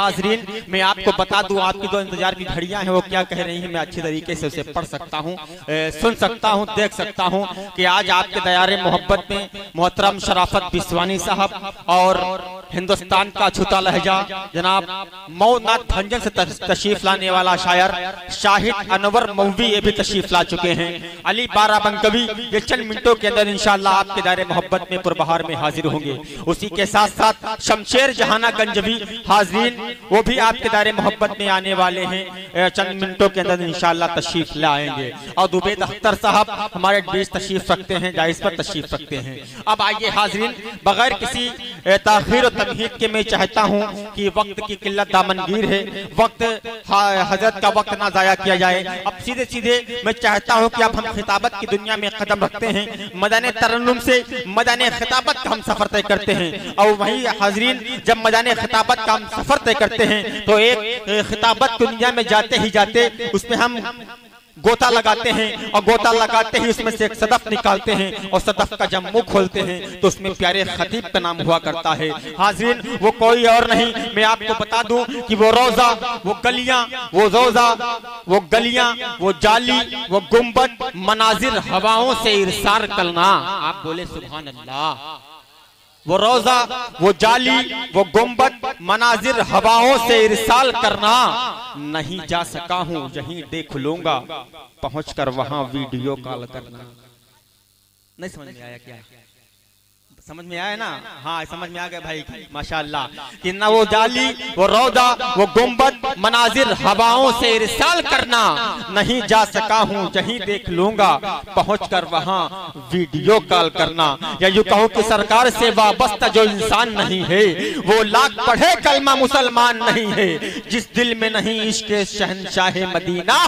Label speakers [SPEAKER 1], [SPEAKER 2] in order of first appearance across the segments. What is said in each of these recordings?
[SPEAKER 1] हाजरीन, मैं आपको बता दूं, आपकी जो इंतजार की घड़ियां हैं वो क्या कह रही हैं, मैं अच्छी तरीके से उसे पढ़ सकता हूं, सुन सकता हूं, देख सकता हूं कि आज आपके दयारे मोहब्बत में मोहतरम शराफत बिस्वानी साहब और हिंदुस्तान का छुटा लहजा जनाब मौनाथ भंजन से तशरीफ लाने वाला शायर शाहिद अनवर मौवी ये भी तशरीफ ला चुके हैं। अली बाराबंकवी ये चंद मिनटों के अंदर इंशाअल्लाह आपके दायरे मोहब्बत में पुरबहार में हाजिर होंगे। उसी के साथ साथ शमशेर जहाना गंज भी हाजिरीन, वो भी आपके दायरे मोहब्बत में आने वाले हैं, चंद मिनटों के अंदर इंशाअल्लाह तशरीफ लाएंगे। और दुबैद अख्तर साहब हमारे बीच तशरीफ रखते हैं, जायज पर तशरीफ रखते हैं। अब आइए हाजिरीन, बगैर किसी ताखीर और तमहीद के मैं चाहता हूं कि वक्त की किल्लत दामनगीर है, वक्त हजरत का वक्त ना जाया किया जाए। अब सीधे सीधे मैं चाहता हूं कि अब हम खिताबत की दुनिया में कदम रखते हैं, मैदान तरन्नुम से मैदान खिताबत का हम सफर तय करते हैं। और वही हाजरीन, जब मैदान खिताबत का हम सफर तय करते हैं तो एक खिताबत की दुनिया में जाते ही जाते उसमें हम गोता लगाते हैं, और गोता लगाते ही उसमें से एक सदफ निकालते हैं, और सदफ का जब मुंह खोलते हैं तो उसमें प्यारे खतीब का नाम हुआ करता है। हाजिरीन, वो कोई और नहीं, मैं आपको बता दूं कि वो रोजा, वो गलियां, वो रोजा, वो गलियां, वो जाली, वो गुंबद, मनाजिर हवाओं से इरसार करना। आप बोले सुभान अल्लाह। वो रोजा, वो जाली, वो गुंबद, मनाजिर हवाओं से इरसाल करना, नहीं जा सका हूं यहीं देख लूंगा, पहुंचकर वहां वीडियो कॉल करना। नहीं समझ में आया क्या? समझ में आया ना? हाँ समझ में आ गया भाई, माशाअल्लाह। कि ना वो जाली, वो रौदा, वो गुंबद, मनाजिर हवाओं से इरसाल करना, नहीं जा सका हूं यहीं देख लूंगा, पहुंचकर वहां वीडियो कॉल करना। या यूं कहो कि सरकार से वाबस्ता जो इंसान नहीं है वो लाख पढ़े कलमा मुसलमान नहीं है। जिस दिल में नहीं इश्क शहनशाह मदीना,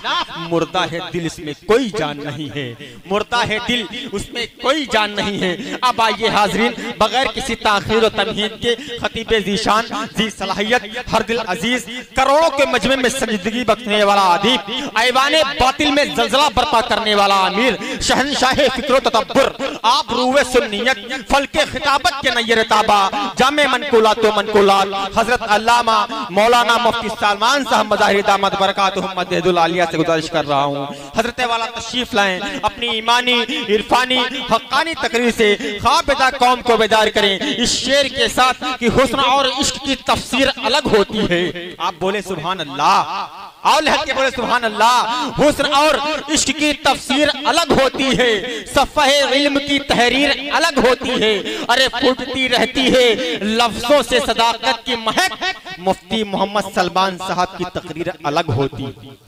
[SPEAKER 1] मुर्दा है दिल इसमें कोई जान नहीं है, मुर्दा है दिल उसमें कोई जान नहीं है। अब आइए हाजिरीन, बगैर किसी ताखीर और तमहीद के खतीब जीशान, जी सलाहियत, हर दिल अजीज, करोड़ों के मजमे में संजीदगी बख्शने वाला अदीब, ऐवाने बातिल में जलजला बर्पा करने वाला अमीर, शहनशाह फिक्र तदब्बुर, आप रूए सुन्नियत, फलके खिताबत के नय्यर ताबा, जामे मनकुलात व मनकुलात, हजरत अल्लामा मौलाना मुफ्ती सलमान साहब मज़ाहिर दामद बरकातुहुम मददुल आलिया से गुजारिश कर रहा हूँ, हजरत वाला तशरीफ लाएं, अपनी ईमानी, इरफानी, हक्कानी तकरीर से ख्वाबेदा कौम को बेदार करें इस शेर के साथ कि हुस्न और इश्क की तफसीर अलग होती है। आप बोले सुभान अल्लाह। और लहर के बोले सुभान अल्लाह। हुस्न और इश्क की तफसीर अलग होती है, सफ़हे इल्म की तहरीर अलग होती है। अरे फूटती रहती है लफ्जों से सदाकत की महक, मुफ्ती मोहम्मद सलमान साहब की तकरीर अलग होती है।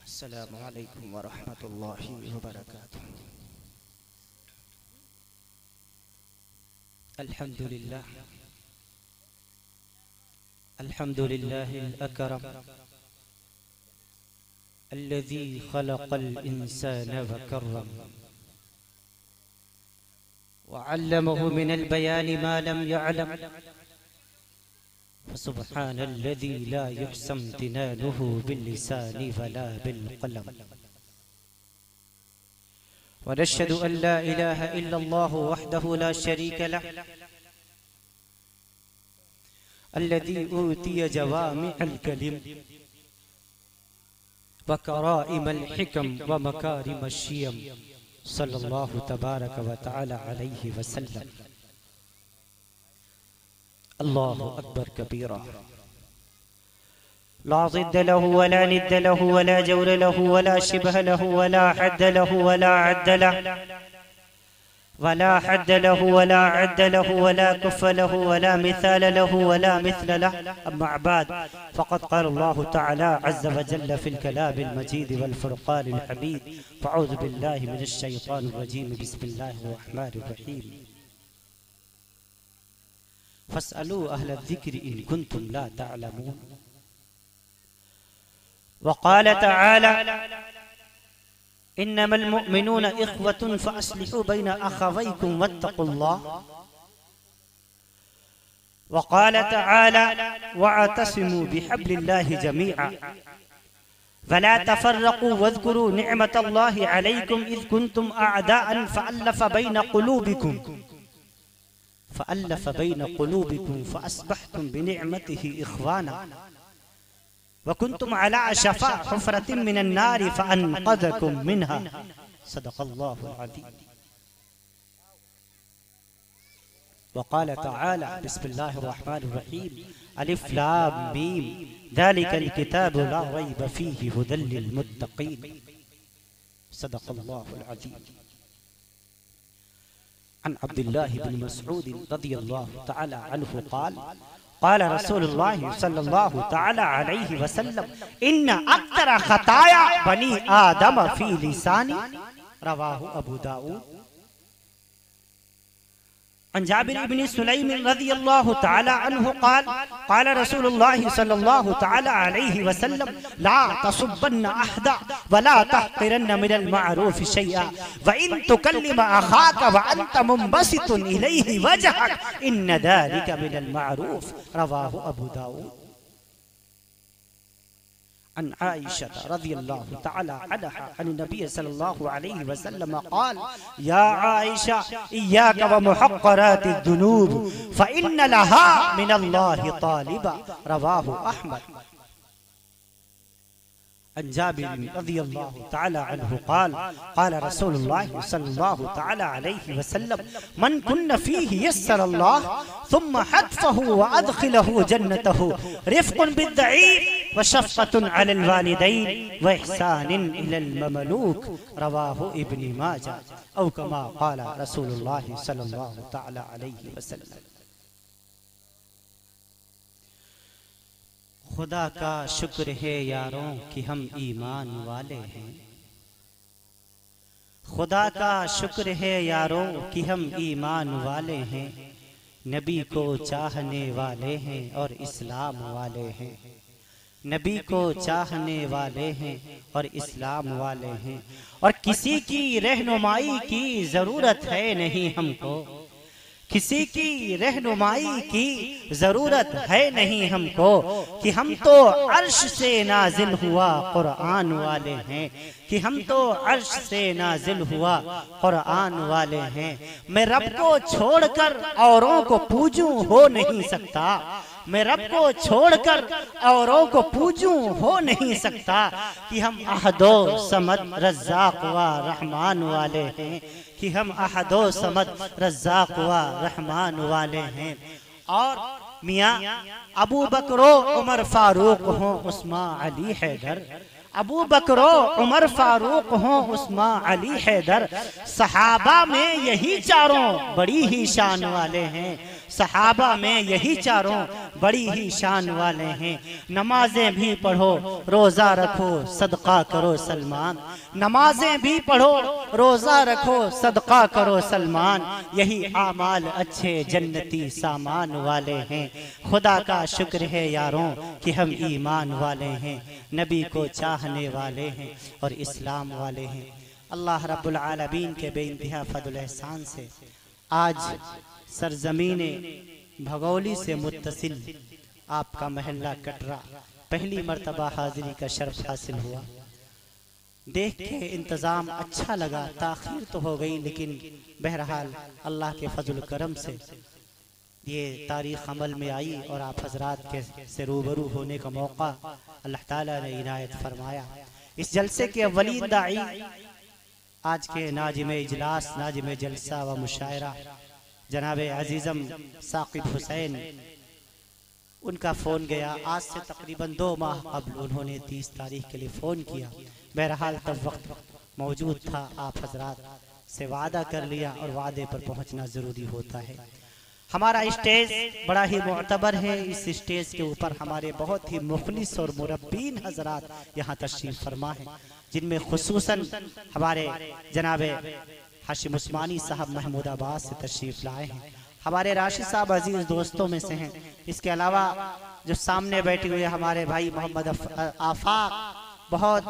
[SPEAKER 2] अस्सलामु अलैकुम व रहमतुल्लाहि व बरकातुहू। अल्हम्दुलिल्लाह, अल्हम्दुलिल्लाहिल अकरम अल्लज़ी खलक़ल इंसाना व कर्रम व अल्लमहु मिनल बयानि मा लम यअलम, फसुब्हानल्लज़ी ला युहसम दिनानुहु बिल्लिसानि वला बिलक़लम, व नशहदु अन ला इलाहा इल्लल्लाहु वहदहु ला शरीका लह, अल्लज़ी ऊतिय जवामिअल कलिम व कराइमल हिकम व मकारिमश शियम, सल्लल्लाहु तबारक व तआला अलैहि वसल्लम। अल्लाहु अकबर कबीरा, ला ज़िद्द लहु वला निद्द लहु वला जौर लहु वला शिबह लहु वला हद्द लहु वला अद्द लहु, वला हद्द लहु वला अद्द लहु वला कुफ़ लहु वला मिसाल लहु वला मिस्ल लहु। अम्मा बाद फ़क़द क़ाल अल्लाहु तआला अज़्ज़ व जल्ल फ़िल कलामिल मजीद वल फ़ुरक़ानिल हमीद। फ़अऊज़ु बिल्लाहि मिनश शैतानिर रजीम। बिस्मिल्लाहिर रहमानिर रहीम। फ़स्अलू अहल ज़िक्रि इन कुन्तुम ला तअलमून। व क़ाल तआला इन्नमल मुअमिनून इख़्वतुन फ़अस्लिहू बैन अख़वैकुम वत्तक़ुल्लाह। व क़ाल तआला वअतसिमू बिहब्लिल्लाहि जमीअन वला तफ़र्रक़ू वज़्कुरू निअमतल्लाहि अलैकुम इज़ कुन्तुम अअदाअन फ़अल्लफ़ बैन क़ुलूबिकुम फ़अस्बहतुम बिनिअमतिही इख़वाना व कुन्तुम अला शफ़ा हुफ़रतिन मिनन नारि फ़अन्क़ज़कुम मिन्हा। सदक़ल्लाहुल अज़ीम। व क़ाल तआला बिस्मिल्लाहिर रहमानिर रहीम अलिफ लाम मीम ज़ालिकल किताबु ला रैब फ़ीहि हुदल लिल मुत्तक़ीन। सदक़ल्लाहुल अज़ीम। अन अब्दुल्लाह इब्न मसऊद रज़ियल्लाहु तआला अन्हु क़ाल क़ाल रसूलुल्लाह सल्लल्लाहु तआला अलैहि वसल्लम इन्न अक्तर ख़ताया बनी आदम फ़ी लिसानी। रवाहु अबू दाऊद। अन जाबिर इब्न सुलैम रज़ियल्लाहु तआला अन्हु क़ाल क़ाल रसूलुल्लाह सल्लल्लाहु तआला अलैहि वसल्लम ला तसुब्बन्न अहदा वला तहक़िरन्न मिनल मअरूफ़ शैअन व इन तुकल्लिम अख़ाक व अंत मुंबसितुन इलैहि वजहक इन्न ज़ालिका मिनल मअरूफ़। रवाहु अबू दाऊद। अन आयशा रज़ियल्लाहु तआला अन्हा अन नबी सल्लल्लाहु अलैहि वसल्लम क़ाल या आयशा इय्याका व मुहक़्क़रातिज़ ज़ुनूब फ़इन्न लहा मिनल्लाहि तालिबा। रवाहु अहमद। अन जाबिर रज़ियल्लाहु तआला अन्हु क़ाल क़ाल रसूलुल्लाह सल्लल्लाहु तआला अलैहि वसल्लम मन कुन्न फ़ीहि यस्सरल्लाहु थुम्मा हत्फ़हु व अदख़िलहु जन्नतहु रिफ़्क़ुन बिद्दईफ़ व शफ़क़तुन अलल वालिदैन व इहसानुन इलल ममलूक। रवाहु इब्न माजा औ कमा क़ाल रसूलुल्लाह सल्लल्लाहु तआला अलैहि वसल्लम। खुदा का शुक्र है यारों कि हम ईमान वाले हैं। खुदा का शुक्र है यारों कि हम ईमान वाले हैं। नबी को चाहने वाले हैं और इस्लाम वाले हैं। नबी को चाहने वाले हैं और इस्लाम वाले हैं। और किसी की रहनुमाई की जरूरत है नहीं हमको। किसी की रहनुमाई की जरूरत है नहीं हमको कि हम तो अर्श से नाजिल हुआ कुरान वाले हैं। कि हम तो अर्श से नाजिल हुआ कुरान वाले हैं। मैं रब को छोड़कर औरों को पूजूं हो नहीं सकता। मैं रब को छोड़कर औरों को पूजूं हो नहीं सकता। कि हम अहदो समद रज़्ज़ाक़ व रहमान वाले हैं। कि हम अहदो समद रज़्ज़ाक़ व रहमान वाले हैं। और मियाँ अबू बकरो उमर फारूक हों उस्मान अली हैदर। अबू बकरो उमर फारूक हों उस्मान अली हैदर। सहाबा में यही चारों बड़ी ही शान वाले हैं। सहाबा में यही चारों बड़ी ही शान वाले हैं। नमाजें भी पढ़ो रोज़ा रखो सदका करो सलमान। नमाजें भी पढ़ो रोज़ा रखो सदका करो सलमान। यही आमाल अच्छे जन्नती सामान वाले हैं। खुदा का शुक्र है यारों कि हम ईमान वाले हैं। नबी को चाहने वाले हैं और इस्लाम वाले हैं। अल्लाह रब्बुल आलमीन के बेइंतहा फज़ल एहसान से आज सरजमीने भगौली से मुत्तसिल आपका महल्ला कटरा पहली मर्तबा हाजिरी का शर्फ हासिल हुआ। देख के इंतज़ाम अच्छा लगा। ताख़ीर तो हो गई लेकिन बहरहाल अल्लाह के फजल करम से ये तारीख़ अमल में आई और आप हजरात के से रूबरू होने का मौका अल्लाह ताला ने इनायत फरमाया। इस जलसे के अव्वलीन दाई आज के नाजिम इजलास नाजिम जलसा व मुशायरा जनाब अजीज़म साकिब हुसैन, उनका फ़ोन गया। आज से तकरीबन 2 माह कबल उन्होंने 30 तारीख के लिए फ़ोन किया। बहरहाल तब वक्त मौजूद था। आप हजरात से वादा कर लिया और वादे पर पहुंचना जरूरी होता है। हमारा स्टेज बड़ा ही मुअतबर है। इस स्टेज के ऊपर हमारे बहुत ही मुखलिस और मुरब्बीन हजरात यहाँ तशरीफ फरमा है, जिनमें खुसूसन हमारे जनाबे हाशिम उस्मानी साहब महमूदाबाद से तशरीफ लाए हैं। हमारे राशिद साहब अजीज दोस्तों में से हैं। इसके अलावा जो सामने बैठे हुए हमारे भाई मोहम्मद आफाक बहुत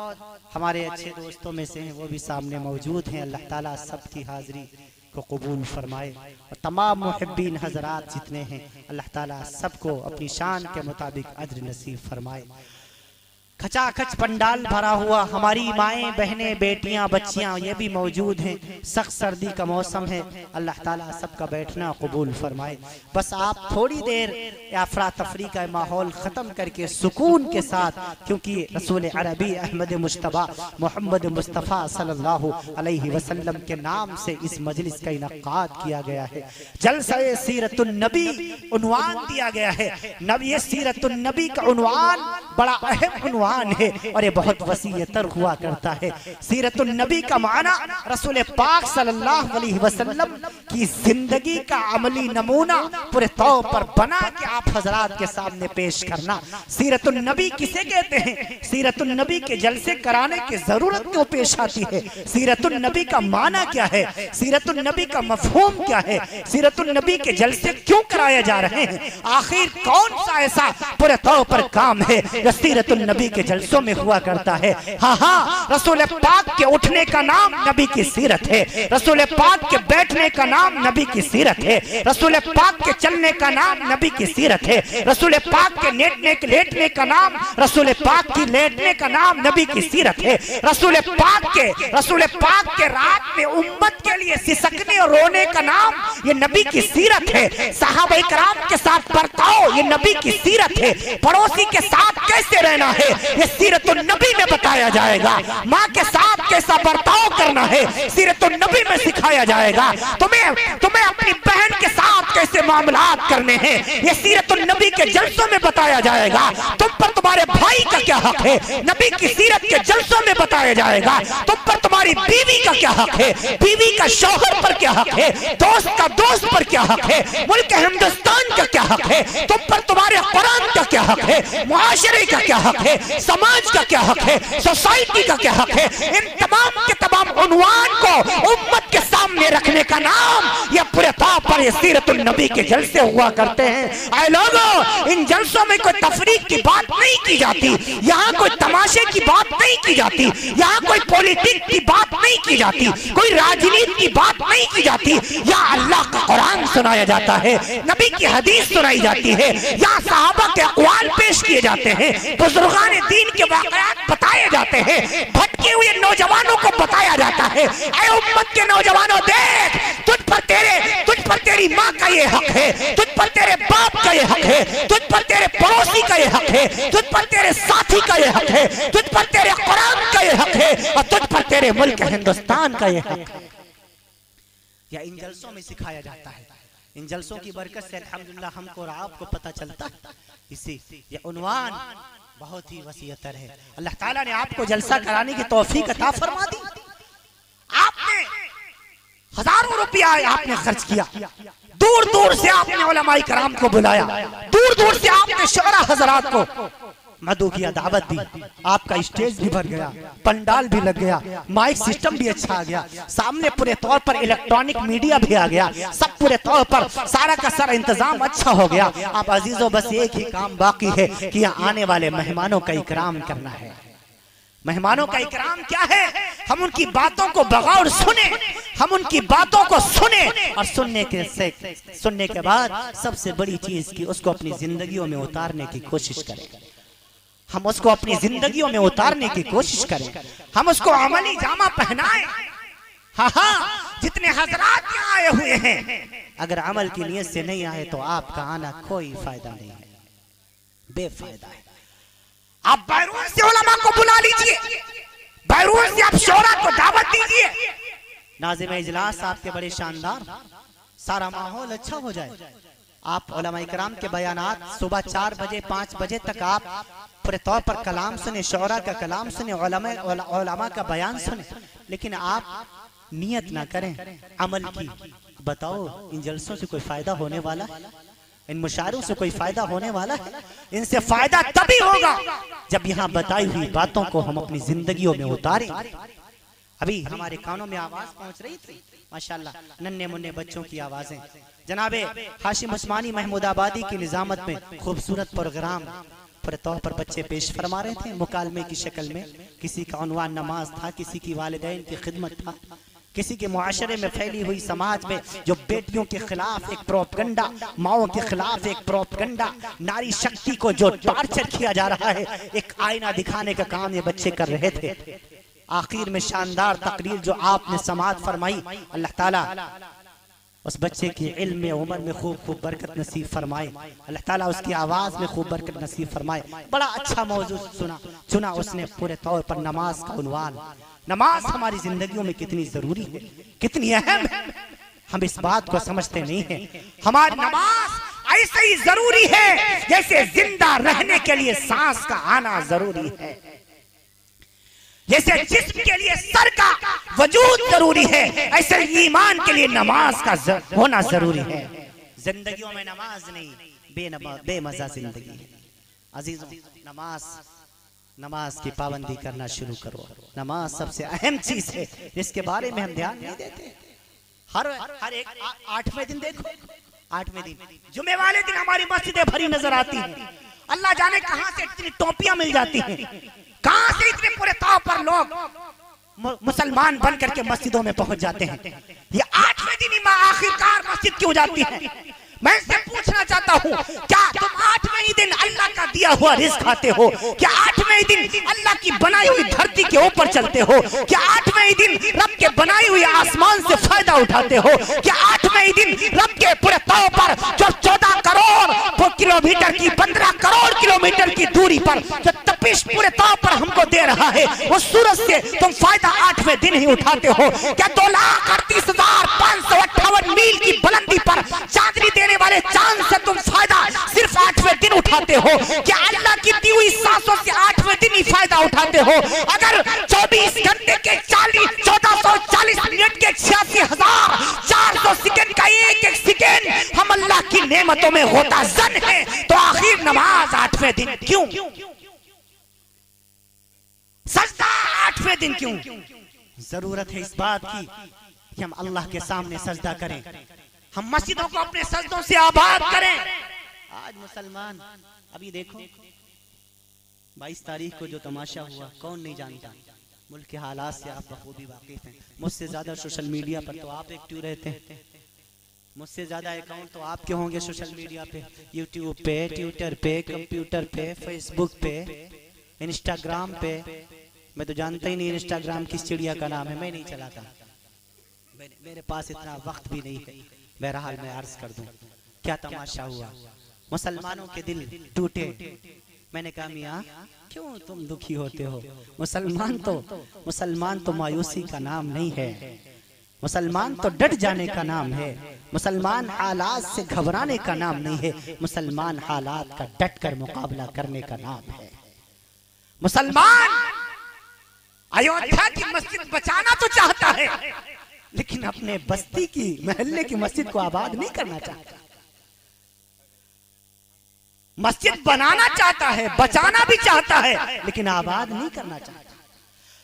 [SPEAKER 2] हमारे अच्छे दोस्तों में से हैं, वो भी सामने मौजूद हैं। अल्लाह ताला सबकी हाजिरी को कबूल फरमाए और तमाम मुहिब्बीन हजरात जितने हैं अल्लाह ताला सबको अपनी शान के मुताबिक अज्र नसीब फरमाए। खचाखच पंडाल भरा हुआ, हमारी माएँ बहनें बेटियां बच्चियां ये भी मौजूद हैं। सख्त सर्दी का मौसम है, अल्लाह ताला सबका बैठना कबूल फरमाए। बस आप थोड़ी देर अफरा तफरी का माहौल ख़त्म करके सुकून के साथ, क्योंकि रसूल अरबी अहमद मुश्तबा मोहम्मद मुस्तफ़ा सल्लल्लाहु अलैहि वसल्लम के नाम से इस मजलिस का इनकाद किया गया है। जलसा सीरतुन नबी उन्वान दिया गया है। नबी ये सीरतुन नबी का उन्वान बड़ा अहम उन्वान है और ये बहुत वसीयतर हुआ करता है। सीरतुन नबी का माना रसूल पाक सल्लल्लाहु अलैहि वसल्लम की जिंदगी का अमली नमूना पूरे तौर पर बना के आप हजरात के सामने पेश करना। सीरतुन नबी किसे कहते हैं? सीरतुन नबी के जलसे कराने की जरूरत क्यों पेश आती है? सीरतुन नबी का माना क्या है? सीरतुन नबी का मफहूम क्या है? सीरतुन नबी के जलसे क्यों कराए जा रहे हैं? आखिर कौन सा ऐसा पूरे तौर पर काम है जो सीरतुन नबी के जलसों में हुआ करता है? हाँ हाँ, रसूल पाक के उठने का नाम नबी की सीरत है। रसूल पाक के बैठने का नाम नबी की सीरत है। रसूल पाक के चलने का नाम नबी की सीरत है। रसूल पाक के लेटने का नाम, रसूल पाक की लेटने का नाम नबी की सीरत है। रसूल पाक के रात में उम्मत के लिए सिसकने और रोने का नाम ये नबी की सीरत है। सहाबा इकराम के साथ बर्ताव ये नबी की सीरत है। पड़ोसी के साथ कैसे रहना है ये सीरतुन नबी में बताया जाएगा। माँ के साथ कैसा बर्ताव करना है सीरतुन नबी में सिखाया जाएगा। तुम्हें अपनी बहन के साथ कैसे मामलात करने हैं ये सीरतुन नबी के जलसों में बताया जाएगा। तुम पर तुम्हारे भाई का क्या हक है नबी की सीरत के जलसों में बताया जाएगा। तुम पर तुम्हारी बीवी का क्या हक है, बीवी का शौहर पर क्या हक है, दोस्त का दोस्त पर क्या हक है, मुल्क हिंदुस्तान का क्या हक है, तुम पर तुम्हारे कुरान का क्या हक है, मुआशरे का क्या हक है, समाज का क्या हक है, सोसाइटी का क्या हक है। इन तमाम के तमाम उन्वान को उम्मत के सामने रखने का नाम यह पूरे तौर पर ये सीरतुन नबी के जलसे हुआ करते हैं। ऐ लोगों, इन जलसों में कोई तफरीक की बात नहीं की जाती, यहाँ कोई तमाशे की बात नहीं की जाती, यहाँ कोई पॉलिटिक्स की बात नहीं की जाती, कोई राजनीति की बात नहीं की जाती। यहाँ अल्लाह का कुरान सुनाया जाता है, नबी की हदीस सुनाई जाती है, यहाँ सहाबा के अक़वाल पेश किए जाते हैं, बुजुर्गान दीन के वाक़यात बताए जाते हैं, भटके हुए नौजवानों को बताया जाता है। ऐ उम्मत के नौजवानों, देख, तुझ पर तेरी माँ का ये हक है, तुझ पर तेरे बाप का ये हक है, तुझ पर तेरे पड़ोसी का ये हक है, तुझ पर तेरे साथी का ये हक है, तुझ पर तेरे कुरान का ये हक है और तुझ पर तेरे मुल्क हिंदुस्तान का ये हक है। या इन जलसों में सिखाया जाता है। इन जलसों की बरकत से अल्हम्दुलिल्लाह हमको और आपको पता चलता है। इसी ये उन्वान बहुत ही वसीयतर है। अल्लाह ताला ने आपको जलसा कराने की तौफीक अता फरमा दी। आपने हजारों रुपया आपने खर्च किया, दूर दूर से आपने उलमाए कराम को बुलाया, दूर दूर से आपने शोरा हजरात को मदू किया, दावत दी, आपका स्टेज भी भर गया, पंडाल भी लग गया, माइक सिस्टम भी अच्छा आ गया, सामने पूरे तौर पर इलेक्ट्रॉनिक मीडिया भी आ गया, सब पूरे तौर पर सारा का सारा इंतजाम अच्छा हो गया। आप अजीजों, बस एक ही काम बाकी है कि यहाँ आने वाले मेहमानों का इकराम करना है। मेहमानों का इकराम क्या है? हम उनकी बातों को बगौर सुने, हम उनकी बातों को सुने और सुनने के बाद सबसे बड़ी चीज की उसको अपनी जिंदगियों में उतारने की कोशिश करें। हम उसको अपनी जिंदगियों में उतारने की कोशिश करें, हम उसको अमली जामा पहनाएं। हाँ हाँ, जितने हजरात यहाँ आए हुए हैं, अगर अमल की नीयत से नहीं आए तो आपका आना कोई फायदा नहीं है, बेफायदा है। आप बैरून से उलमा को बुला लीजिए, बैरून से आप शोरा को दावत दीजिए, नाज़िम इजलास आपके बड़े शानदार, सारा माहौल अच्छा हो जाए। आप उलमा इकराम के बयानात सुबह 4 बजे 5 बजे तक आप पूरे तौर पर कलाम सुने, शोरा का कलाम सुने, उलमा का बयान सुने, लेकिन आप नियत ना करें अमल की, बताओ इन जलसों से कोई फायदा होने वाला है? इन मुशायरों से कोई फायदा होने वाला है? इनसे फायदा तभी होगा जब यहाँ बताई हुई बातों को हम अपनी जिंदगियों में उतारें। अभी हमारे कानों में आवाज पहुंच रही थी माशाल्लाह, नन्हे मुन्ने बच्चों की आवाजें। जनाबे हाशिम उस्मानी महमूदाबादी की निजामत में खूबसूरत प्रोग्राम पूरे तौर पर बच्चे पेश फरमा रहे थे मुकालमे की शक्ल में। किसी का उन्वान नमाज था, किसी की वालिदैन की खिदमत था, किसी के मुआशरे में फैली हुई समाज में जो बेटियों के खिलाफ एक प्रोपगंडा, माओं के खिलाफ एक प्रोपगंडा, नारी शक्ति को जो टॉर्चर किया जा रहा है, एक आईना दिखाने का काम ये बच्चे कर रहे थे। आखिर में शानदार तकरीर जो आपने समाअत फरमाई, अल्लाह ताला उस बच्चे की इल्म में उम्र में खूब खूब बरकत नसीब फरमाए, अल्लाह ताला उसकी आवाज में खूब बरकत नसीब फरमाए। बड़ा अच्छा मौजू चुना उसने पूरे तौर पर नमाज का उन्वान। नमाज हमारी जिंदगियों में कितनी जरूरी है, कितनी अहम है, हम इस बात को समझते नहीं है। हमारी नमाज ऐसे ही जरूरी है जैसे जिंदा रहने के लिए सांस का आना जरूरी है, जैसे जिस्म के लिए सर का वजूद जरूरी है, ऐसे ईमान के लिए नमाज का होना जरूरी है। जिंदगियों में नमाज नहीं, बेमजा जिंदगी है। अजीजों, नमाज की पाबंदी करना शुरू करो। नमाज सबसे अहम चीज है जिसके बारे में हम ध्यान नहीं देते। हर एक 8वें दिन देखो, 8वें दिन जुमे वाले दिन हमारी मस्जिदें भरी नजर आती हैं। अल्लाह जाने कहां से इतनी टोपियां मिल जाती हैं, कहां से इतने पूरे तौर पर लोग मुसलमान बन करके मस्जिदों में पहुंच जाते हैं। ये 8वें दिन ही आखिरकार मस्जिद क्यों जाती है? मैं इससे पूछना चाहता हूँ, क्या तुम 8वें ही दिन अल्लाह का दिया हुआ रिज़्क खाते हो? क्या 8वें ही दिन अल्लाह की बनाई हुई धरती के ऊपर चलते हो? क्या 8वें ही दिन रब के बनाई हुई आसमान से फायदा उठाते हो? क्या 8वें ही दिन रब के पूरे तौर पर जो 14 करोड़ किलोमीटर की 15 करोड़ किलोमीटर की दूरी पर जो तपिश पूरे तौर पर हमको दे रहा है, उस सूरज से तुम फायदा 8वें दिन ही उठाते हो? क्या 2,38,558 मील की बुलंदी पर चांदनी देने वाले चांद से तुम फायदा सिर्फ 8वें दिन उठाते हो? क्या अल्लाह की दी हुई सांसों से 8वें दिन ही फायदा उठाते हो? अगर 24 घंटे के 1440 मिनट के 86,400 सेकंड का एक एक सेकंड हम अल्लाह की नेमतों में होता जन है, तो आखिर नमाज 8वें दिन क्यों? सजदा 8वें दिन क्यों? जरूरत है इस बात की कि हम अल्लाह के सामने सजदा करें, हम मस्जिदों को अपने सजदों से आबाद करें। आज मुसलमान, अभी देखो 22 तारीख को जो तमाशा हुआ, कौन नहीं जानता? मुल्क के हालात से आप बखूबी वाकिफ हैं। मुझसे ज्यादा सोशल मीडिया पर तो आप एक्टिव रहते हैं, मुझसे ज्यादा अकाउंट तो आपके होंगे सोशल मीडिया पे, यूट्यूब पे, ट्विटर पे, कंप्यूटर पे, फेसबुक पे, इंस्टाग्राम पे। मैं तो जानता ही नहीं इंस्टाग्राम किस चिड़िया का नाम है, मैं नहीं चलाता, मेरे पास इतना वक्त भी नहीं है। बहरहाल मैं अर्ज कर दूं, क्या तमाशा हुआ, मुसलमानों के दिल टूटे। मैंने कहा मियां क्यों तुम दुखी होते हो? मुसलमान तो मायूसी का नाम नहीं है, मुसलमान तो डट जाने का नाम है, मुसलमान हालात से घबराने का नाम नहीं है, मुसलमान हालात का डट कर मुकाबला करने का नाम है। मुसलमान अयोध्या की मस्जिद बचाना तो चाहता है, लेकिन अपने बस्ती की, महल्ले की मस्जिद को आबाद नहीं करना चाहता। मस्जिद बनाना चाहता है, बचाना भी चाहता है, लेकिन आबाद नहीं करना चाहता।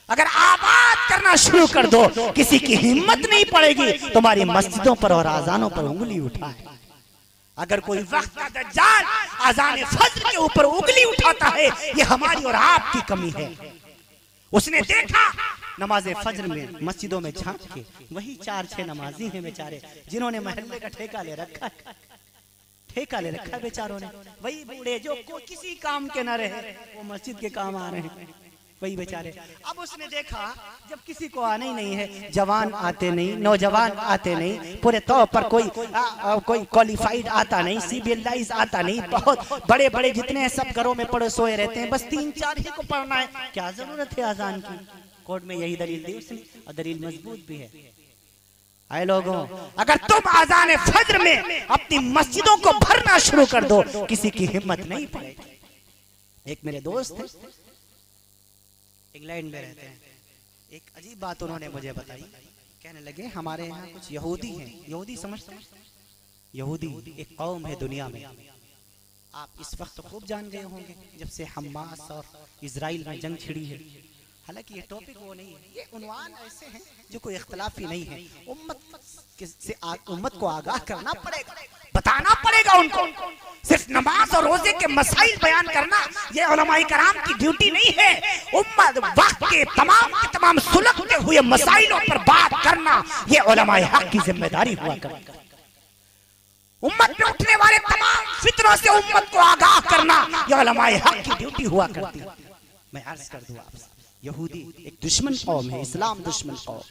[SPEAKER 2] अगर आबाद करना शुरू कर दो, किसी की हिम्मत नहीं पड़ेगी तुम्हारी मस्जिदों पर और आजानों पर उंगली उठाए। अगर कोई वक्त का दज्जाल आजान फज्र के ऊपर उंगली उठाता है, ये हमारी और आपकी कमी है। उसने देखा नमाज फज्र में मस्जिदों में झांक के, वही 4-6 नमाजी हैं बेचारे जिन्होंने महल्ले का ठेका ले रखा है, ठेका ले रखा है बेचारों ने। वही बूढ़े जो किसी काम के न रहे, वो मस्जिद के काम आ रहे हैं, वही बेचारे। अब उसने देखा जब किसी को आना ही नहीं है, जवान आते नहीं, नौजवान आते नहीं, पूरे तौर पर कोई क्वालिफाइड आता नहीं, सिविलाइज आता नहीं, बहुत बड़े बड़े जितने हैं सब घरों में पड़े सोए रहते हैं, बस 3-4 ही को पढ़ना है। क्या जरूरत है आजान की? कोर्ट में यही दलील दी उसने, और दलील मजबूत भी है। आए लोगों, अगर तुम आजान फज्र में अपनी मस्जिदों को भरना शुरू कर दो, किसी की हिम्मत नहीं पड़ेगी। एक मेरे दोस्त हैं, इंग्लैंड में रहते हैं, एक अजीब बात उन्होंने मुझे बताई। कहने लगे हमारे यहाँ कुछ यहूदी हैं। यहूदी समझते हैं? यहूदी एक कौम है दुनिया में। आप इस वक्त तो खूब जान गए होंगे जब से हमास और इजराइल में जंग छिड़ी है। हालांकि ये टॉपिक वो नहीं है, ये उन्वान ऐसे हैं जो कोई इख्तलाफी नहीं है। उम्मत को आगाह करना पड़ेगा, बताना पड़ेगा उनको। सिर्फ नमाज और रोजे के मसाइल बयान करना ये उलमाए कराम की ड्यूटी नहीं है। उम्मत वक्त के तमाम सुलगते हुए मसाइलों पर बात करना ये उलमाए हक की जिम्मेदारी हुआ करती है। उम्मत में उठने वाले तमाम फितरों से उम्मत को आगाह करना यह उलमाए हक की ड्यूटी हुआ करती है। मैं अर्ज कर दूं आपसे, यहूदी एक दुश्मन कौम है, इस्लाम दुश्मन कौम,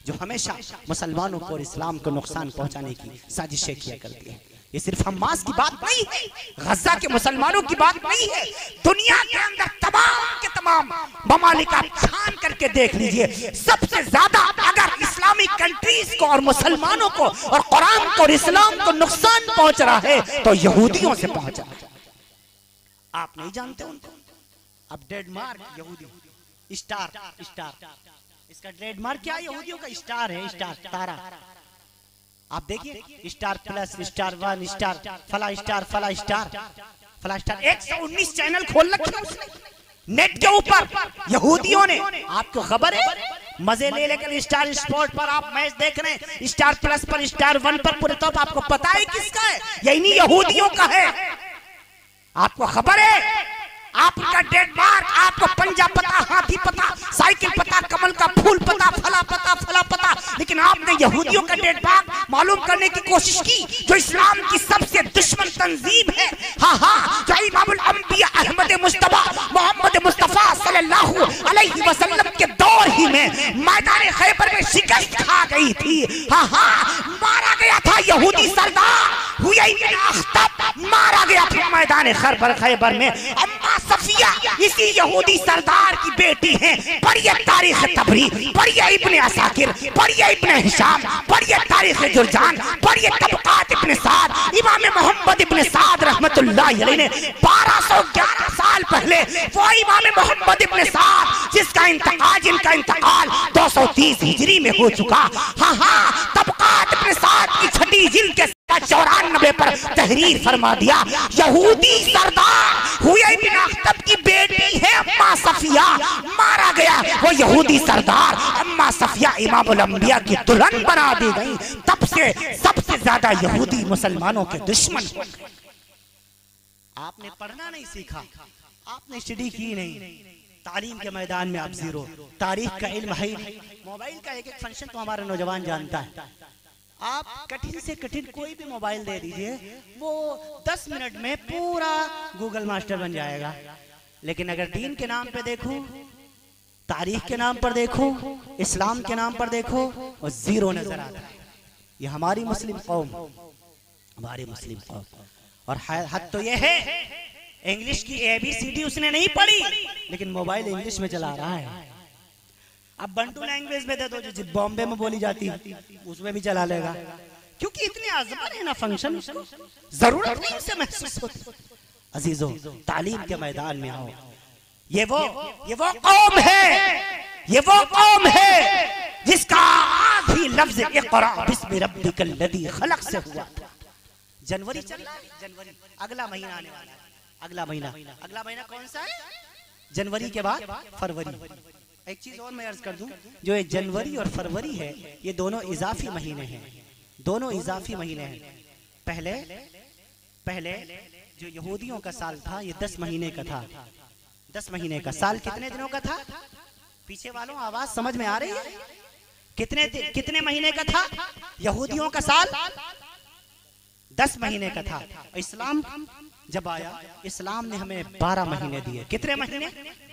[SPEAKER 2] जो हमेशा मुसलमानों को और इस्लाम को नुकसान पहुंचाने की साजिशें किया करती है। ये सिर्फ हमास की बात नहीं है, गजा के मुसलमानों की बात नहीं है, दुनिया के अंदर तमाम के तमाम ममालिक आप छान करके देख लीजिए। सबसे ज्यादा अगर इस्लामिक कंट्रीज को और मुसलमानों को और कुरान को और इस्लाम को नुकसान पहुंच रहा है तो यहूदियों से पहुंचा है। आप नहीं जानते उनको? अब ट्रेडमार्क यहूदी स्टार, इसका ट्रेडमार्क क्या? यहूदियों का स्टार है, स्टार तारा। आप देखिए star plus, star one, star फला स्टार, फला स्टार, फला स्टार। 119 चैनल खोल रखे उसने नेट के ऊपर यहूदियों ने। आपको खबर है? मजे ले लेकर स्टार स्पोर्ट पर आप मैच देख रहे हैं, स्टार प्लस पर, स्टार वन पर पूरे तौर पर आपको पता है किसका है? यही यहूदियों का है। आपको खबर है? आपका ट्रेडमार्क, आपको पंजा पता, हाथी पता, साइकिल पता, कमल का फूल पता, फला पता, फला पता, लेकिन आपने यहूदियों का ट्रेडमार्क मालूम करने की कोशिश की, जो इस्लाम की सबसे दुश्मन तंजीम है। हाँ, जो इमामुल अंबिया अहमद मुस्तफा मोहम्मद मुस्तफा सल्लल्लाहु अलैहि वसल्लम के दौर ही में मैदान खैबर में शिकस्त खा गई थी। हाँ, मारा गया था यहूदी सरदार हुयई बिन अख्तब, मारा गया था मैदान खैबर में। अम्मा सफिया इसी यहूदी सरदार की बेटी हैं। पढ़िए तारीख तबरी, पढ़िए इब्ने असाकिर, पढ़िए इब्ने हिशाम, पढ़िए तारीख जुरजान, पढ़िए तबकात इब्ने साद। इमाम मोहम्मद इब्ने साद रहमतुल्लाह अलैहि ने 1211 साल पहले वो इमाम मोहम्मद इब्ने साद जिनका इंतकाल 230 हिजरी में हो चुका। हाँ, तबकात इब्ने साद की छठी जिल्द के 94 पर तहरीर फरमा दिया। यहूदी सरदार हुयई बिन अख्तब की बेटी है अम्मा सफिया, मारा गया वो यहूदी सरदार। अम्मा सफिया इमामुल अंबिया की दुल्हन बना दी गई। तब से सबसे ज्यादा यहूदी मुसलमानों के दुश्मन। आपने पढ़ना नहीं सीखा, आपने स्टडी की नहीं, तालीम के मैदान में आप जीरो, तारीख का इल्म है। मोबाइल का एक फंक्शन तो हमारा नौजवान जानता है। आप कठिन से कठिन कोई भी मोबाइल दे दीजिए, वो 10 मिनट में पूरा गूगल मास्टर बन जाएगा। लेकिन अगर दीन के नाम पे देखो, तारीख के नाम पर देखो, इस्लाम के नाम पर देखो, और जीरो नजर आता है। ये हमारी मुस्लिम कौम, हमारी मुस्लिम कौम। और हद तो ये है, इंग्लिश की ABCD उसने नहीं पढ़ी, लेकिन मोबाइल इंग्लिश में चला रहा है। अब बंटू लैंग्वेज में दे दो जो बॉम्बे में बोली जाती है, उसमें भी चला लेगा, क्योंकि इतने आज़मा है ना फंक्शन, जरूरत नहीं उसे महसूस होती। अजीजों, तालीम के मैदान में आओ। ये वो कौम है, ये वो कौम है जिसका आगाज़ ही लफ्ज़ इक़रा बिस्मि रब्बिकल लज़ी खलक़ से हुआ था। जनवरी चल रहा है, जनवरी अगला महीना आने वाला है। अगला महीना कौन सा है? जनवरी के बाद फरवरी। एक चीज और मैं अर्ज कर दूं, जो ये जनवरी और फरवरी है, ये दोनों इजाफी महीने हैं, दोनों इजाफी महीने हैं। पहले जो यहूदियों का साल था ये 10 महीने का था। 10 महीने का साल कितने दिनों का था? पीछे वालों आवाज समझ में आ रही है? कितने महीने का था यहूदियों का साल? 10 महीने का था। इस्लाम जब आया, इस्लाम ने हमें 12 महीने दिए। कितने महीने?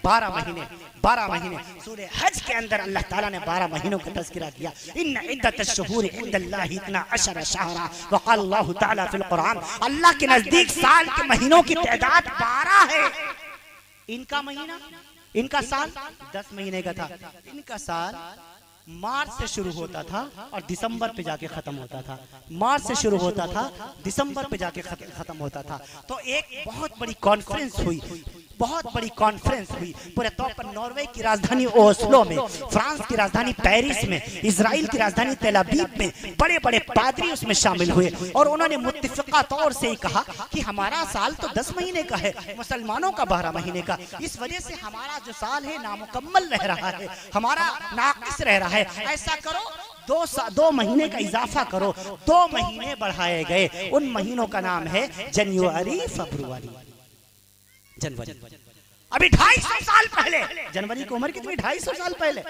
[SPEAKER 2] 12 महीने। 12 महीने। सूरह हज के अंदर अल्लाह ताला ने 12 महीनों का तज़किरा किया। इन्न इद्दतश-शुहूर इंदल्लाहि 12 शहरा व क़ाल अल्लाहु तआला फिल कुरान। अल्लाह के नजदीक साल के महीनों की तादाद 12 है। इनका महीना, इनका साल 10 महीने का था। इनका साल मार्च से शुरू होता था और दिसंबर पे जाके खत्म होता था। मार्च से शुरू होता था, दिसंबर पे जाके खत्म होता था। तो एक बहुत बड़ी कॉन्फ्रेंस हुई, बहुत बड़ी कॉन्फ्रेंस हुई पूरे तौर पर नॉर्वे की राजधानी ओस्लो में, फ्रांस की राजधानी पेरिस में, इजराइल की राजधानी तेल अवीव में बड़े बड़े पादरी उसमें शामिल हुए और उन्होंने मुत्तफिका तौर से ही कहा कि हमारा साल तो 10 महीने का है, मुसलमानों का 12 महीने का, इस वजह से हमारा जो साल है नामुकम्मल रह रहा है, हमारा नाकिस रह रहा है। ऐसा करो 2 महीने का इजाफा करो। 2 महीने बढ़ाए गए। उन महीनों का नाम है जनवरी, फरवरी, जनवरी। अभी 250 साल पहले, जनवरी की उम्र कितनी? 250 साल पहले,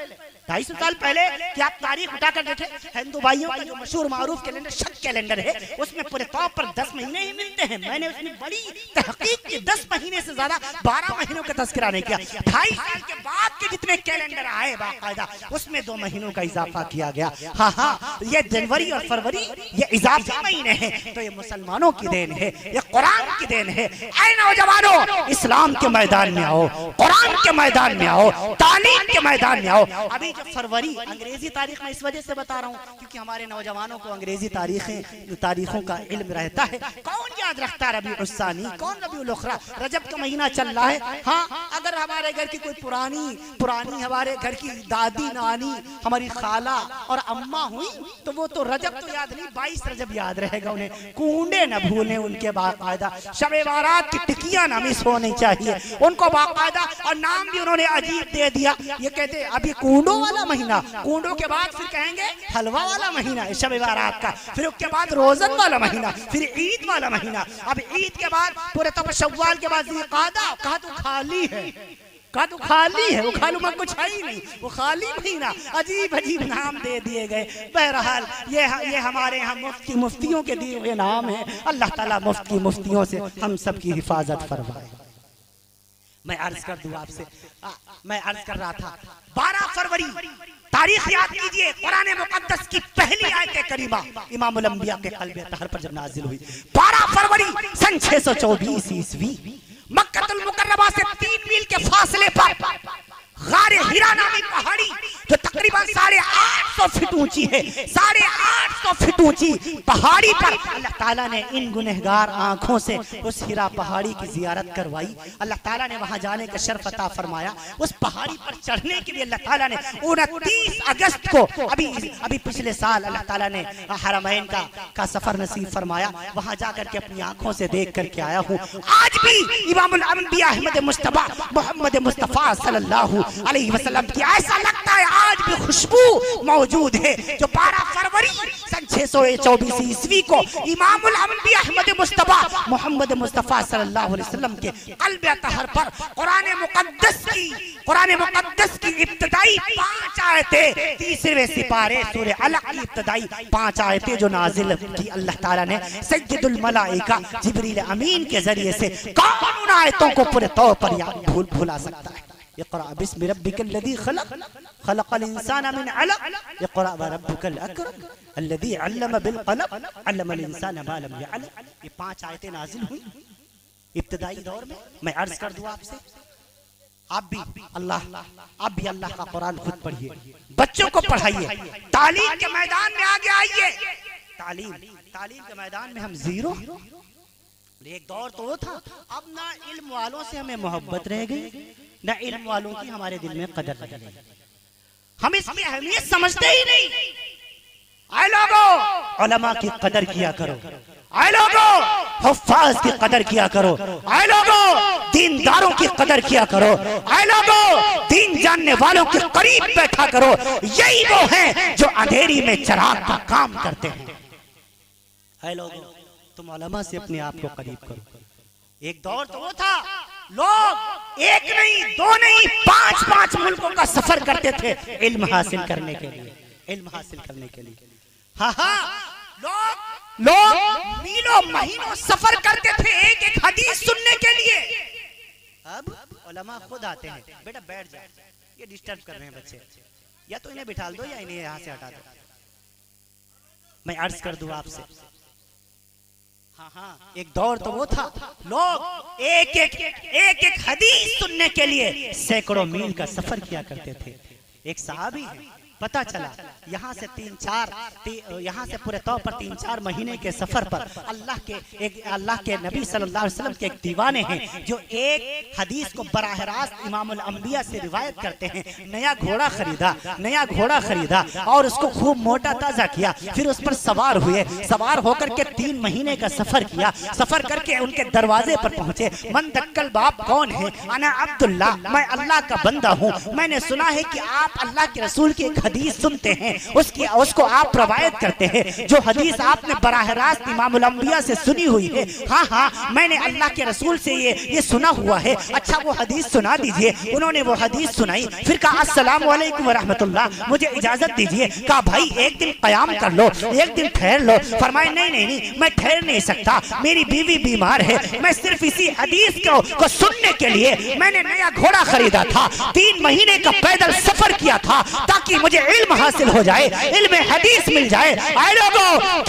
[SPEAKER 2] 250 साल पहले कि आप तारीख उठाकर देखें, हिंदू भाइयों का जो मशहूर मारूफ कैलेंडर शक कैलेंडर है, उसमें पूरे तौर पर 10 महीने ही मिलते हैं। मैंने उसमें बड़ी तहकीक की, 10 महीने से ज्यादा 12 महीनों का तस्करा नहीं किया। 2.5 साल के बाद के जितने कैलेंडर आए बाकायदा, उसमें 2 महीनों का इजाफा किया गया। हाँ, ये जनवरी और फरवरी ये इजाफी महीने हैं, तो ये मुसलमानों की देन है, ये कुरान की देन है। ऐ नौजवानों, इस्लाम के मैदान में आओ, कुरान के मैदान में आओ, तालीम के मैदान में आओ। अभी जो फरवरी अंग्रेजी तारीख में इस वजह से बता रहा हूँ क्योंकि हमारे नौजवानों को अंग्रेजी तारीखों का इल्म रहता है। कौन याद रखता है रबीउल सानी, कौन रबीउल उखरा? रजब का महीना चल रहा है। हाँ, अगर हमारे घर की कोई पुरानी हमारे घर की दादी नानी, हमारी खाला और अम्मा हुई तो वो तो रजब तो याद नहीं, 22 रजब याद रहेगा उन्हें। कूंडे न भूलें उनके बाकायदा, शब बारात की टिकियां ना मिस होनी चाहिए उनको बाकायदा। और नाम भी उन्होंने अजीब दे दिया, ये कहते अभी कूंडों वाला महीना, कूंडों के बाद फिर कहेंगे हलवा वाला महीना शब बारात का, फिर उसके बाद रोज़न वाला महीना, फिर ईद वाला महीना। अब ईद के बाद पूरे तौर पर शव्वाल के बाद ज़िलक़ादा, कहा तो खाली है, कहा तो खाली है, वो खालू में कुछ है ही नहीं, वो खाली महीना। अजीब अजीब नाम दे दिए गए। बहरहाल ये हमारे यहाँ मुफ्तियों के दिए हुए नाम है। अल्लाह ताला मुफ्तियों से हम सब की हिफाजत फरमाए। मैं अर्ज कर दूं आपसे, मैं अर्ज कर रहा था 12 फरवरी तारीख याद कीजिए, कुरान मुकद्दस की पहली आयत करीमा इमामुल अंबिया के क़ल्ब तहर पर जब नाजिल हुई 12 फरवरी सन 624 ईस्वी, मक्कतुल मुकर्रमा से 3 मील के फासले पर गारे हिरा नामी पहाड़ी जो तकरीबन 850 फीट ऊंची है, 850 फीट ऊंची पहाड़ी पर अल्लाह ताला ने इन गुनहगार आंखों से उस हिरा पहाड़ी की जियारत करवाई। अल्लाह ताला ने वहां जाने का शर्फ अता फरमाया। उस पहाड़ी पर चढ़ने के लिए अल्लाह ताला ने 29 अगस्त को अभी पिछले साल अल्लाह ताला ने हरमैन का सफर नसीब फरमाया। वहां जाकर के अपनी आंखों से देख करके आया हूँ। आज भी इमामुल अंबिया अहमद मुस्तफा मोहम्मद मुस्तफा सल्लल्लाहु अलैहि वसल्लम की ऐसा लगता है आज भी खुशबू मौजूद है जो 12 फरवरी सन 624 ईस्वी को इमामुल अंबिया अहमद मुस्तफा मोहम्मद मुस्तफा सल्लल्लाहु अलैहि वसल्लम के क़ल्ब तहर पर कुरान मुकद्दस की इब्तिदाई 5 आयतें, 3वें सिपारे सूरह अलक़ की इब्तिदाई 5 आयतें जो नाजिल की अल्लाह ताला ने सय्यदुल मलाइका जिब्रील अमीन के जरिए से, कौन उन आयतों को पूरे तौर पर भुला सकता है? इक़रा बिस्मि रब्बिकल लज़ी खलक़, खलक़ल इंसान मिन अलक़, इक़रा व रब्बुकल अकरम अल्लज़ी अल्लम बिल क़लम, अल्लमल इंसान मा लम यअलम। ये 5 आयतें नाजिल हुई इब्तिदाई दौर में। मैं अर्ज कर दूं आपसे, आप भी अल्लाह का कुरान खुद पढ़िए, बच्चों को पढ़ाइए, तालीम के मैदान में आगे आइए। तालीम के मैदान में हम जीरो। एक दौर तो वो था, अब ना इल्म वालों से हमें मोहब्बत रह गई, ना इल्म वालों की हमारे दिल में कदर रह गई। हम इसकी अहमियत समझते ही नहीं। आए लोगों, उलमा की कदर किया करो। आए लोगों, हुफ्फाज की कदर किया करो। आए लोगों, दीनदारों की कदर किया करो। आए लोगों, दीन जानने वालों के करीब बैठा करो। यही वो हैं जो अंधेरी में चिराग का काम करते हैं। आए लोगों, तुम उलमा से अपने आप को करीब करो। एक दौर तो वो था, लोग 1 नहीं 2 नहीं 5 मुल्कों का सफर करते थे इल्म हासिल करने के लिए। हाँ, लोग मीलों महीनों सफर करते थे एक हदीस सुनने के लिए। अब उलमा खुद आते हैं, बेटा बैठ जाओ, ये डिस्टर्ब कर रहे हैं बच्चे, या तो इन्हें बिठा दो या इन्हें यहाँ से हटा दो। मैं अर्ज कर दूं आपसे, हाँ, एक दौर तो वो था, लोग एक हदीस सुनने के लिए सैकड़ों मील का सफर किया करते थे। एक सहाबी है, पता चला यहाँ से यहाँ से पूरे तौर पर 3-4 महीने के सफर पर अल्लाह के नबी सल्लल्लाहु अलैहि वसल्लम के एक दीवाने हैं जो एक हदीस को बराह रास्त इमामुल अंबिया से रिवायत करते हैं। नया घोड़ा खरीदा और उसको खूब मोटा ताजा किया, फिर उस पर सवार होकर के 3 महीने का सफर किया। सफर करके उनके दरवाजे पर पहुंचे। मन दक्कल बाप कौन है? अना अब्दुल्ला, मैं अल्लाह का बंदा हूँ। मैंने सुना है कि आप अल्लाह के रसूल की एक हदीस सुनते हैं, उसको आप रवायत करते हैं, जो हदीस आपने बराह रास्त इमामुल अंबिया से सुनी हुई है। हाँ, मैंने अल्लाह के रसूल से ये सुना हुआ है। अच्छा, वो हदीस सुना दीजिए। उन्होंने वो हदीस सुनाई, फिर कहा अस्सलाम वालेकुम व रहमतुल्लाह, मुझे इजाजत दीजिए। कहा भाई एक दिन क़याम कर लो, एक दिन ठहर लो। फरमाए नहीं, मैं ठहर नहीं सकता, मेरी बीवी बीमार है। मैं सिर्फ इसी हदीस को सुनने के लिए मैंने नया घोड़ा खरीदा था, 3 महीने का पैदल सफर किया था ताकि मुझे इल्म हासिल हो जाए, इल्म हदीस मिल जाए। आए लोगों,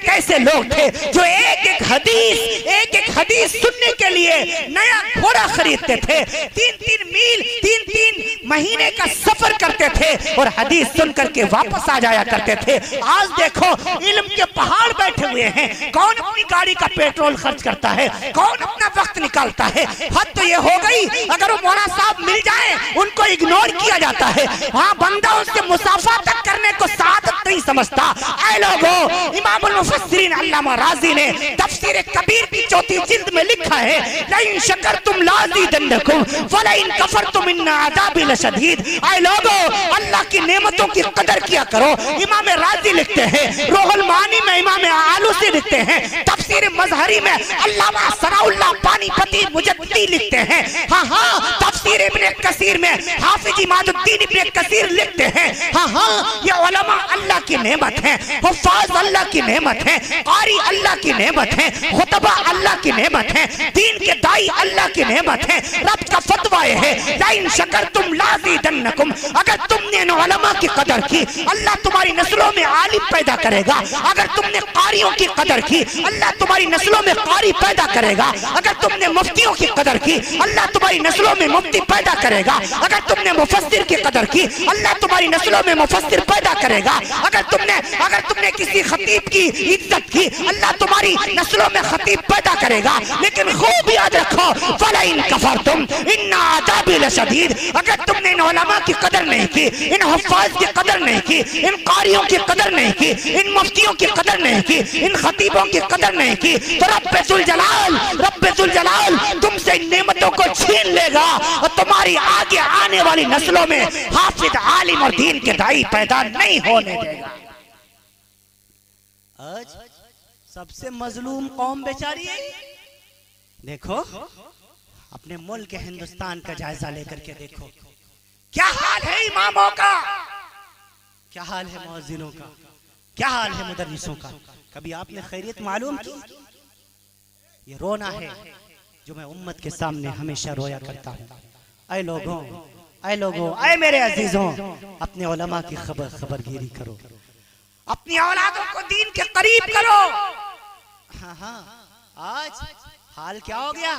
[SPEAKER 2] कैसे लोग थे जो एक हदीस सुनने के लिए नया घोड़ा खरीदते थे, 3 मील 3 महीने का सफर करते थे और हदीस सुन करके वापस आ जाया करते थे। आज देखो इल्म के पहाड़ बैठे हुए हैं। कौन अपनी गाड़ी का पेट्रोल खर्च करता है? कौन अपना वक्त निकालता है? हद तो ये हो गई, अगर वो मौलाना साहब मिल जाए उनको इग्नोर किया जाता है। वहाँ बंदा उससे मुसाफा तक करने को सादत नहीं समझता। ऐ लोगों, इमामुल मुफस्सिरीन अल्लामा राज़ी ने तफसीर कबीर की 4थी जिल्द में लिखा है, लइन शकरतुम लाज़ीदन्नकुम वलइन कफरतुम इन्न अज़ाबी लशदीद। ऐ लोगों, अल्लाह की नेमतों की कदर किया करो। इमाम राज़ी लिखते हैं, रूहुल मानी में इमाम आलूसी लिखते हैं, तफसीर मज़हरी में अल्लामा सनाउल्लाह पानीपती मुजद्दी लिखते हैं। हाँ, तफसीर इब्न कसीर में हाफिज इमादुद्दीन इब्न कसीर लिखते हैं। हाँ, ये उलमा अल्लाह की नेमत है, हुफ़ाज़ अल्लाह की नेमत है, कारी अल्लाह की नेमत है, खुतबा अल्लाह की नेमत है, दीन के दाई अल्लाह की नेमत है। रब का फतवा है, लाइन शकरतुम लाज़ीदन्नकुम, अगर तुमने इन उलमा की कदर की, अल्लाह तुम्हारी नस्लों में आलिम पैदा करेगा। अगर तुमने कारियों की कदर की, अल्लाह तुम्हारी नस्लों में कारी पैदा करेगा। अगर तुमने मुफ्तियों की कदर की, अल्लाह तुम्हारी नस्लों में मुफ्ती पैदा करेगा। अगर तुमने मुफस्सिर की कदर की, अल्लाह तुम्हारी नस्लों में मुफस्सिर पैदा करेगा। अगर तुमने किसी खतीब की इज्जत की, अल्लाह तुम्हारी नस्लों में खतीब पैदा करेगा। लेकिन खूब याद रखो, वलइन कफरतुम इन्न अज़ाबी लशदीद, अगर तुमने इन उलमा की कदर नहीं की, इन हुफ़ाज़ की कदर नहीं की, इन कारियों की कदर नहीं की, इन मुफ्तियों की कदर नहीं की, इन खतीबों की कदर नहीं की, तो रब्बे जुल जलाल तुमसे नेमतों को छीन लेगा और तुम्हारी आगे आने वाली नस्लों में हाफिज आलिम और दीन के दाई पैदा नहीं होने देगा। आज सबसे मजलूम कौम बेचारी है। देखो अपने मुल्क हिंदुस्तान का जायजा लेकर के देखो, क्या हाल है इमामों का, क्या हाल है मुअज्जिनों का, क्या हाल है मुदर्रिसों का। कभी आपने खैरियत मालूम की? ये रोना है जो मैं उम्मत के सामने हमेशा रोया करता हूँ। ऐ लोगों, ऐ मेरे अजीजों, अपने उलमा की खबरगिरी करो, अपनी औलादों को दीन के करीब करो। हाँ, आज हाल क्या हो गया?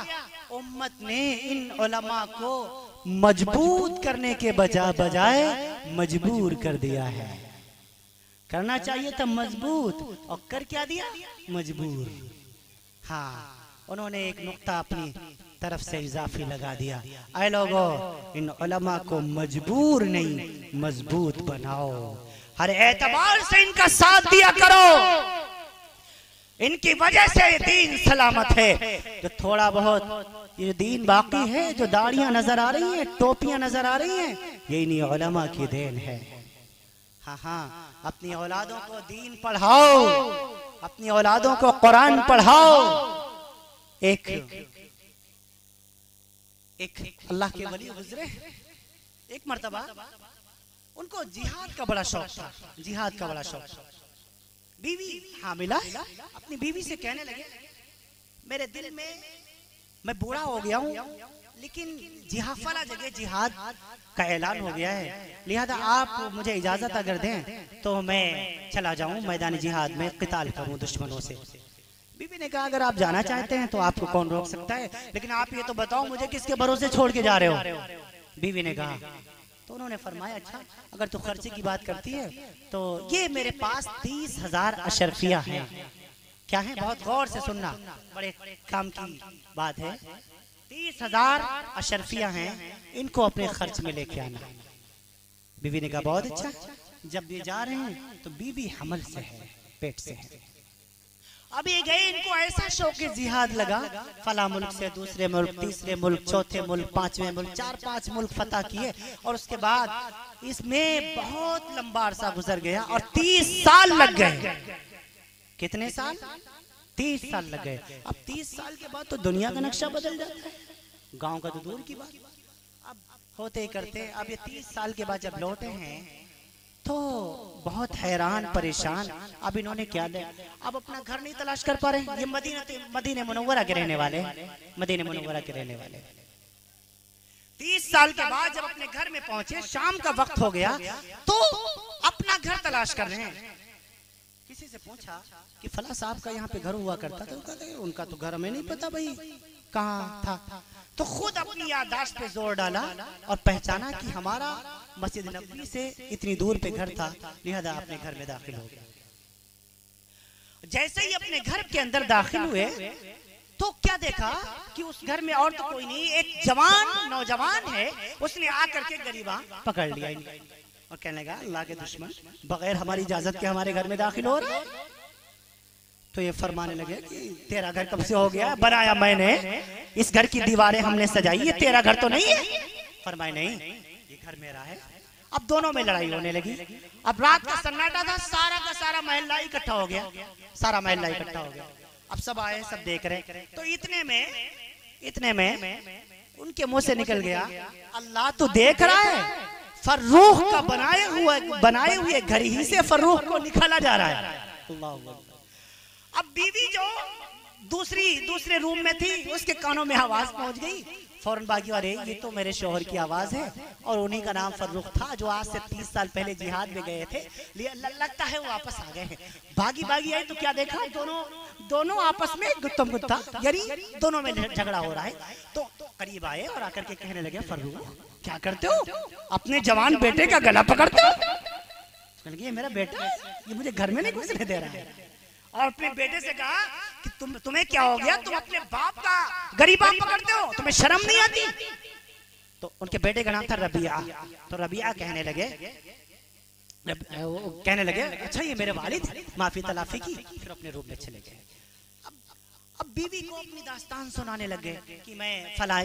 [SPEAKER 2] उम्मत ने इन उलमा को मजबूत करने के बजाय मजबूर कर दिया है। करना चाहिए था मजबूत, और कर क्या दिया? मजबूर। हाँ, उन्होंने एक नुक्ता अपनी तरफ से इजाफी लगा दिया। ऐ लोगों, इन उलमा को मजबूर नहीं मजबूत बनाओ। हर एतबार से इनका साथ दिया करो, इनकी वजह से दीन सलामत है। जो थोड़ा बहुत ये दीन बाकी है, जो दाढ़ियां नजर आ रही हैं, टोपियां नजर आ रही हैं, ये इन्हीं उलमा की देन है। हाँ, अपनी औलादों को दीन पढ़ाओ, अपनी औलादों को कुरान पढ़ाओ। एक अल्लाह के वली गुजरे, एक मर्तबा उनको जिहाद का बड़ा शौक था, जिहाद का बड़ा शौक। बीवी हामिला, अपनी बीवी से कहने लगे, मेरे दिल में, मैं बूढ़ा हो गया हूँ, लेकिन फला जगह जिहाद का ऐलान हो गया है, लिहाजा आप मुझे इजाजत अगर दें तो मैं चला जाऊं मैदान जिहाद में क़िताल करूं दुश्मनों से। बीवी ने कहा, अगर आप जाना चाहते हैं तो आपको कौन रोक सकता है, लेकिन आप ये तो बताओ मुझे किसके भरोसे छोड़ के जा रहे हो? बीवी ने कहा, तो उन्होंने फरमाया अच्छा अगर तू खर्चे की बात करती है तो ये मेरे पास 30,000 अशरफिया हैं। क्या है, बहुत गौर से सुनना, बड़े काम की बात है। 30,000 अशरफिया हैं, इनको अपने खर्च में लेके आना। बीवी ने कहा बहुत अच्छा, जब ये जा रहे हैं तो बीवी हमल से है, पेट से है। अब ये गए, इनको ऐसा शौक जिहाद लगा, फला मुल्क से दूसरे मुल्क, तीसरे मुल्क, चौथे मुल्क, पांचवें मुल्क, 4-5 मुल्क फतह किए। और उसके बाद इसमें बहुत लंबा अरसा गुजर गया और 30 साल लग गए। कितने साल? 30 साल लग गए। अब 30 साल के बाद तो दुनिया का नक्शा बदल जाता है, गांव का तो दूर की बात। अब होते ही करते, अब ये 30 साल के बाद जब लौटे हैं तो बहुत हैरान परेशान। अब इन्होंने क्या ले, अब अपना घर नहीं तलाश कर पा रहे। ये मदीने मुनव्वरा के रहने वाले, मदीने मुनव्वरा के रहने वाले 30 साल के बाद जब अपने घर में पहुंचे, शाम का वक्त हो गया, तो अपना घर तलाश कर रहे हैं। किसी से पूछा कि फला साहब का यहाँ पे घर हुआ करता था, तो कहते उनका तो घर हमें नहीं पता भाई कहाँ था। तो खुद अपनी याददाश्त पे जोर डाला और पहचाना कि हमारा मस्जिद नबवी से इतनी दूर पे घर था, लिहाजा अपने घर में दाखिल हो गया। जैसे ही अपने घर के अंदर दाखिल हुए तो क्या देखा कि उस घर में और तो कोई नहीं, एक जवान नौजवान है। उसने आकर के गरीबा पकड़ लिया और कहने लगा अल्लाह के दुश्मन, बगैर हमारी इजाजत के हमारे घर में दाखिल हो रहा है। तो ये फरमाने लगे कि तेरा घर कब से हो गया, बनाया मैंने, इस घर की दीवारें हमने सजाई, ये तेरा घर तो नहीं है। फरमाए नहीं, ये घर मेरा है। अब दोनों में लड़ाई होने लगी। अब रात का सन्नाटा था, सारा का सारा महल्ला इकट्ठा हो गया, सारा महल्ला इकट्ठा हो गया। अब सब आए, सब देख रहे। तो इतने में उनके मुंह से निकल गया, अल्लाह तो देख रहा है, फर्रुख का बनाए हुए घर ही से फर्रुख को निकाला जा रहा है। अल्लाह। अब बीवी जो दूसरे रूम में थी, उसके कानों में आवाज पहुंच गई। फौरन बागी, अरे ये तो मेरे शोहर की आवाज है, और उन्हीं का नाम फर्रुख था जो आज से 30 साल पहले जिहाद में गए थे। लगता है वो वापस आ गए हैं। भागी आई तो क्या देखा, दोनों आपस में गुत्तम गुत्ता, यानी दोनों में झगड़ा हो रहा है। तो करीब आए और आकर के कहने लगे, फर्रुख क्या करते हो, अपने जवान बेटे का गला पकड़ते हो। ये मेरा बेटा है, ये मुझे घर में नहीं घुसने दे रहा है। और अपने बेटे से कहा कि तुम्हें क्या हो गया, तुम अपने बाप का गरीबा पकड़ते हो, तुम्हें शर्म नहीं आती। तो उनके बेटे का नाम था रबिया। तो रबिया कहने लगे अच्छा ये मेरे वालिद, माफी तलाफी की, फिर अपने रूम में चले गए। अब बीवी को अपनी दास्तान सुनाने लगे कि मैं फला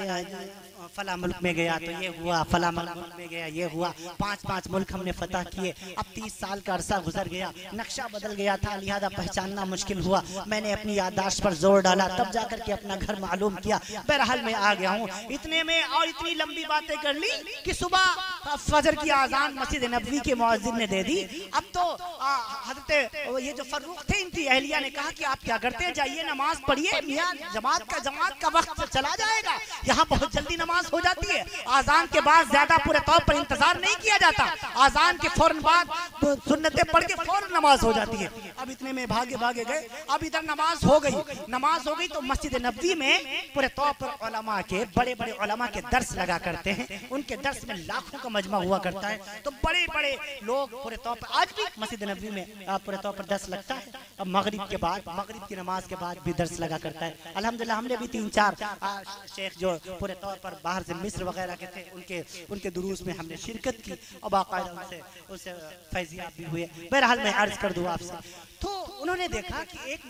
[SPEAKER 2] मुल्क में गया तो ये हुआ, फला मुल्क में गया ये हुआ, 5-5 मुल्क हमने फतह किए। अब 30 साल का अरसा गुजर गया, नक्शा बदल गया था, लिहाजा पहचानना मुश्किल हुआ। मैंने अपनी याददाश्त पर जोर डाला, तब जाकर के अपना घर मालूम किया। बहरहाल मैं आ गया हूँ। इतने में और इतनी लंबी बातें कर ली कि सुबह फजर की आजान मस्जिद नबवी के मुअज्जिन ने दे दी। अब तो हजरत ये जो फर्रुख थे, इनकी अहलिया ने कहा कि आप क्या करते हैं, जाइए नमाज पढ़िए, मियां जमात का वक्त चला जाएगा। यहाँ बहुत जल्दी नमाज हो जाती है। आजान के बाद ज्यादा पूरे तौर पर इंतजार नहीं किया जाता, आजान के फौरन बाद सुन्नतें पढ़ के फौरन नमाज हो जाती है। अब इतने में भागे गए। अब इधर नमाज हो गई तो मस्जिद नबवी में पूरे तौर पर उलमा के बड़े उलमा के दर्स लगा करते हैं। उनके दर्स में लाखों का मजमा हुआ करता है। तो बड़े लोग पूरे तौर पर आज भी मस्जिद नबवी में पूरे तौर पर दर्स लगता है। अब मगरिब की नमाज के बाद भी दर्स लगा करता है। अल्हम्दुलिल्लाह हमने भी 3-4 शेख जो पूरे तौर पर बाहर से मिस्र वगैरह के थे, उनके दुरूस में हमने शिरकत की और बाकायदा उनसे फैजियाब भी हुए। बहरहाल मैं अर्ज कर दूं आपसे, तो उन्होंने देखा कि एक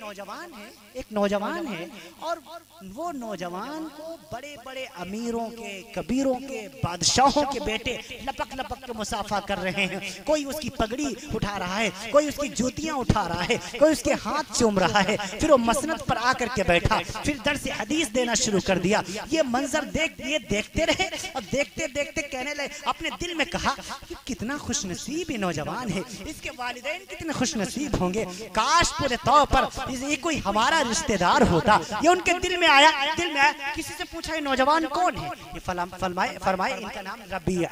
[SPEAKER 2] नौजवान है और वो नौजवान को बड़े अमीरों के, कबीरों के, बादशाहों के बेटे लपक के मुसाफा कर रहे हैं। कोई उसकी पगड़ी उठा रहा है, कोई उसकी जूतियां उठा रहा है, कोई उसके हाथ चूम रहा है। फिर वो मसनद पर आकर के बैठा, फिर दर्स हदीस देना शुरू कर दिया। ये मंजर देखते रहे और देखते कहने लगे, अपने दिल में कहा कि कितना खुशनसीब ये नौजवान है, इसके वालिदैन कितने खुशनसीब होंगे। काश पूरे तौर पर ये कोई हमारा रिश्तेदार होता। ये उनके दिल में आया। किसी से पूछा ये नौजवान कौन है, ये फरमाए इनका नाम रबिया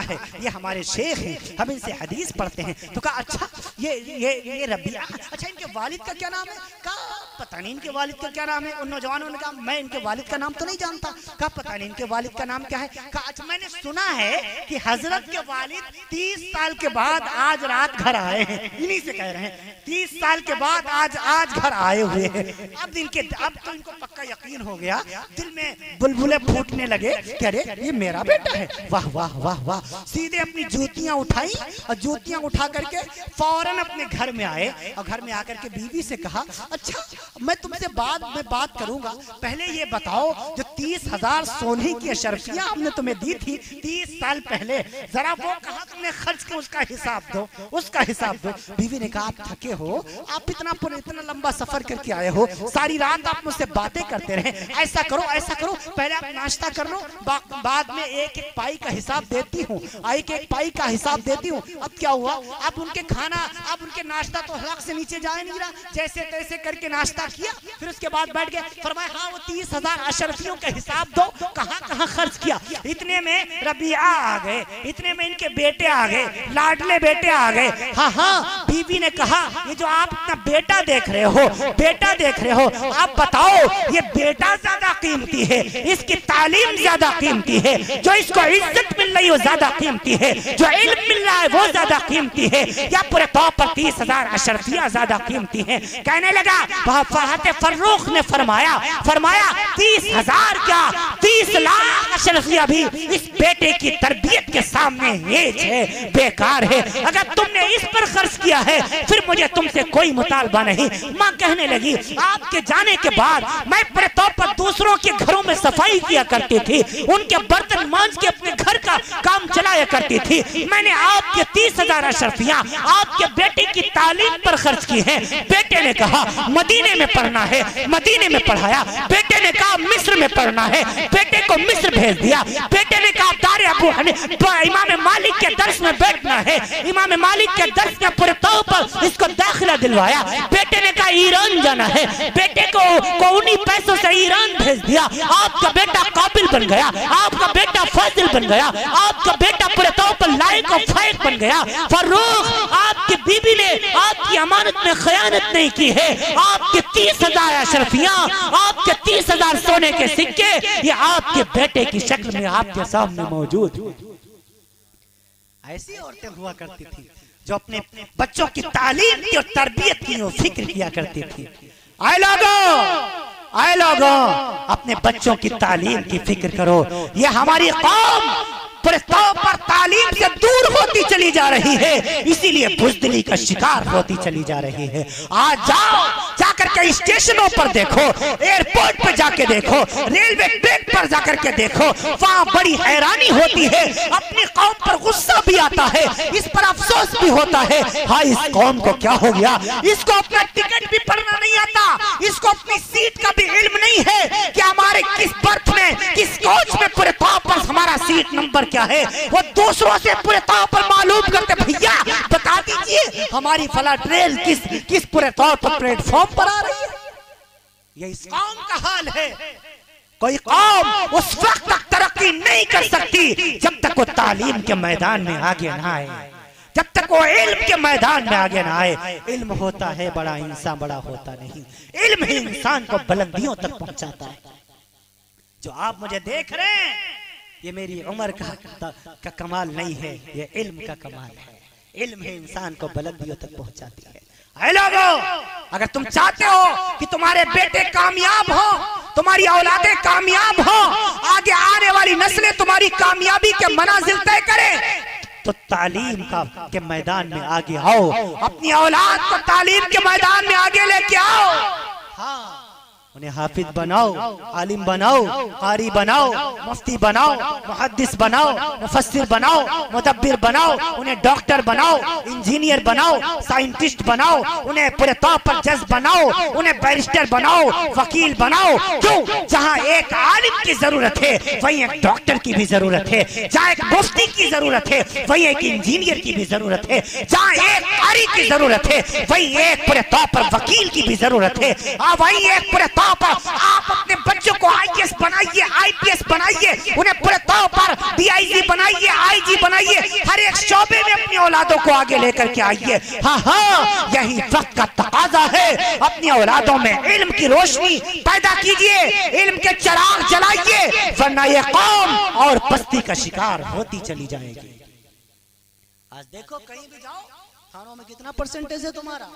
[SPEAKER 2] है, ये हमारे शेख हैं, हम इनसे हदीस पढ़ते हैं। तो कहा अच्छा ये रबिया, अच्छा इनके वालिद का क्या नाम है? कहा
[SPEAKER 3] पता नहीं इनके वालिद का क्या नाम है। उन नौजवानों ने कहा मैं इनके वालिद का नाम तो नहीं जानता। कहा पता नहीं इनके वालिद का नाम क्या है। कहा अच्छा मैंने सुना है कि हजरत के वालिद 30 साल के बाद आज रात घर आए हैं। इन्हीं से कह रहे हैं 30 साल के बाद आज घर आए हुए हैं। अब तो इनको पक्का यकीन हो गया, दिल में बुलबुले फूटने लगे कि अरे ये मेरा बेटा है। वाह वाह वाह वाह। सीधे अपनी जूतियां उठाई और जूतियां उठा करके फौरन अपने घर में आए और घर में आकर के बीवी से कहा अच्छा मैं तुमसे बाद में बात करूंगा, पहले ये बताओ जो 30,000 सोने की अशरफियां हमने तुम्हें दी थी 30 साल पहले, जरा वो कहाँ तुमने खर्च किया उसका हिसाब दो, उसका हिसाब दो। बीवी ने कहा आप थके हो, आप इतना लंबा सफर करके आए हो, सारी रात आप मुझसे बातें करते रहे, ऐसा करो पहले आप नाश्ता कर लो, बाद में एक एक पाई का हिसाब देती हूँ, एक पाई का हिसाब देती हूँ। अब क्या हुआ, अब उनके नाश्ता तो हलक से नीचे जाए नहीं रहा, जैसे तैसे करके नाश्ता किया, फिर उसके बाद बैठ गए। फरमाया हाँ वो 30,000 अशरफियों का हिसाब दो, कहाँ खर्च किया। इतने में रबिया आ गए, इतने में इनके बेटे आ गए, लाडले बेटे आ गए। हाँ बीवी ने कहा ये जो आप अपना बेटा देख रहे हो, आप बताओ ये बेटा ज्यादा कीमती है, इसकी तालीम ज्यादा कीमती है, जो इसको इज्जत मिल रही है ज्यादा कीमती है, जो इल्म मिल रहा है वो ज्यादा कीमती है, या पूरे तौर पर 30,000 अशरफियां ज्यादा कीमती है। कहने लगा फहद फर्रुख ने फरमाया 30,000 क्या 30 लाख अशरफियां भी इस बेटे की तरबियत के सामने हेज है, बेकार है। अगर तुमने इस पर खर्च किया है फिर मुझे तुमसे कोई मुतालबा नहीं। माँ कहने लगी आपके जाने के बाद मैं पूरे तौर पर दूसरों के घरों में सफाई किया करती थी, उनके बर्तन मांज के अपने घर का काम चलाया करती थी। मैंने आपके 30,000 अशरफियां आपके बेटे की तालीम पर खर्च की है। बेटे ने कहा मदीने में पढ़ना है, मदीने में पढ़ाया। बेटे ने कहा मिस्र में पढ़ना है, बेटे को मिस्र भेज दिया। बेटे ने कहा दारे अबू हनीफा इमाम मालिक के दर्स में बैठना है, इमाम मालिक के दर्स में पूरे तौर पर इसको दाखिला दिलवाया। बेटे ने कहा ईरान जाना है, बेटे को उन्हीं पैसों से ईरान भेज दिया। आपका बेटा काबिल बन गया, आपका बेटा फाजिल बन गया, आपका बेटा पूरे तौर पर लायक और फायक बन गया। फर्रुख आपकी बीबी ने आपकी अमानत में खयानत नहीं की है। आपके 30,000 अशरफियां, आपके 30,000 सोने के सिक्के ये आपके बेटे की शक्ल में आपके सामने मौजूद। ऐसी औरतें हुआ करती थी जो अपने बच्चों की तालीम की और तरबियत की फिक्र किया करती थी। आए लोगों अपने बच्चों की तालीम की फिक्र करो। ये हमारी कौम पूरे तौर पर तालीम से दूर होती चली जा रही है, इसीलिए बुज़दिली का शिकार होती चली जा रही है। आज जाओ जाकर के स्टेशनों पर देखो, एयरपोर्ट पर जाके देखो, रेलवे ट्रैक पर जाकर के देखो, वहां बड़ी हैरानी होती है। अपनी कौम पर गुस्सा भी आता है, इस पर अफसोस भी होता है। हाँ इस कौम को क्या हो गया, इसको अपना टिकट भी पढ़ना नहीं आता, इसको अपनी सीट का भी इल्म नहीं है कि हमारे किस बर्थ में किस कोच में पूरे तौर पर हमारा सीट नंबर क्या है। वो दूसरों से पूरे तौर पर मालूम करते भैया बता दीजिए हमारी फला ट्रेन किस पूरे तौर पर प्लेटफॉर्म पर आ रही है। ये इस कौम का हाल है। कोई कौम उस वक्त तक तरक्की नहीं कर सकती जब तक वो तालीम के मैदान में आगे ना आए, जब तक वो इल्म के मैदान में आगे ना आए। इल्म होता है बड़ा, इंसान बड़ा होता नहीं। इल्म ही इंसान को बुलंदियों तक पहुंचाता है। जो आप मुझे देख रहे हैं ये मेरी उम्र का कमाल नहीं है, ये इल्म का कमाल है। इल्म ही इंसान को बुलंदियों तक पहुंचाती है। ऐ लोगों अगर तुम चाहते हो कि तुम्हारे बेटे कामयाब हो, तुम्हारी औलादें कामयाब हो, आगे आने वाली नस्लें तुम्हारी कामयाबी के मनाजिल तय करें, तो तालीम के मैदान में आगे आओ। अपनी औलाद को तालीम के मैदान में आगे लेके आओ। हाँ उन्हें हाफिज बनाओ, आलिम बनाओ, कारी बनाओ, मुफ्ती बनाओ, मुहद्दिस बनाओ, मुफस्सिर बनाओ, मुदब्बिर बनाओ, उन्हें डॉक्टर बनाओ, इंजीनियर बनाओ, साइंटिस्ट बनाओ, उन्हें पूरे तौर पर जज बनाओ, उन्हें बैरिस्टर बनाओ, वकील बनाओ। क्यों? जहाँ एक आलिम की जरूरत है वहीं एक डॉक्टर की भी जरूरत है, जहाँ एक मुफ्ती की जरूरत है वहीं एक इंजीनियर की भी जरूरत है, जहाँ एक कारी की जरूरत है वहीं एक पूरे तौर पर वकील की भी जरूरत है, वहीं एक पूरे तौर पर आप अपने बच्चों को IAS बनाइए, IPS बनाइए, उन्हें पूरे तौर पर DIG बनाइए, IG बनाइए, हर एक शोबे में अपनी औलादों को आगे लेकर के आइए। हाँ हाँ, यही वक्त का तकाजा है। अपनी औलादों में इल्म की रोशनी पैदा कीजिए, इल्म के चिराग जलाइए, वरना ये कौम और बस्ती का शिकार होती चली जाएगी। आज देखो कहीं भी जाओ, थानों में कितना परसेंटेज है तुम्हारा,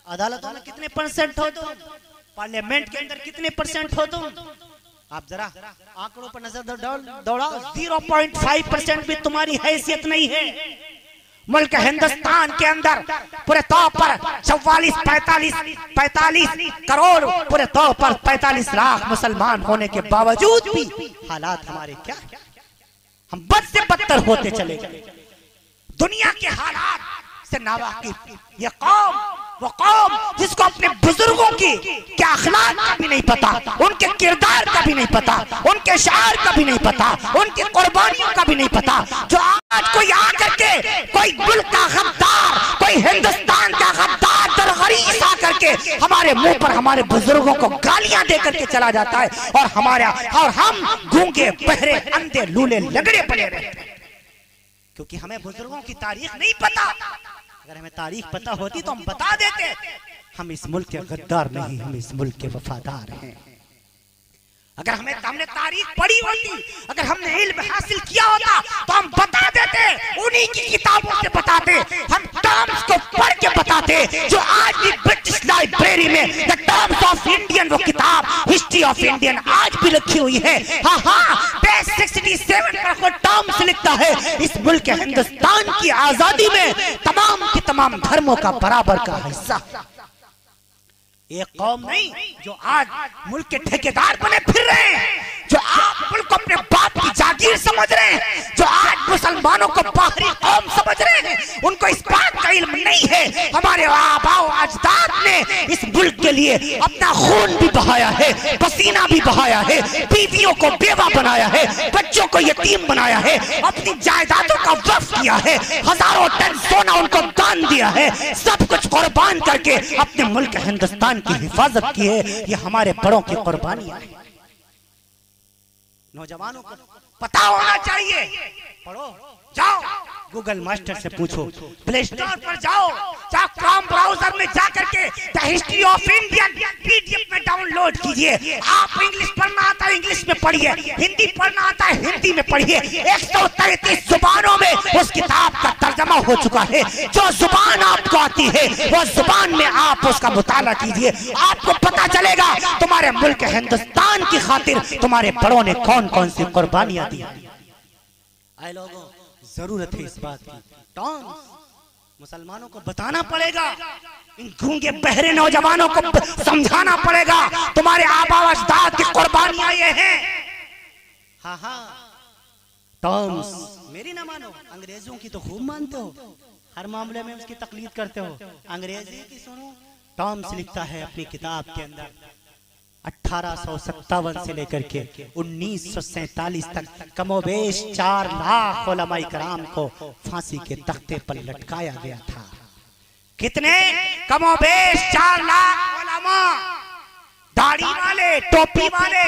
[SPEAKER 3] अदालतों में कितने परसेंट हो तुम, पार्लियामेंट के अंदर कितने परसेंट हो तुम। आप जरा आंकड़ों पर नजर दौड़ाओ, 0.5% भी तुम्हारी हैसियत नहीं है। मुल्क हिंदुस्तान के अंदर पूरे तौर पर 45 करोड़ पूरे तौर पर 45 लाख मुसलमान होने के बावजूद भी हालात हमारे क्या, हम बद से बदतर होते चले गए। दुनिया के हालात से नावाकिफ ये कौम, वो कौम जिसको अपने बुजुर्गों की क्या अखलाक का भी नहीं पता, उनके किरदार का भी नहीं पता, उनके शायर का भी नहीं पता, उनकी कुर्बानियों का भी नहीं पता, जो आज कोई आकर के कोई मुल्क का गद्दार, कोई हिंदुस्तान का गद्दार दरगरीस आकर के हमारे मुंह पर हमारे बुजुर्गों को गालियां दे करके चला जाता है, और हम गूंगे बहरे अंधे लूले लगड़े बने रहते हैं, क्योंकि हमें बुजुर्गों की तारीख नहीं पता। अगर हमें तारीख पता होती तो हम बता देते, हम इस मुल्क के गद्दार नहीं, हम इस मुल्क के वफादार हैं। अगर हमने तारीख पढ़ी होती, अगर हमने इल्म हासिल किया होता तो हम बता देते, उन्हीं की किताबों से बताते, हम टर्म्स को पढ़ के बताते, जो आज भी ब्रिटिश लाइब्रेरी में द टर्म्स ऑफ इंडियन, वो किताब हिस्ट्री ऑफ इंडियन आज भी लिखी हुई है। हाँ हाँ, पेज 67 पर वो टर्म्स लिखता है, इस मुल्क के हिंदुस्तान की आजादी में तमाम के तमाम धर्मों का बराबर का हिस्सा। एक कौम नहीं जो आज मुल्क के ठेकेदार बने फिर रहे हैं, जो आप मुल्क को अपने बाप की जागीर समझ रहे हैं, जो आज मुसलमानों को बाहरी कौम समझ रहे हैं, उनको इस बात का इल्म नहीं है। हमारे आबाओ अजदाद ने इस मुल्क के लिए अपना खून भी बहाया है, पसीना भी बहाया है, बीवियों को बेवा बनाया है, बच्चों को यतीम बनाया है, अपनी जायदादों का वक्फ किया है, हजारों टन सोना उनको दान दिया है, सब कुछ कुर्बान करके अपने मुल्क हिंदुस्तान की हिफाजत की है। ये हमारे बड़ों की कुर्बानियां हैं। नौजवानों को पता होना चाहिए। पढ़ो, जाओ गूगल मास्टर से पूछो, प्ले स्टोर पर जाओ, क्रोम ब्राउजर में जाकर के the history of Indian PDF में डाउनलोड कीजिए। आप इंग्लिश पढ़ना आता है इंग्लिश में पढ़िए, हिंदी पढ़ना आता है हिंदी में पढ़िए। 133 जुबानों में उस किताब का तर्जमा हो चुका है। जो जुबान आपको आती है वो जुबान में आप उसका मुताला कीजिए, आपको पता चलेगा तुम्हारे मुल्क हिंदुस्तान की खातिर तुम्हारे बड़ों ने कौन कौन सी कुर्बानियां दी। आए लोगों, जरूरत है इस बात की, मुसलमानों को बताना पड़ेगा, इन गूंगे बहरे नौजवानों को समझाना पड़ेगा, तुम्हारे आबा अजदाद की कुर्बानियां ये हैं। हाँ हाँ, टर्म्स मेरी ना मानो, अंग्रेजों की तो खूब मानते हो, हर मामले में उसकी तकलीद करते हो, अंग्रेजी की सुनो। टर्म्स लिखता है अपनी किताब के अंदर 1857 से लेकर के 1947 तक कमोबेश 4 लाख उलमा इकराम को फांसी के तख्ते पर लटकाया गया था। कितने? कमोबेश 4 लाख उलमा, दाढ़ी वाले, टोपी वाले,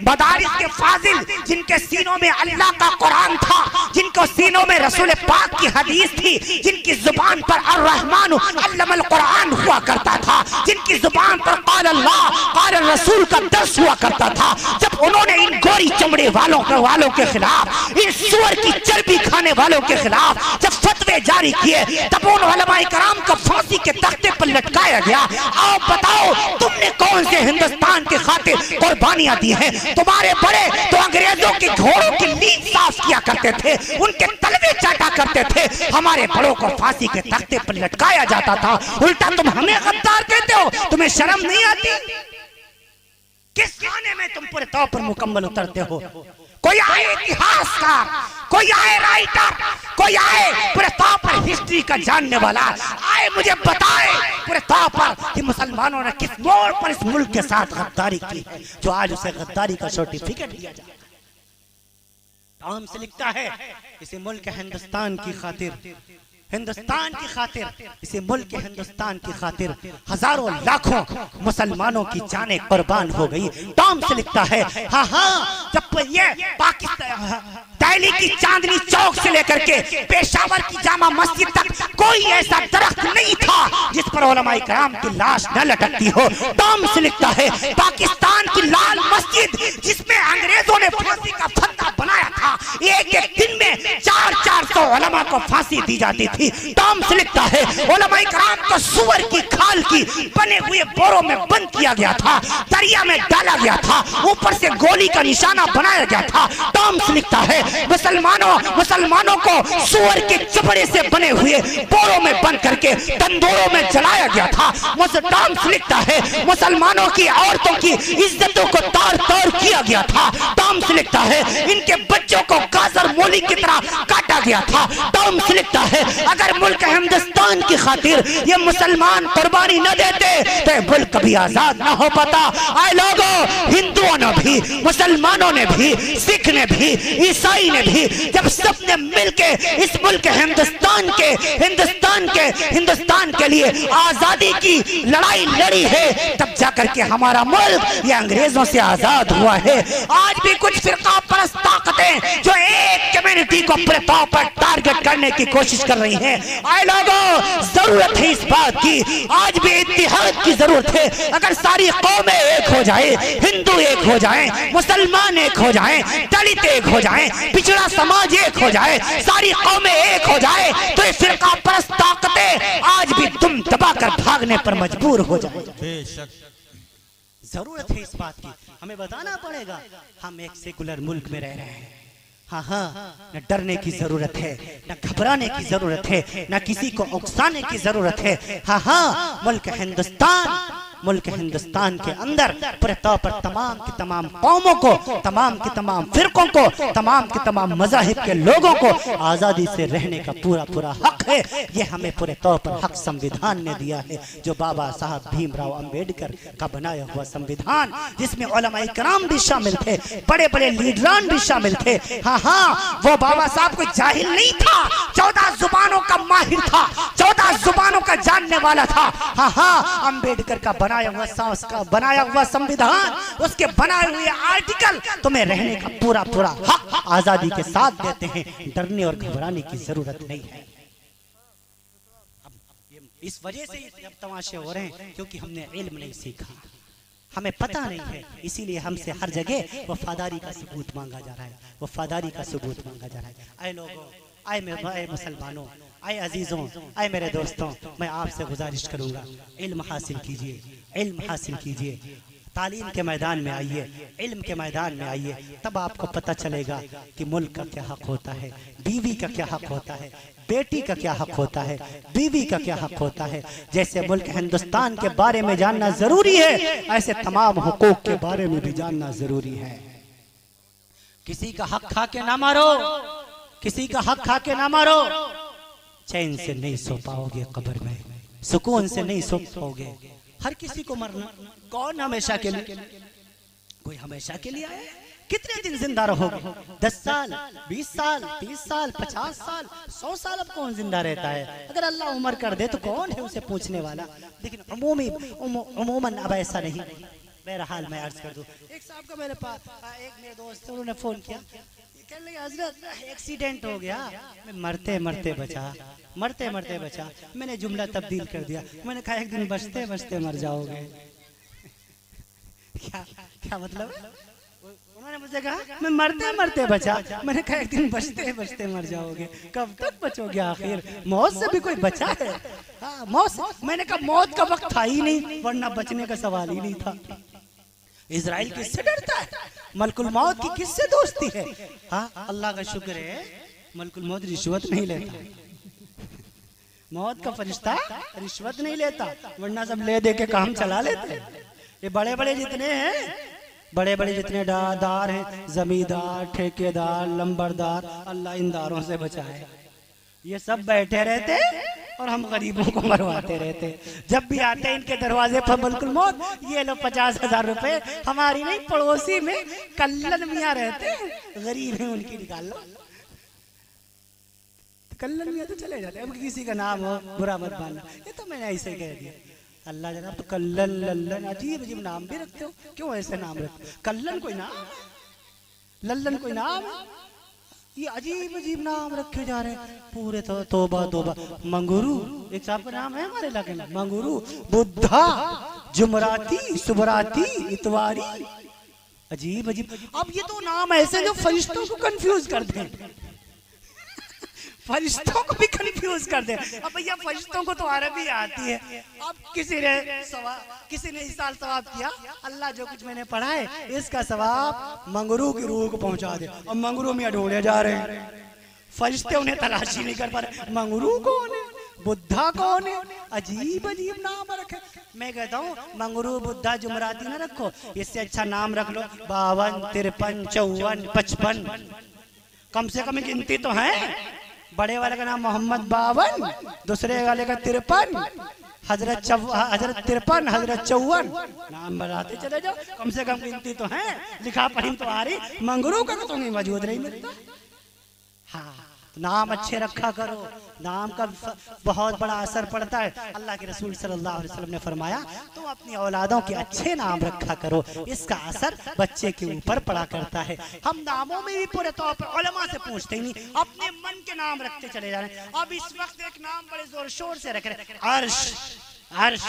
[SPEAKER 3] मदारिस के फाजिल, जिनके सीनों में अल्लाह का कुरान था, जिनको सीनों में रसूल पाक की हदीस थी, जिनकी जुबान पर अर्रहमान अल्लमल कुरान हुआ करता था, जिनकी जुबान पर क़ाल अल्लाह क़ाल रसूल का दर्स हुआ करता था। जब उन्होंने इन गोरी चमड़े वालों के खिलाफ, इन सुअर की चर्बी खाने वालों के खिलाफ जब फतवे जारी किए, तब उन उलमा इकराम को फांसी के तख्ते पर लटकाया गया। आओ बताओ, तुमने कौन से हिंदुस्तान की खातिर कुर्बानियां दी हैं? तुम्हारे बड़े तो अंग्रेजों के घोड़ों की नींद साफ किया करते थे, उनके तलवे चाटा करते थे, हमारे बड़ों को फांसी के तख्ते पर लटकाया जाता था। उल्टा तुम हमें गद्दार कहते हो, तुम्हें शर्म नहीं आती? किस खाने में तुम पूरे तौर पर मुकम्मल उतरते हो? कोई आए इतिहासकार, कोई आए राइटर, कोई आए पूरे तौर पर हिस्ट्री का जानने वाला, आए मुझे बताए पूरे तौर पर कि मुसलमानों ने किस मोड़ पर इस मुल्क के साथ गद्दारी की है, जो आज उसे गद्दारी का सर्टिफिकेट दिया जाए। टर्म्स लिखता है इसी मुल्क हिंदुस्तान की खातिर हिंदुस्तान की खातिर, इसे मुल्क हिंदुस्तान की खातिर हजारों लाखों मुसलमानों की जानें कुर्बान हो गई। टॉम से लिखता है, हाँ हाँ, जब ये पाकिस्तान दिल्ली की चांदनी चौक से लेकर के पेशावर की जामा मस्जिद तक कोई ऐसा दरख्त नहीं था जिस पर उलमाए कराम की लाश न लटकती हो। टॉम से लिखता है, पाकिस्तान की लाल मस्जिद जिसमें अंग्रेजों ने फांसी का फंदा बनाया था, एक एक दिन में 400 उलमा को फांसी दी जाती थी। टॉम से लिखता है, उलमाए कराम को सुअर की खाल की बने हुए बोरों में बंद किया गया था, दरिया में डाला गया था, ऊपर से गोली का निशाना बनाया गया था। टॉम से लिखता है, मुसलमानों को सुअर के चमड़े से बने हुए बोरों में बंद करके तंदूरों में जलाया गया था। टॉम से लिखता है, मुसलमानों की औरतों की इज्जतों को तार तार किया गया था। टॉम से लिखता है, इनके बच्चों को गाजर मूली की तरह काटा गया था। टॉम से लिखता है, अगर मुल्क हिंदुस्तान की खातिर ये मुसलमान कुर्बानी न देते तो मुल्क कभी आजाद न हो पाता। आए लोगों, हिंदुओं ने भी, मुसलमानों ने भी, सिख ने भी, ईसाई ने भी, जब सबने मिलके इस मुल्क हिंदुस्तान के लिए आजादी की लड़ाई लड़ी है, तब जाकर के हमारा मुल्क ये अंग्रेजों से आजाद हुआ है। आज भी कुछ फिरका परस्त ताकतें जो एक कम्युनिटी को अपने तौर पर टारगेट करने की कोशिश कर रही हैं। आए लोगों, जरूरत है इस बात की, आज भी इत्तेहाद की जरूरत है। अगर सारी कौमें एक हो जाए, हिंदू एक हो जाए, मुसलमान एक हो जाए, दलित एक हो जाए, पिछड़ा समाज एक हो जाए, सारी कौमें एक हो जाए, तो ये फिरका परस्त ताकतें आज भी तुम दबाकर भागने पर मजबूर हो जाए। जरूरत है इस बात की, हमें बताना पड़ेगा हम एक सेकुलर मुल्क में रह रहे हैं। हाँ हाँ, न डरने की जरूरत है, न घबराने की जरूरत है, न किसी को उकसाने की जरूरत है। हाँ हाँ, मुल्क हिंदुस्तान के अंदर पूरे तौर पर तमाम की तमाम कौमों को, तमाम की तमाम फिरकों को, तमाम के तमाम मज़ाहिब के लोगों को आज़ादी से रहने का पूरा हक है। ये हमें पूरे तौर पर हक संविधान ने दिया है, जो बाबा साहब भीमराव अंबेडकर का बनाया हुआ संविधान, जिसमें उलमाए कराम भी शामिल थे, बड़े बड़े लीडरान भी शामिल थे। हाँ हाँ, वो बाबा साहब कोई जाहिल नहीं था, 14 जुबानों का माहिर था, 14 जुबानों का जानने वाला था। हाँ हाँ, अंबेडकर का बनाया हुआ संविधान, उसके बनाए हुए आर्टिकल तुम्हें रहने का पूरा हक आजादी के साथ देते हैं। डरने और घबराने की जरूरत नहीं है। इस वजह से अब तमाशे हो रहे हैं क्योंकि हमने इल्म नहीं सीखा, हमें पता नहीं है, इसीलिए हमसे हर जगह वफादारी का सबूत मांगा जा रहा है, वफादारी का सबूत मांगा जा रहा है। आए लोगों, आए मुसलमानों, आए अजीजों, आए मेरे दोस्तों, मैं आपसे गुजारिश करूंगा, इल्म हासिल कीजिए, इल्म हासिल कीजिए, तालीम के मैदान में आइए, इल्म के मैदान में आइए, तब आपको पता चलेगा कि मुल्क का क्या हक होता है, बीवी का क्या हक होता है, बेटी का क्या हक होता है, बीवी का क्या हक होता है। जैसे मुल्क हिंदुस्तान के बारे में जानना जरूरी है, ऐसे तमाम हुकूक के बारे में भी जानना जरूरी है। किसी का हक खा के ना मारो, किसी का हक खा के ना मारो, चैन से नहीं सो पाओगे, कब्र में सुकून से नहीं सो पाओगे। हर किसी को मरना, कौन हमेशा के लिए, कोई हमेशा के लिए आया? कितने दिन जिंदा रहोगे? 10 साल, 20 साल, 30 साल, 50 साल, 100 साल अब कौन जिंदा रहता है? अगर अल्लाह उम्र कर दे तो कौन है उसे पूछने वाला। लेकिन उमूमन अब ऐसा नहीं। बहरहाल मैं अर्ज कर दूं, एक साहब का मेरे पास, एक मेरे दोस्त उन्होंने फोन किया, कहने लगे हजरत एक्सीडेंट हो गया, मैं मरते मरते बचा। मैंने जुमला तब्दील कर दिया, मैंने कहा एक दिन बचते बचते मर जाओगे। क्या मतलब है? उन्होंने मुझे कहा मैं मरते मरते बचा, मैंने कहा एक दिन बचते बचते मर जाओगे। कब तक बचोगे? आखिर मौत से भी कोई बचा है? हाँ, मौत, मैंने कहा मौत का वक्त था ही नहीं, वरना बचने का सवाल ही नहीं था। इजराइल किससे डरता है? मलकुल मौत की किससे दोस्ती है? हाँ, अल्लाह का शुक्र है मलकुल मौत रिश्वत नहीं लेता, मौत का फरिश्ता रिश्वत नहीं लेता, वरना सब ले दे के काम चला लेते। ये बड़े बड़े जितने हैं, बड़े बड़े जितने दार हैं, जमींदार, ठेकेदार, लंबरदार, अल्लाह इन दारों से बचाए। ये सब बैठे रहते और हम गरीबों को मरवाते रहते। जब भी आते इनके दरवाजे पर मलकुल मौत, ये लो 50,000 रुपए, हमारी नहीं पड़ोसी में कल्लन मियाँ रहते, गरीब है, उनकी निकाल लो। कल्लन में तो चले जाते, अब किसी का नाम हो बुरा मत मानना, ये तो मैंने ऐसे कह दिया। अल्लाह जनाब तो कल्लन लल्लन अजीब अजीब नाम भी रखते हो, क्यों ऐसे नाम रखते हो? कल्लन कोई नाम, लल्लन कोई नाम, ये अजीब अजीब नाम रखे जा रहे हैं पूरे। तो तोबा तोबा। मंगुरू एक साहब का नाम है हमारे इलाके में, मंगुरू, बुद्धा, जुमराती, सुबराती, इतवारी, अजीब अजीब। अब ये तो नाम ऐसे जो फरिश्तों को कंफ्यूज करते हैं, फरिश्तों को भी कंफ्यूज कर दे। अब भैया फरिश्तों को तो अरबी आती है। अब किसी ने इस साल सवाब किया, अल्लाह जो कुछ मैंने पढ़ा है इसका सवाब मंगरू की रूह को पहुंचा दे। और मंगरू में ढूंढे जा रहे हैं, फरिश्ते उन्हें तलाशी नहीं कर पा रहे, मंगरू कौन है, बुद्धा कौन है, अजीब अजीब नाम रखे। मैं कहता हूँ मंगरू बुद्धा जुमराती ना रखो, इससे अच्छा नाम रख लो 52, 53, 54, 55, कम से कम गिनती तो है। बड़े वाले का नाम मोहम्मद 52, दूसरे वाले का 53, हजरत 53, हजरत 54, नाम बढ़ाते चले जाओ, कम से कम गिनती तो है, लिखा पढ़ी तो आ रही। मंगरू का तो नहीं मौजूद नहीं मिलता। हाँ, नाम अच्छे रखा करो, नाम का बहुत बड़ा असर पड़ता है। अल्लाह के रसूल सल्लल्लाहु अलैहि वसल्लम ने फरमाया तुम अपनी औलादों के अच्छे नाम रखा करो, इसका असर बच्चे के ऊपर पड़ा करता है। हम नामों में भी पूरे तौर पर उलमा से पूछते ही नहीं, अपने मन के नाम रखते चले जा रहे हैं। अब इस वक्त एक नाम बड़े जोर शोर से रख रहे, अर्श, अर्श,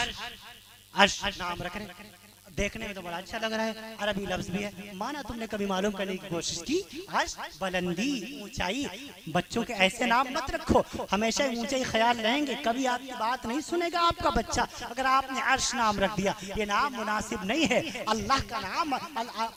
[SPEAKER 3] अर्श नाम रख रहे, देखने में तो बड़ा अच्छा लग रहा है, अरबी लफ्ज भी है, माना तुमने कभी मालूम करने की कोशिश की? अर्श बुलंदी, ऊंचाई। बच्चों के ऐसे नाम मत रखो, हमेशा ऊंचाई ख्याल रहेंगे, कभी आपकी बात नहीं सुनेगा आपका बच्चा अगर आपने अर्श नाम रख दिया। ये नाम मुनासिब नहीं है। अल्लाह का नाम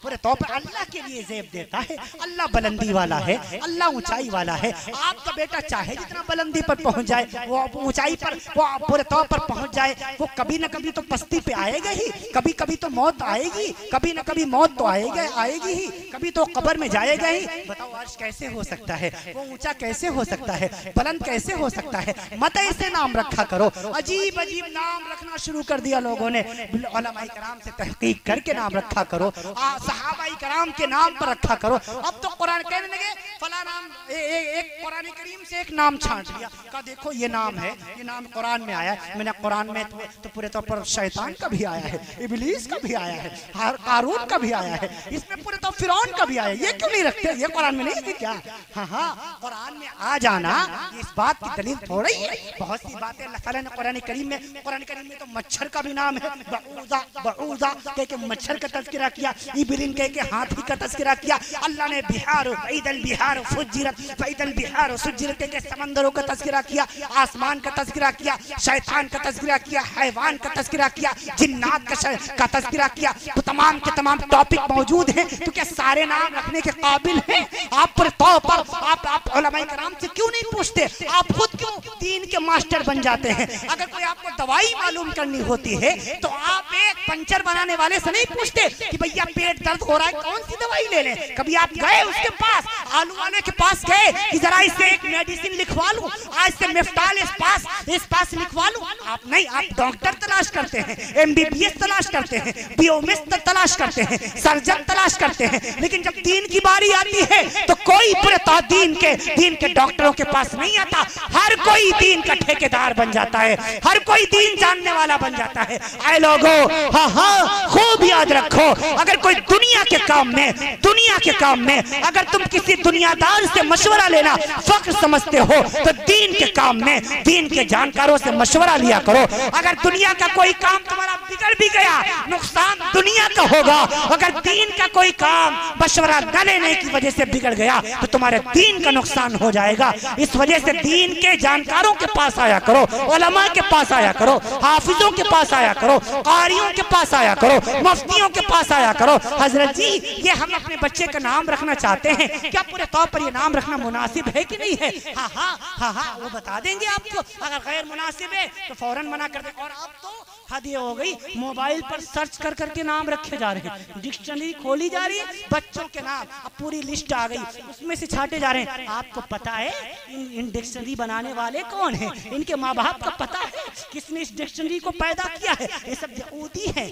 [SPEAKER 3] पूरे तौर पर अल्लाह के लिए ज़ेब देता है। अल्लाह बुलंदी वाला है, अल्लाह ऊंचाई वाला है। आपका बेटा चाहे जितना बुलंदी पर पहुंच जाए, वो ऊंचाई पर वो पूरे तौर पर पहुंच जाए, वो कभी न कभी तो पस्ती पे आएगा ही, कभी कभी तो मौत आएगी, कभी न कभी मौत तो आएगी ही, कभी तो कब्र में जाएगा ही। बताओ अर्श कैसे हो सकता है, वो ऊंचा कैसे हो सकता है, बुलंद कैसे हो सकता है? मत ऐसे नाम रखा करो। अजीब अजीब नाम रखना शुरू कर दिया लोगों ने। उलमाए कराम से तहकीक करके नाम रखा करो, सहाबाए कराम के नाम पर रखा करो। अब तो कुरान कहने लगे फला नाम, एक कुरान करीम से एक नाम छांट लिया, कहा देखो ये नाम है, ये नाम कुरान में आया है। मैंने कुरान में तो पूरे तौर पर शैतान का भी आया है, इब्लीस का भी आया है, कारून का भी आया है, इसमें पूरे तो फिरौन का भी आया है। ये क्यों नहीं रखते? ये कुरान में नहीं है क्या? हाँ हाँ, कुरान में आ जाना इस बात की दलील थोड़ा ही है। बहुत सी बातें अल्लाह ताला ने कुरान करीम में तो मच्छर का भी नाम है, बऊजा, बऊजा कह के मच्छर का तज़किरा किया, इब्लिन कह के हाथी का तज़किरा किया। अल्लाह ने बिहार, ईदल बिहार फुज्जिरत, ईदल बिहार सुज्जिरत कह के समंदरों का तज़किरा किया, आसमान का तज़किरा किया, शैतान का तज़किरा किया, हैवान का तज़किरा किया, जिन्नात का तज़किरा किया। तो तमाम के तमाम टॉपिक मौजूद हैं, तो क्या सारे नाम रखने के काबिल हैं? आप पर तौर पर आप उलमाए कराम से क्यों नहीं पूछते? आप खुद क्यों दीन के मास्टर बन जाते हैं? अगर कोई आपको दवाई मालूम करनी होती है तो आप एक पंचर बनाने वाले से नहीं पूछते कि भैया पेट दर्द हो रहा है कौन सी दवाई ले लें। कभी आप गए उसके पास, आलू वाले के पास गए कि जरा इससे एक मेडिसिन लिखवा लूं, आज से मिफ्टाल इस पास लिखवा लूं? आप नहीं, आप डॉक्टर तलाश करते हैं, MBBS तलाश करते हैं, बियोमिस्ट तलाश करते हैं, सर्जन तलाश करते हैं। लेकिन जब दीन की बारी आती है तो कोई पूरे दीन के डॉक्टरों के पास नहीं आता। हर कोई दीन का ठेकेदार बन जाता है, हर कोई दीन जानने वाला बन जाता है। आए लोगों, हाँ हाँ खूब याद रखो, अगर कोई दुनिया के काम में अगर तुम किसी दुनियादार से मशवरा लेना फख्र समझते हो तो दीन के काम में दीन के जानकारों से मशवरा लिया करो। अगर दुनिया का कोई काम तुम्हारा बिगड़ भी गया, नुकसान दुनिया का होगा। अगर दीन का कोई काम मशवरा न लेने की वजह से बिगड़ गया तो तुम्हारे दीन का नुकसान हो जाएगा। इस वजह से दीन के जानकारों के पास आया करो, उलमा के पास आया करो, हाफिजों के पास आया करो, कारियों के पास आया करो, मुफ्तियों के पास आया करो। हजरत जी, ये हम अपने बच्चे का नाम रखना चाहते हैं, क्या पूरे तौर पर ये नाम रखना मुनासिब है कि नहीं है? हाँ हाँ हाँ हाँ, वो बता देंगे आपको। अगर गैर मुनासिब है तो फौरन मना कर दे। और अब तो हद ये हो गई, मोबाइल पर सर्च कर करके नाम रखे जा रहे हैं, डिक्शनरी खोली जा रही है, बच्चों के नाम अब पूरी लिस्ट आ गई, उसमें से छाटे जा रहे हैं। आपको पता है इन डिक्शनरी बनाने वाले कौन हैं? इनके माँ बाप का पता है किसने इस डिक्शनरी को पैदा किया है? ये सब यहूदी हैं,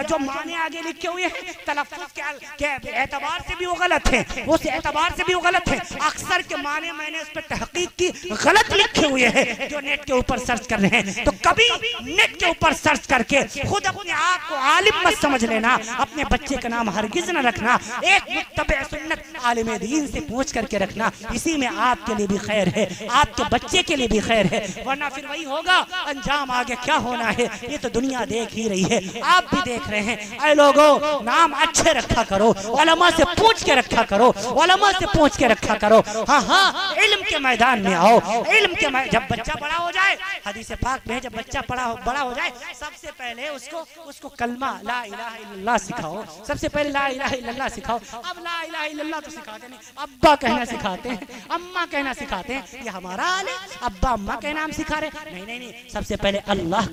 [SPEAKER 3] जो माने आगे लिखे हुए हैं, तलफ्फुज़ के एतबार से भी वो गलत है, उस एतबार से भी वो गलत है। अक्सर के माने मैंने उस पर तहकीक की, गलत लिखे हुए हैं जो नेट के ऊपर सर्च कर रहे हैं। तो कभी नेट के ऊपर सर्च करके खुद अपने आप को आलिम मत समझ लेना, अपने बच्चे का नाम हरगिज न रखना, एक मुत्तबे सुन्नत आलिम दीन से पूछ करके रखना। इसी में आपके लिए भी खैर है, आपके बच्चे के लिए भी खैर है, वरना फिर वही होगा अंजाम आगे क्या होना है ये तो दुनिया देख ही रही है, आप भी देख रहे हैं। ऐ लोगों, नाम अच्छे रखा करो, उलमा से पूछ के रखा करो, उलमा से पूछ के रखा करो। हाँ हाँ, इल्म के मैदान में आओ, इल्म के जब बच्चा बड़ा हो जाए, हदीस पाक में जब बच्चा बड़ा हो जाए, सबसे पहले उसको कलमा ला इलाहा इल्लल्लाह सिखाओ, सबसे पहले ला इलाहा इल्लल्लाह सिखाओ। अब ला इलाहा इल्लल्लाह तो सिखाते नहीं, अब्बा कहना सिखाते हैं, अम्मा कहना सिखाते हैं। ये हमारा हाल है, अब्बा अम्मा के नाम सिखा रहे? नहीं, सबसे पहले अल्लाह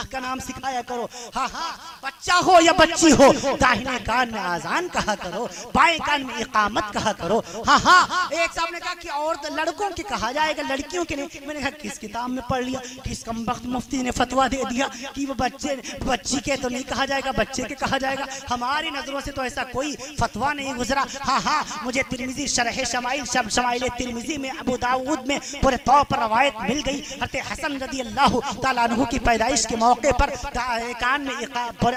[SPEAKER 3] का नाम सिखाया करो। हाँ हाँ, बच्चा हो या बच्ची हो, दाहिने कान में आजान कहा करो, बाएं कान में इकामत कहा करो। हाँ हाँ, एक साहब ने कहा कि और लड़कों के कहा जाएगा, लड़कियों के नहीं। मैंने कहा किस किताब में पढ़ लिया, किस कमबख्त मुफ्ती ने फतवा दे दिया कि वो बच्ची के तो नहीं कहा जाएगा, बच्चे के कहा जाएगा। हमारी नजरों से तो ऐसा कोई फतवा नहीं गुजरा। हाँ हाँ, मुझे तिरमिजी शरह शमाइल तिरमिजी में, अबू दाऊद में पूरे तौर पर रवायत मिल गई। हज़रत हसन रज़ियल्लाहु ताला अन्हु की पैदाइश के मौके पर कान में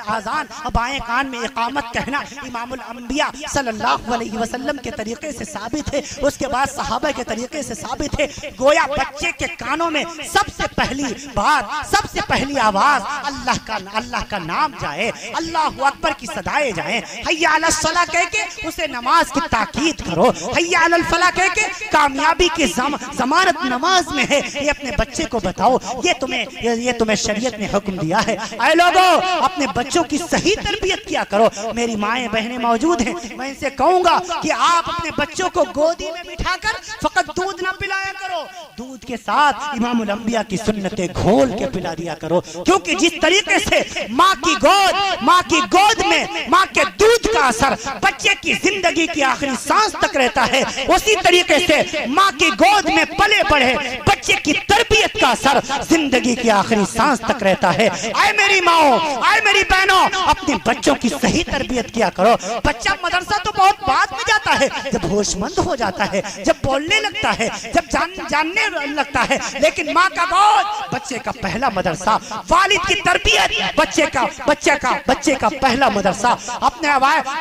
[SPEAKER 3] आजान और बाएं कान में इकामत कहना इमामुल अंबिया सल्लल्लाहु अलैहि वसल्लम के तरीके से साबित है, उसके बाद सहाबा के तरीके से साबित है। गोया बच्चे के कानों में सबसे पहली बात, सबसे पहली आवाज अल्लाह का नाम जाए, अल्लाहु अकबर की सदाएं जाए। हय्या अलस सलाह कह के उसे नमाज की ताकीद करो, हय्या अलल फलाह कह के कामयाबी की जमानत नमाज में है, ये अपने बच्चे को बताओ। ये तुम्हें शरीयत ने हुक्म दिया है। ऐ लोगों, अपने बच्चों की सही तरबियत किया करो। मेरी माएं बहनें मौजूद हैं, मैं इनसे कहूंगा कि आप अपने बच्चों को गोदी में बिठाकर फकत दूध ना पिलाया करो, दूध के साथ इमामुल अंबिया की सुन्नतें घोल के पिला दिया करो। क्योंकि जिस तरीके से माँ की गोद में माँ के दूध का असर बच्चे की जिंदगी की आखिरी सांस तक रहता है, उसी तरीके से माँ की गोद में पले बढ़े बच्चे की तरबियत का असर जिंदगी की आखिरी सांस तक रहता है। आए मेरी माओ, आए मेरी बहनों, अपने बच्चों की सही तरबियत किया करो। बच्चा मदरसा तो बहुत बाद में जाता है, जब होशमंद हो जाता है, जब बोलने लगता है, जब जानने लगता है, लेकिन माँ का गोद बच्चे का पहला मदरसा, वालिद की तरबियत बच्चे का पहला मदरसा।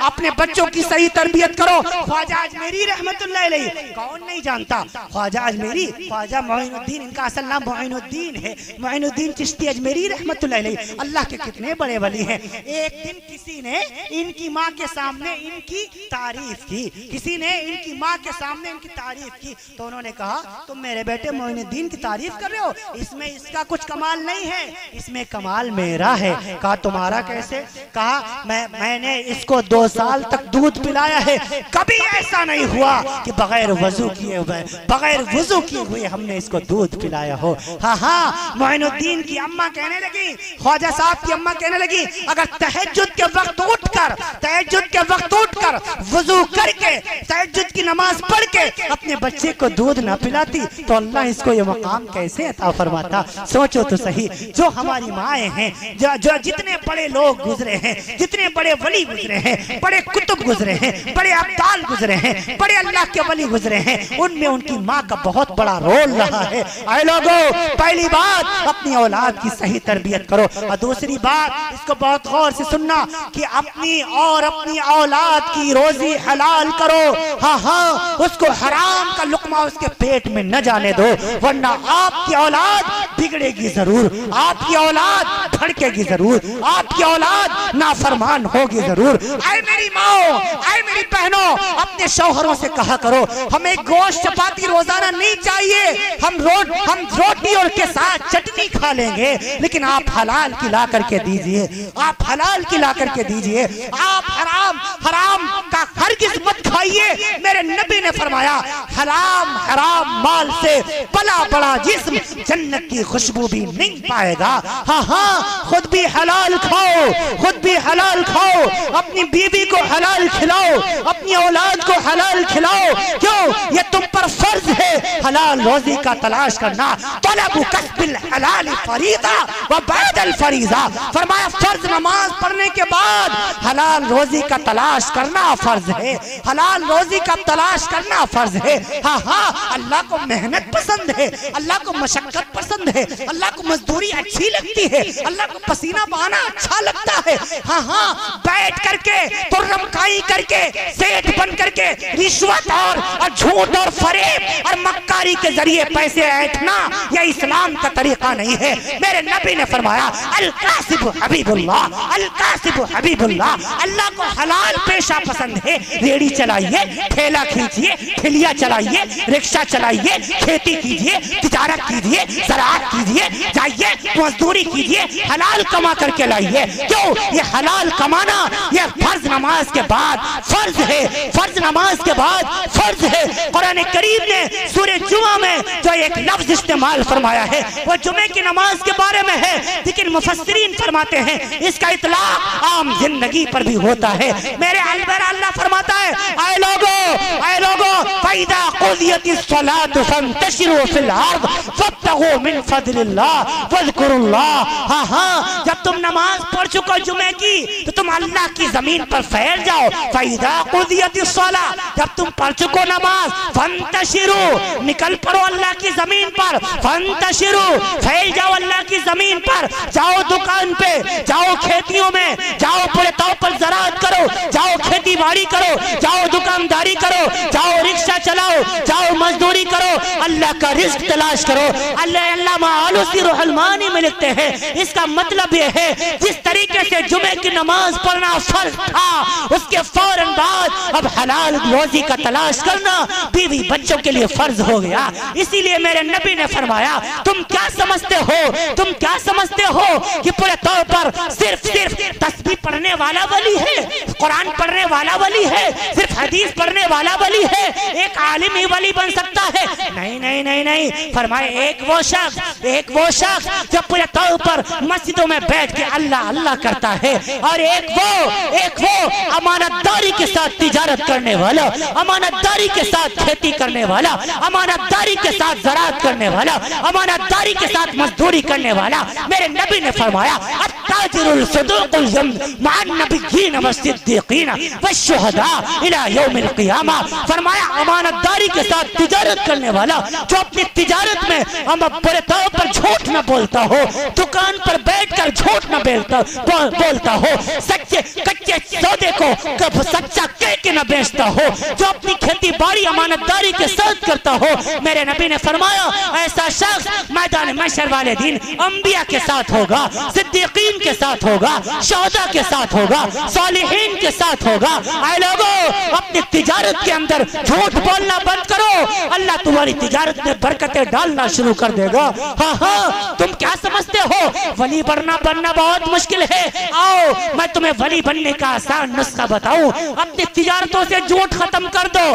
[SPEAKER 3] अपने बच्चों की सही तरबियत करो। ख्वाजा अजमेरी रहमतुल्लाह अलैह, कौन नहीं जानता ख्वाजा अजमेरी, ख्वाजा मोइनुद्दीन, इनका असल नाम मोइनुद्दीन है, मोइनुद्दीन चिश्ती अजमेरी रहमतुल्लाह अलैह। अल्लाह के कितने बड़े वली हैं। एक दिन किसी ने इनकी माँ के सामने इनकी तारीफ की, किसी ने इनकी माँ के सामने इनकी तारीफ की, तो उन्होंने कहा तुम मेरे बेटे मोइनुद्दीन की तारीफ कर रहे हो, इसमें इसका कुछ कमाल नहीं है, इसमें कमाल मेरा है। कहा तुम्हारा कैसे? कहा मैंने इसको 2 साल तक दूध पिलाया है, कभी ऐसा नहीं हुआ कि बगैर वजू किए हुए हमने इसको दूध पिलाया हो। हाँ हाँ, मोइनुद्दीन की अम्मा कहने लगी, ख्वाजा साहब की अम्मा कहने लगी, अगर तहज्जुद के वक्त उठकर वजू करके तहज्जुद की नमाज पढ़ के अपने बच्चे को दूध ना पिलाती तो अल्लाह इसको ये मकाम कैसे अता फरमाता। सोचो तो सही, जो हमारी माएँ हैं, जो जितने बड़े लोग गुजरे हैं, जितने बड़े वली गुजरे हैं, बड़े कुतुब गुजरे हैं, बड़े अब्दाल गुजरे हैं, बड़े अल्लाह के वली गुजरे हैं, उनमें उनकी माँ का बहुत बड़ा रोल रहा है। आए लोगों, पहली बात अपनी औलाद की सही तरबियत करो, और दूसरी बात इसको बहुत गौर से सुनना कि अपनी औलाद की रोजी हलाल करो। हाँ हाँ, उसको हराम का लुकमा उसके पेट में न जाने दो, वरना आपकी औलाद बिगड़ेगी जरूर, आपकी औलाद भड़केगी जरूर, आपकी औलाद नाफरमान होगी जरूर। आए मेरी माओ, आए मेरी बहनों, अपने शौहरों से कहा करो हमें गोश्त चपाती रोजाना नहीं चाहिए, हम रोटी और के साथ चटनी खा लेंगे, लेकिन आप हलाल की ला करके दीजिए, आप हलाल की ला करके दीजिए, आप हराम का हरगिज़ मत खाइए। मेरे नबी ने फरमाया हराम माल से पला बड़ा जिस्म जन्नत की खुशबू भी नहीं पाएगा। हाँ, खुद भी हलाल खाओ, खुद भी हलाल खाओ, अपनी बीवी को हलाल खिलाओ, अपनी औलाद को हलाल खिलाओ। क्यों? ये तुम पर फर्ज है हलाल रोजी का तलाश करना। तलबु कस्बिल हलाल फरीज़ा व बैदल फरीज़ा, फरमाया फर्ज नमाज पढ़ने के बाद हलाल रोजी का तलाश करना फर्ज है, हलाल रोजी का तलाश करना फर्ज है। हाँ, अल्लाह को मेहनत पसंद है, अल्लाह को मशक्कत पसंद है, अल्लाह को मजदूरी अच्छी लगती है, अल्लाह को पसीना बहाना अच्छा लगता है। हाँ, बैठ करके तुर्रमकाई करके सेठ बन करके रिश्वत और झूठ और फरेब और मक्कारी के जरिए पैसे ऐंठना यह इस्लाम का तरीका नहीं है। मेरे नबी ने फरमाया अल कासिब हबीबुल्लाह, अल कासिब हबीबुल्लाह, अल्लाह को हलाल पेशा पसंद है। रेड़ी चलाइए, ठेला खींचिए, ठेलिया चलाइए, रिक्शा चलाइए, खेती कीजिए, तिजारत कीजिए, ज़राअत कीजिए, जाइए मजदूरी कीजिए, हलाल कमा करके लाइए। क्यों? ये हलाल कमाना ये फर्ज नमाज के बाद फर्ज है, फर्ज नमाज के बाद फर्ज है। कुरान करीम ने सूरह जुमा में जो एक लफ्ज इस्तेमाल फरमाया है वो जुमे की नमाज के बारे में है, लेकिन मुफस्सिरीन फरमाते हैं इसका इतलाक आम जिंदगी पर भी होता है। मेरे अल्लाह फरमाता है आए लोगो फैदा कुदियतिस सलात फंतशिरू फिल अर्द फब्तगू मिन फदलिल्लाह वज़कुरुल्लाह। हाँ, जब तुम नमाज पढ़ चुको जुमे की तो तुम अल्लाह की जमीन पर फैल जाओ। फैदा कुदियतिस सला, जब तुम पढ़ चुको नमाज फंतशिरू, निकल पड़ो अल्लाह की जमीन पर, फंतशिरू, फैल जाओ अल्लाह की जमीन पर, जाओ दुकान पे, जाओ खेतियों में, जाओ पूरे तौर पर ज़राअत करो, जाओ खेती बाड़ी करो, जाओ दुकानदारी करो, जाओ रिक्शा चलाओ, जाओ मजदूरी करो, अल्लाह का रिज्क तलाश करो। अल्लाह मालूसी रुहलमानी में लिखते हैं इसका मतलब यह है जिस तरीके से जुमे की नमाज पढ़ना फर्ज था उसके फौरन बाद अब हलाल रोजी का तलाश करना बीवी बच्चों के लिए फर्ज हो गया। इसीलिए मेरे नबी ने फरमाया तुम क्या समझते हो कि पूरे तौर पर सिर्फ तस्बीह पढ़ने वाला वली है, कुरान पढ़ने वाला वली है, सिर्फ हदीस पढ़ने वाला वली है, एक आलिम ही वली बन सकता है? नहीं। फरमाए एक वो शख्स जो पूरे तौर पर मस्जिदों में बैठ के अल्लाह करता है, और एक वो अमानतदारी के साथ तिजारत करने वाला, अमानतदारी के साथ खेती करने वाला, अमानतदारी के साथ ज़राअत करने वाला, अमानतदारी के साथ मजदूरी करने वाला। मेरे नबी ने फरमाया अत्ताजिरुल सदूकुल मअन नबिय्यीन वस्सिद्दीकीन वश्शुहदा इला यौमिल क़ियामा। फरमाया अमानतदारी के साथ तिजारत करने वाला जो अपनी तिजारत में हम पूरे तौर पर झूठ न बोलता हो, दुकान पर बैठकर झूठ न बोलता हो, सच्चे कच्चे सौदे को कब सच्चा कह के न बेचता हो, जो अपनी खेती बाड़ी अमानतदारी के साथ करता हो। मेरे नबी ने फरमाया ऐसा शख्स मैदान महशर वाले दिन अंबिया के साथ होगा, सिद्दीकीन के साथ होगा, शोहदा के साथ होगा, सालिहीन के साथ होगा। आए लोगों, अपनी तिजारत के अंदर झूठ बोलना बंद करो, अल्लाह तुम्हारी तिजारत में बरकतें डालना शुरू कर देगा। हाँ, तुम क्या समझते हो वली बनना बहुत मुश्किल है? आओ मैं तुम्हें वली बनने का आसान नुस्खा बताऊं। अपनी तिजारतों से झूठ खत्म कर दो,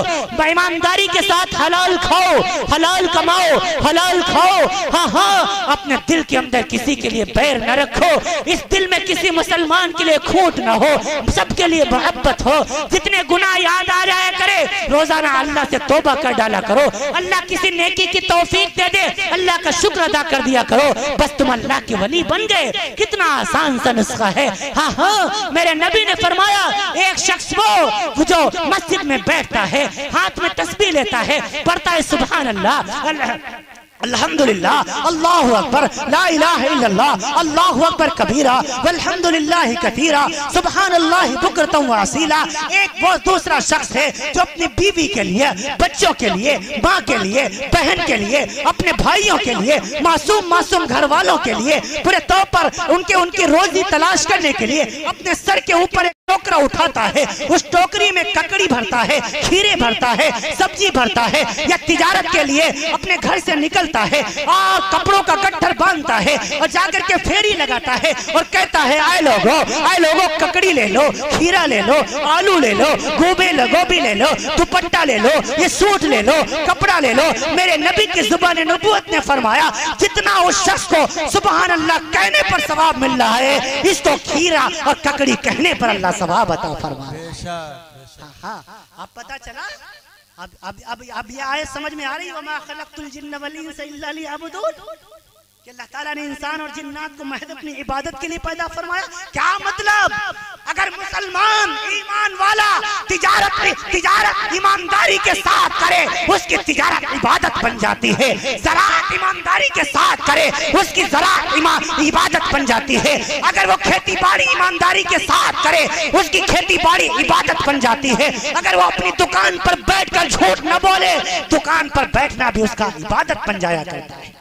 [SPEAKER 3] ईमानदारी के साथ हलाल खाओ, हलाल कमाओ, हलाल खाओ। हाँ, अपने दिल के अंदर किसी के लिए बैर न रखो, इस दिल में किसी मुसलमान के लिए खूंट न हो, सबके लिए मोहब्बत हो। जितने गुनाह याद आ जाया करे रोजाना अल्लाह से तौबा कर डाला करो, अल्लाह किसी नेकी की तौफीक दे दे, अल्लाह का शुक्र अदा कर दिया करो, बस तुम अल्लाह के वली बन गए। कितना आसान सा नुस्खा है। हाँ, मेरे नबी ने फरमाया एक शख्स वो जो मस्जिद में बैठता है, हाथ में तस्बीह लेता है, पढ़ता है सुभान अल्लाह अल्हम्दुलिल्लाह, अल्लाहु अकबर, ला इलाहा इल्लल्लाह, अल्लाहु अकबर कबीरा, वल्हम्दुलिल्लाहि कसीरा, सुब्हानल्लाहि बुक्रतन व असीला। एक वो दूसरा शख्स है जो अपनी बीवी के लिए, बच्चों के लिए, माँ के लिए, बहन के लिए, अपने भाइयों के लिए, मासूम घर वालों के लिए, पूरे तौर पर उनकी रोजी तलाश करने के लिए अपने सर के ऊपर टोकरा उठाता है, उस टोकरी में ककड़ी भरता है, खीरे भरता है, सब्जी भरता है, या तिजारत के लिए अपने घर से निकलता है और कपड़ों का गट्ठर बांधता है और जाकर के फेरी लगाता है और कहता है आए लोगों ककड़ी ले लो, खीरा ले लो, आलू ले लो, गोभी ले लो, दुपट्टा ले लो, ये सूट ले लो, कपड़ा ले लो। मेरे नबी की जुबान नबूवत ने फरमाया जितना उस शख्स को सुभान अल्लाह कहने पर सवाब मिल रहा है, इसको खीरा और ककड़ी कहने पर अल्लाह सवाब अता फरमाया। हाँ, अब पता चला, अब ये आयत समझ में आ रही है, वमा खलक़तुल जिन्न वल इंसा इल्ला लियअबुदून, कि अल्लाह ताला ने इंसान और जिन्नात को महज अपनी इबादत के लिए पैदा फरमाया। क्या मतलब? अगर मुसलमान ईमान वाला तिजारत ईमानदारी के साथ करे, उसकी तिजारत इबादत बन जाती है। ज़राअत ईमानदारी के साथ करे, उसकी ज़राअत इबादत बन जाती है। अगर वो खेती बाड़ी ईमानदारी के साथ करे, उसकी खेती बाड़ी इबादत बन जाती है। अगर वो अपनी दुकान पर बैठकर झूठ न बोले, दुकान पर बैठना भी उसका इबादत बन जाया करता है।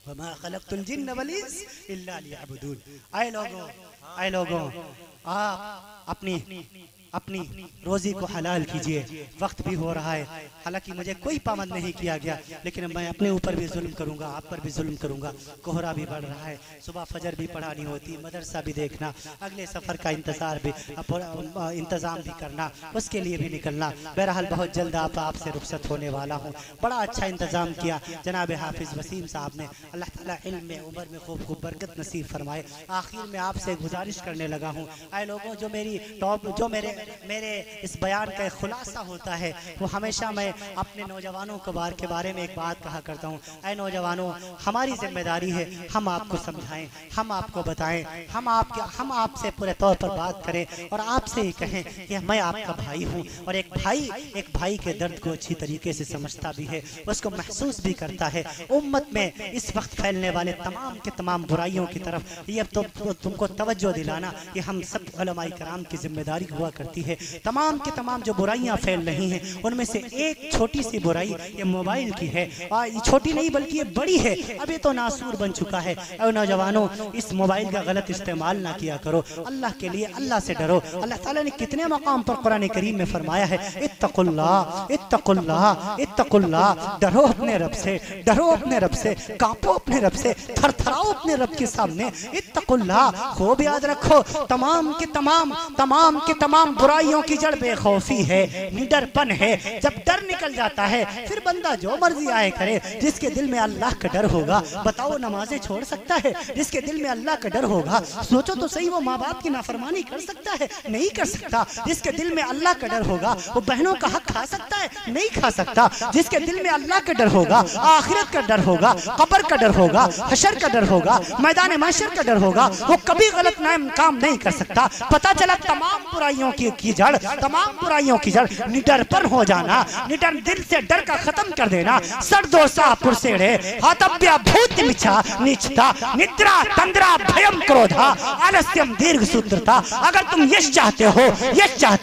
[SPEAKER 3] वमा खलक़तुल जिन्न वल इंसा इल्ला लियअबुदून। आए लोगों, आप अपनी रोजी को हलाल कीजिए। वक्त भी हो रहा है, हालांकि मुझे कोई पाबंद नहीं किया गया, लेकिन मैं अपने ऊपर भी जुल्म करूंगा, आप पर भी जुल्म करूंगा। कोहरा भी बढ़ रहा है, सुबह फजर भी पढ़ानी होती, मदरसा भी देखना, अगले सफ़र का इंतज़ाम भी करना, उसके लिए भी निकलना। बहरहाल बहुत जल्द आपसे रुखसत होने वाला हूँ। बड़ा अच्छा इंतज़ाम किया जनाब हाफिज़ वसीम साहब ने, अल्लाह ताला इल्म में, उम्र में खूब बरकत नसीब फरमाए। आखिर में आपसे गुजारिश करने लगा हूँ, आए लोगों, जो मेरे इस बयान का एक खुलासा होता है, वो हमेशा मैं अपने नौजवानों के बारे में एक बात कहा करता हूँ। ऐ नौजवानों, हमारी जिम्मेदारी है हम आपको समझाएं, हम आपको बताएं, हम आपसे पूरे तौर पर बात करें और आपसे ही कहें कि मैं आपका भाई हूँ। और एक भाई के दर्द को अच्छी तरीके से समझता भी है, उसको महसूस भी करता है। उम्मत में इस वक्त फैलने वाले तमाम के तमाम बुराइयों की तरफ ये तो तुमको तवज्जो दिलाना कि हम सब उलमाए कराम की जिम्मेदारी हुआ करती है। तमाम के तमाम जो बुराइयां फैल रही हैं, उनमें से एक छोटी सी बुराई ये मोबाइल की है, और ये छोटी नहीं बल्कि ये बड़ी है। अब ये तो नासूर बन चुका है। और नौजवानों, इस मोबाइल का गलत इस्तेमाल ना किया करो। अल्लाह के लिए अल्लाह से डरो। अल्लाह ताला ने कितने मकाम पर कुरान करीम में फरमाया है, इत्तकुल्लाह इत्तकुल्लाह इत्तकुल्लाह, डरो अपने रब से, डरो अपने रब से, कांपो अपने रब से, थरथराओ अपने रब के सामने। इत्तकुल्लाह, खूब याद रखो, तमाम के तमाम बुराइयों की जड़ बेखौफी है, निडरपन है। जब डर निकल जाता है, फिर बंदा जो मर्जी आए करे। जिसके दिल में अल्लाह का डर होगा, बताओ नमाजें छोड़ सकता है? जिसके दिल में अल्लाह का डर होगा, सोचो तो सही, वो माँ बाप की नाफरमानी कर सकता है? नहीं कर सकता। जिसके दिल में अल्लाह का डर होगा, वो बहनों का हक खा सकता है? नहीं खा सकता। जिसके दिल में अल्लाह का डर होगा, आखिरत का डर होगा, कब्र का डर होगा, हशर का डर होगा, मैदान महशर का डर होगा, वो कभी गलत काम नहीं कर सकता। पता चला तमाम बुराइयों की जड़ निडरपन हो जाना, निडर दिल से डर का खत्म कर देना। सर्दोसा पुरसेड़े हातव्या भूत निचता निद्रा तंद्रा भयम क्रोधा आलस्यम दीर्घ सूत्रता। अगर तुम यश चाहते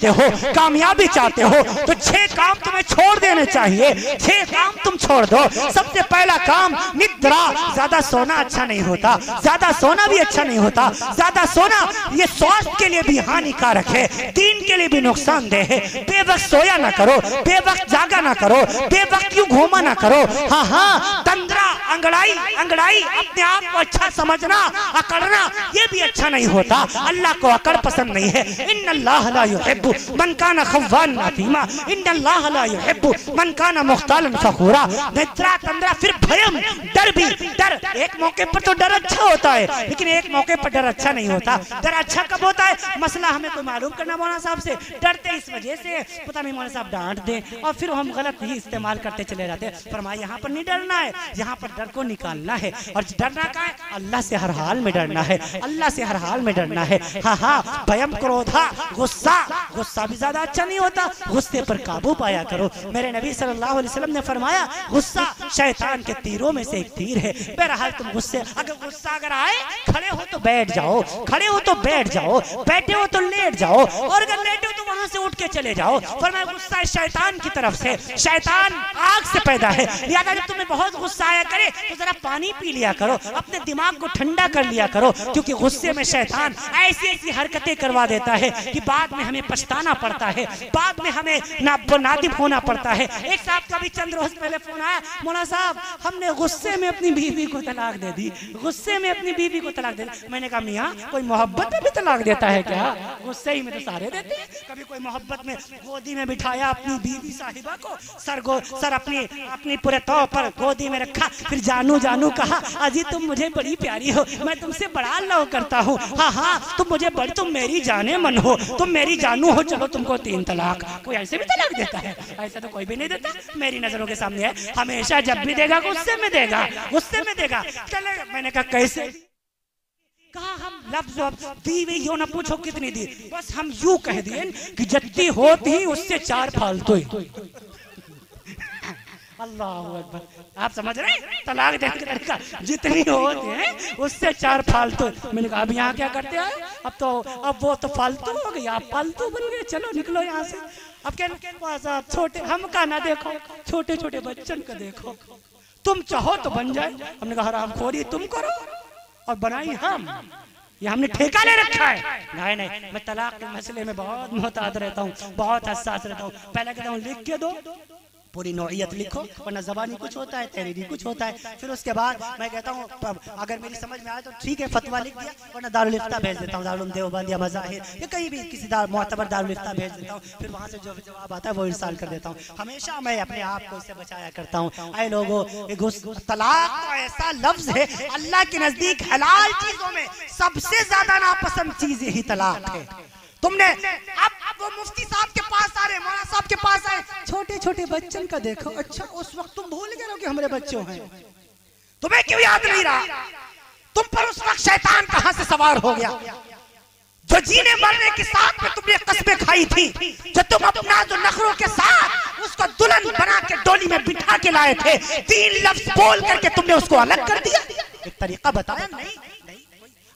[SPEAKER 3] हो, कामयाबी चाहते हो, तो 6 काम तुम्हें छोड़ देने चाहिए। 6 काम तुम छोड़ दो। सबसे पहला काम निद्रा। ज्यादा सोना अच्छा नहीं होता, ज्यादा सोना भी अच्छा नहीं होता। ज्यादा सोना ये स्वास्थ्य के लिए भी हानिकारक है, दीन के लिए भी नुकसानदेह है। बेवक्त सोया ना करो, बेवक्त जागा ना करो, बेवक्त क्यों घूमा ना करो। हाँ, तंद्रा, अंगड़ाई, अपने आप को अच्छा समझना, अकड़ना, ये भी अच्छा नहीं होता। अल्लाह को अकड़ पसंद नहीं है। इन्नल्लाह ला युहिब्बु मन काना खव्वान अतीमा, इन्नल्लाह ला युहिब्बु मन काना मुख्तालन फखूरा। निद्रा, तंद्रा, फिर भयम, डर भी। डर एक मौके पर तो डर अच्छा होता है, लेकिन एक मौके पर डर अच्छा नहीं होता। डर अच्छा कब होता है? मसला हमें कोई मालूम करना मौलाना साहब से, डरते इस वजह से पता नहीं मौलाना साहब डांट दें और फिर हम गलत ही इस्तेमाल करते चले जाते हैं। फरमाया यहाँ पर नहीं डरना है, यहाँ पर डर को निकालना है। और डरना का है, अल्लाह से हर हाल में डरना है, अल्लाह से हर हाल में डरना है। हाँ हाँ, भयम क्रोधा, गुस्सा, गुस्सा भी ज्यादा अच्छा नहीं होता, गुस्से पर काबू पाया करो। मेरे नबी सल्लल्लाहु अलैहि वसल्लम ने फरमाया गुस्सा शैतान के तीरों में से एक तीर है। बहरहाल तुम गुस्सा अगर आए, खड़े हो तो बैठ जाओ, खड़े हो तो बैठ जाओ, बैठे हो तो लेट जाओ, और अगर लेटे हो तो वहां से उठ के चले जाओ। फरमाया गुस्सा शैतान की तरफ से, शैतान आग से पैदा है। लिहाजा जब तुम्हें बहुत गुस्सा आया करे तो जरा पानी पी लिया करो, अपने दिमाग को ठंडा कर लिया करो, क्योंकि गुस्से में शैतान ऐसी ऐसी हरकतें करवा देता है कि बाद में हमें पछताना पड़ता है, बाद में हमें नादिम होना पड़ता है। एक साहब का भी चंद रोज पहले फोन आया, मौलाना साहब हमने गुस्से में अपनी बीवी को तलाक दे दी, गुस्से में अपनी बीवी को तलाक दे दी। मैंने कहा मियाँ कोई मोहब्बत में भी तलाक देता है क्या? गुस्से ही में तो सारे देते हैं। कभी कोई मोहब्बत में गोदी में बिठाया अपनी बीवी साहिबा को, सर अपनी पूरे तौर पर गोदी में रखा, फिर जानू जानू कहा अजी तुम मुझे बड़ी प्यारी हो, मैं तुमसे बड़ा लव करता हूँ, हाँ हाँ तुम मेरी जाने मन हो, तुम मेरी जानू हो, चलो तुमको 3 तलाक। कोई ऐसे भी तलाक देता है? ऐसा तो कोई भी नहीं देता। मेरी नजरों के सामने है, हमेशा जब भी देगा गुस्से में देगा, गुस्से में देगा। चले मैंने कहा कैसे? कहा हम लफ्ज दी हुई यो ना पूछो कितनी दी, बस हम यूं कह दिए कि जितनी होती उससे 4 फालतू ही। अल्लाह अकबर, आप समझ रहे हैं तलाक देने का तरीका? जितनी होती है उससे 4 फालतू। मैंने कहा अब यहाँ क्या करते हैं? अब वो तो फालतू हो गई, आप फालतू बन गए, चलो निकलो यहाँ से। अब क्या छोटे हम का ना देखो, छोटे छोटे बच्चन का देखो, तुम चाहो तो बन जाए। हमने कहा हरामखोरी तुम करो और बनाई हम, ये हमने ठेका ले रखा है। नहीं, मैं तलाक के मसले में बहुत मोहतात रहता हूँ, बहुत हसास रहता हूँ। पहले कहता हूँ लिख के दो, पूरी नौइयत लिखो, वरना ज़बानी कुछ होता है, तहरीरी कुछ होता है। फिर उसके बाद मैं कहता हूँ अगर मेरी समझ में आए तो ठीक है फतवा लिख दिया, वरना दारुल इफ्ता भेज देता हूँ, दारुल देवबंद या मज़ाहिर या कहीं भी किसी मोतबर दारुल इफ्ता भेज देता हूँ। फिर वहाँ से जो जवाब आता है वो इरसाल कर देता हूँ। हमेशा मैं अपने आप को इससे बचाया करता हूँ। आए लोगों, तलाक तो ऐसा लफ्ज है अल्लाह के नजदीक हलाल चीजों में सबसे ज्यादा नापसंद चीज यही तलाक है। तुमने अब वो मुफ्ती साहब के पास आ रहे, मौलाना साहब के पास आए, छोटे छोटे बच्चन का देखो। अच्छा उस वक्त तुम भूल गए हो कि हमारे बच्चों हैं, तुम्हें क्यों याद नहीं रहा? तुम पर उस वक्त शैतान कहां से सवार हो गया? जो जीने मरने के साथ में तुमने कस्में खाई थी, जो तुम अपना जो नखरों के साथ उसको दुल्हन बना के डोली में बिठा के लाए थे, 3 लफ्ज बोल करके तुमने उसको अलग कर दिया। एक तरीका बताया नहीं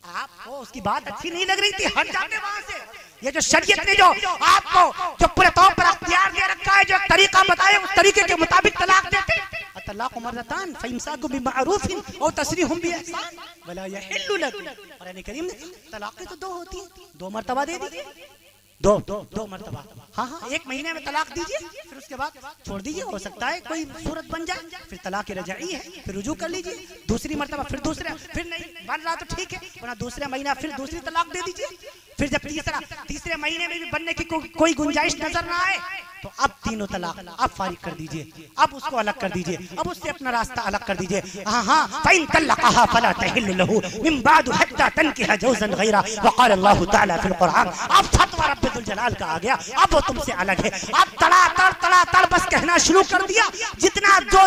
[SPEAKER 3] आपको, उसकी बात अच्छी नहीं लग रही थी, हट जाते वहां से। ये जो शरीयत ने जो आपको जो पूरे तौर पर अख्तियार दे रखा है, जो तरीका बताए उस तरीके के मुताबिक तलाक देते। तलाक मरतान फइमसाकु बिमारूफिन और तसरीहुम बिइहसान वला यहिल्लु लकुम। कुरान करीम ने तलाक़ें तो 2 होती हैं, 2 मर्तबा दे दीजिए, दो मर्तबा। हाँ 1 महीने में तलाक दीजिए, फिर उसके बाद छोड़ दीजिए। हो सकता है कोई सूरत बन जाए, फिर तलाक रजाई है, फिर रुजू कर लीजिए। दूसरी मर्तबा फिर फिर नहीं बन रहा तो ठीक है, वरना दूसरे महीना फिर दूसरी तलाक दे दीजिए। फिर जब तीसरे महीने में भी बनने की कोई गुंजाइश नजर ना आए तो अब 3 तलाक अब फारिग कर दीजिए, अब उसको अलग कर दीजिए, अब उससे अपना रास्ता अलग कर दीजिए। हाँ फ़इन तल्लक़हा फला तहिल्लु लहू मिन बादु हत्ता तनकिहा ज़ौजन गैरा वक़ाल अल्लाहु तआला फ़िल क़ुरआन। अब फतवा रब्बुल जलाल का आ गया, अब वो तुमसे अलग है। अब तड़ा बस कहना शुरू कर दिया, जितना जो